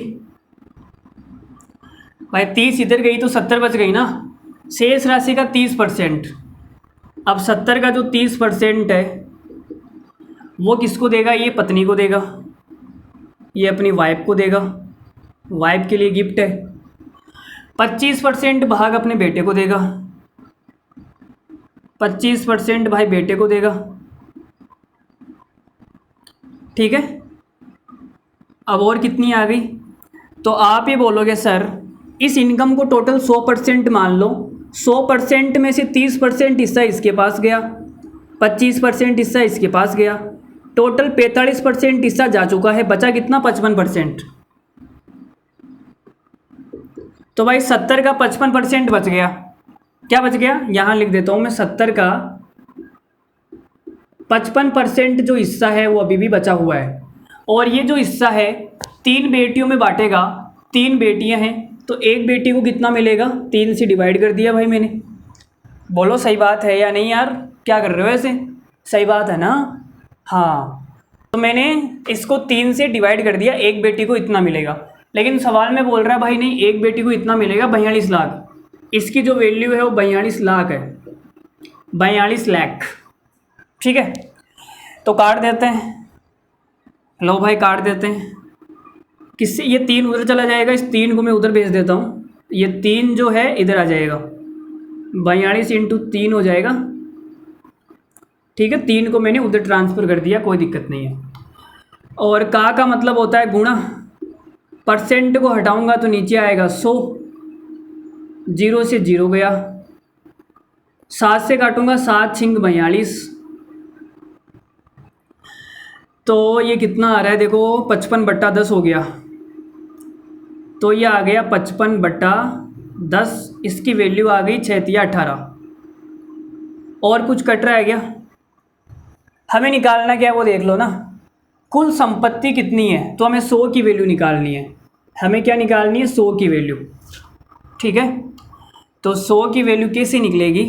भाई। 30 इधर गई तो 70 बच गई ना। शेष राशि का 30%। अब 70 का जो 30% है वो किसको देगा, ये पत्नी को देगा, ये अपनी वाइफ को देगा, वाइफ के लिए गिफ्ट है। 25% भाग अपने बेटे को देगा, 25% भाई बेटे को देगा। ठीक है, अब और कितनी आ गई, तो आप ये बोलोगे सर इस इनकम को टोटल 100% मान लो, 100% में से 30% हिस्सा इसके पास गया, 25% हिस्सा इसके पास गया, टोटल 45% हिस्सा जा चुका है, बचा कितना, 55%। तो भाई 70 का 55% बच गया, क्या बच गया, यहाँ लिख देता हूँ मैं, 70 का 55% जो हिस्सा है वो अभी भी बचा हुआ है। और ये जो हिस्सा है 3 बेटियों में बांटेगा, 3 बेटियां हैं, तो एक बेटी को कितना मिलेगा, 3 से डिवाइड कर दिया भाई मैंने। बोलो सही बात है या नहीं यार, क्या कर रहे हो ऐसे, सही बात है ना। हाँ, तो मैंने इसको 3 से डिवाइड कर दिया, एक बेटी को इतना मिलेगा। लेकिन सवाल में बोल रहा है भाई नहीं, एक बेटी को इतना मिलेगा 42 लाख, इसकी जो वैल्यू है वो 42 लाख है, 42 लाख। ठीक है, तो काट देते हैं, लो भाई काट देते हैं। किससे, ये 3 उधर चला जाएगा, इस 3 को मैं उधर भेज देता हूँ, ये 3 जो है इधर आ जाएगा, 42 × 3 हो जाएगा। ठीक है, 3 को मैंने उधर ट्रांसफ़र कर दिया, कोई दिक्कत नहीं है। और का मतलब होता है गुणा, परसेंट को हटाऊंगा तो नीचे आएगा 100, 0 से 0 गया, 7 से काटूंगा 7 × 42, तो ये कितना आ रहा है देखो, 55/10 हो गया। तो ये आ गया 55/10, इसकी वैल्यू आ गई 6×18। और कुछ कट रहा है क्या, हमें निकालना क्या है वो देख लो ना। कुल संपत्ति कितनी है, तो हमें 100 की वैल्यू निकालनी है। हमें क्या निकालनी है, 100 की वैल्यू। ठीक है, तो 100 की वैल्यू कैसे निकलेगी,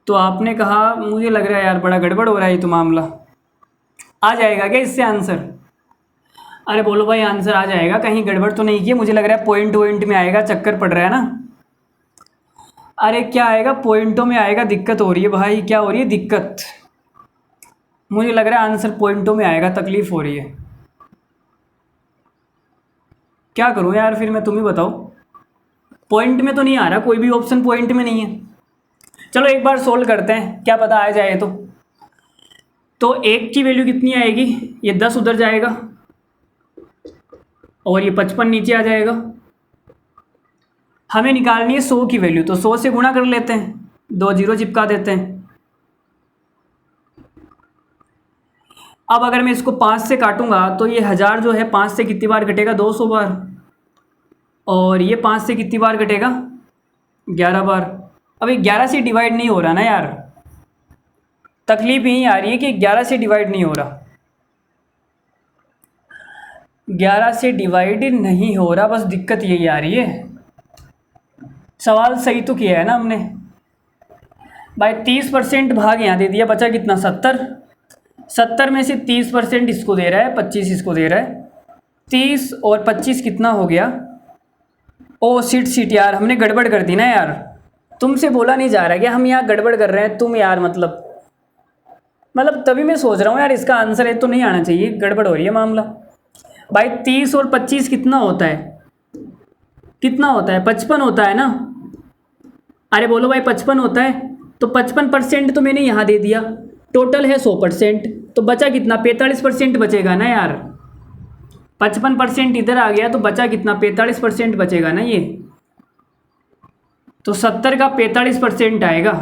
तो आपने कहा मुझे लग रहा है यार बड़ा गड़बड़ हो रहा है ये तो मामला, आ जाएगा क्या इससे आंसर। अरे बोलो भाई आंसर आ जाएगा, कहीं गड़बड़ तो नहीं की, मुझे लग रहा है पॉइंट में आएगा, चक्कर पड़ रहा है ना। अरे क्या आएगा, पॉइंटों में आएगा, दिक्कत हो रही है भाई, क्या हो रही है दिक्कत, मुझे लग रहा है आंसर पॉइंटों में आएगा, तकलीफ़ हो रही है। क्या करूं यार फिर मैं, तुम ही बताओ। पॉइंट में तो नहीं आ रहा, कोई भी ऑप्शन पॉइंट में नहीं है। चलो एक बार सोल्व करते हैं, क्या पता आ जाए। तो 1 की वैल्यू कितनी आएगी, ये 10 उधर जाएगा और ये 55 नीचे आ जाएगा। हमें निकालनी है 100 की वैल्यू, तो 100 से गुणा कर लेते हैं, 2 0 चिपका देते हैं। अब अगर मैं इसको 5 से काटूंगा तो ये 1000 जो है 5 से कितनी बार कटेगा, 200 बार। और ये 5 से कितनी बार कटेगा, 11 बार। अब ये 11 से डिवाइड नहीं हो रहा ना यार, तकलीफ यही आ रही है कि 11 से डिवाइड नहीं हो रहा, 11 से डिवाइड नहीं हो रहा, बस दिक्कत यही आ रही है। सवाल सही तो किया है ना हमने भाई। 30% भाग यहाँ दे दिया, बचा कितना, 70। 70 में से 30% इसको दे रहा है, 25 इसको दे रहा है, 30 और 25 कितना हो गया। ओ सीट यार, हमने गड़बड़ कर दी ना यार, तुमसे बोला नहीं जा रहा कि हम यहाँ गड़बड़ कर रहे हैं, तुम यार मतलब तभी मैं सोच रहा हूँ यार इसका आंसर है तो नहीं आना चाहिए, गड़बड़ हो रही है मामला भाई। 30 और 25 कितना होता है, कितना होता है, 55 होता है ना। अरे बोलो भाई 55 होता है, तो 55% तो मैंने यहाँ दे दिया, टोटल है 100%, तो बचा कितना, 45% बचेगा ना यार। 55% इधर आ गया तो बचा कितना, 45% बचेगा ना ये। तो 70 का 45% आएगा,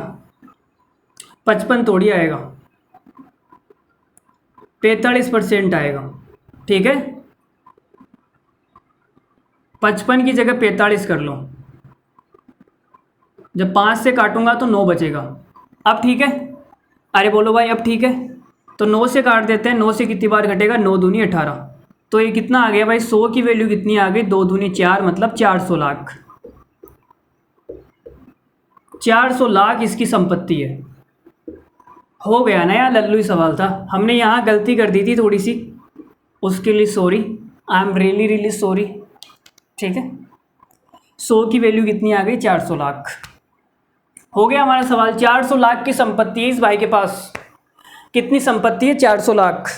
55 थोड़ी आएगा, 45% आएगा। ठीक है, 55 की जगह 45 कर लो। जब 5 से काटूंगा तो 9 बचेगा। अब ठीक है, अरे बोलो भाई अब ठीक है। तो 9 से काट देते हैं, 9 से कितनी बार घटेगा, 9 दूनी 18। तो ये कितना आ गया भाई, 100 की वैल्यू कितनी आ गई, 2 दूनी 4 मतलब 400 लाख। 400 लाख इसकी संपत्ति है। हो गया ना यार, लल्लू ही सवाल था, हमने यहाँ गलती कर दी थी थोड़ी सी, उसके लिए sorry, I am really really sorry. ठीक है, 100 की वैल्यू कितनी आ गई, 400 लाख। हो गया हमारा सवाल। 400 लाख की संपत्ति है इस भाई के पास। कितनी संपत्ति है, 400 लाख।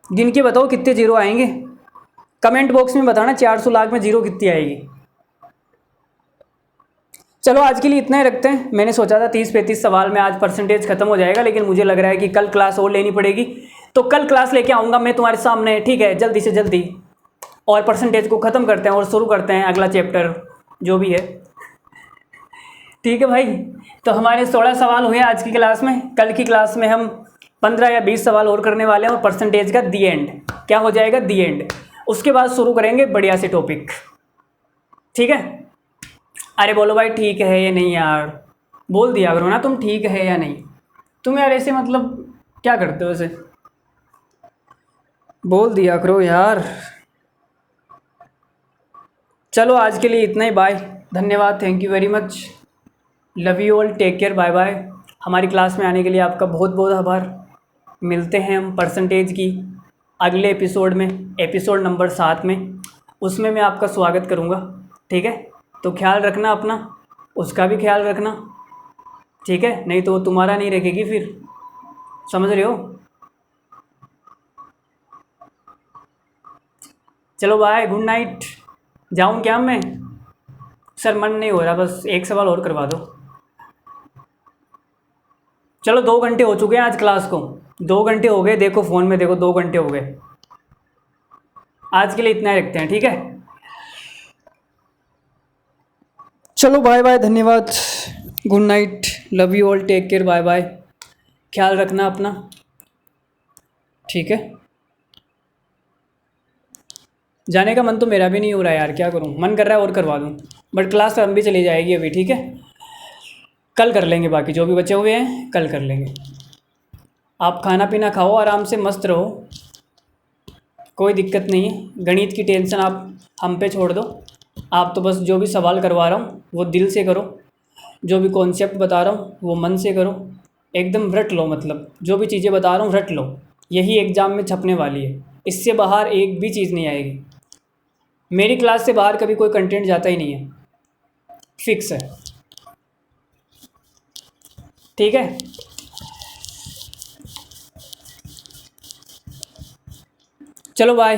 गिन के बताओ कितने जीरो आएंगे, कमेंट बॉक्स में बताना 400 लाख में जीरो कितनी आएगी। चलो आज के लिए इतना ही रखते हैं। मैंने सोचा था 30-35 सवाल में आज परसेंटेज खत्म हो जाएगा, लेकिन मुझे लग रहा है कि कल क्लास और लेनी पड़ेगी। तो कल क्लास लेके आऊँगा मैं तुम्हारे सामने, ठीक है, जल्दी से जल्दी, और परसेंटेज को ख़त्म करते हैं और शुरू करते हैं अगला चैप्टर जो भी है। ठीक है भाई, तो हमारे 16 सवाल हुए आज की क्लास में। कल की क्लास में हम 15 या 20 सवाल और करने वाले हैं और परसेंटेज का दी एंड क्या हो जाएगा, दी एंड। उसके बाद शुरू करेंगे बढ़िया से टॉपिक। ठीक है, अरे बोलो भाई ठीक है या नहीं यार, बोल दिया करो ना तुम ठीक है या नहीं। तुम यार ऐसे मतलब क्या करते हो ऐसे, बोल दिया करो यार। चलो आज के लिए इतना ही, बाय, धन्यवाद, thank you very much, love you all, take care, bye bye. हमारी क्लास में आने के लिए आपका बहुत बहुत आभार। मिलते हैं हम परसेंटेज की अगले एपिसोड में, एपिसोड नंबर 7 में। उसमें मैं आपका स्वागत करूँगा। ठीक है, तो ख्याल रखना अपना, उसका भी ख्याल रखना। ठीक है, नहीं तो वो तुम्हारा नहीं रखेगी फिर, समझ रहे हो। चलो बाय, गुड नाइट। जाऊँ क्या मैं, सर मन नहीं हो रहा, बस एक सवाल और करवा दो। चलो 2 घंटे हो चुके हैं आज क्लास को, 2 घंटे हो गए, देखो फ़ोन में देखो, 2 घंटे हो गए। आज के लिए इतना ही रखते हैं, ठीक है। चलो बाय बाय, धन्यवाद, good night, love you all, take care, bye bye, ख्याल रखना अपना। ठीक है, जाने का मन तो मेरा भी नहीं हो रहा है यार, क्या करूं, मन कर रहा है और करवा दूं, बट क्लास तो लंबी चली जाएगी अभी। ठीक है, कल कर लेंगे, बाकी जो भी बचे हुए हैं कल कर लेंगे। आप खाना पीना खाओ, आराम से मस्त रहो, कोई दिक्कत नहीं है। गणित की टेंशन आप हम पे छोड़ दो, आप तो बस जो भी सवाल करवा रहा हूँ वो दिल से करो, जो भी कॉन्सेप्ट बता रहा हूँ वो मन से करो, एकदम रट लो, मतलब जो भी चीज़ें बता रहा हूँ रट लो। यही एग्ज़ाम में छपने वाली है, इससे बाहर एक भी चीज़ नहीं आएगी। मेरी क्लास से बाहर कभी कोई कंटेंट जाता ही नहीं है, फिक्स है। ठीक है, चलो बाय।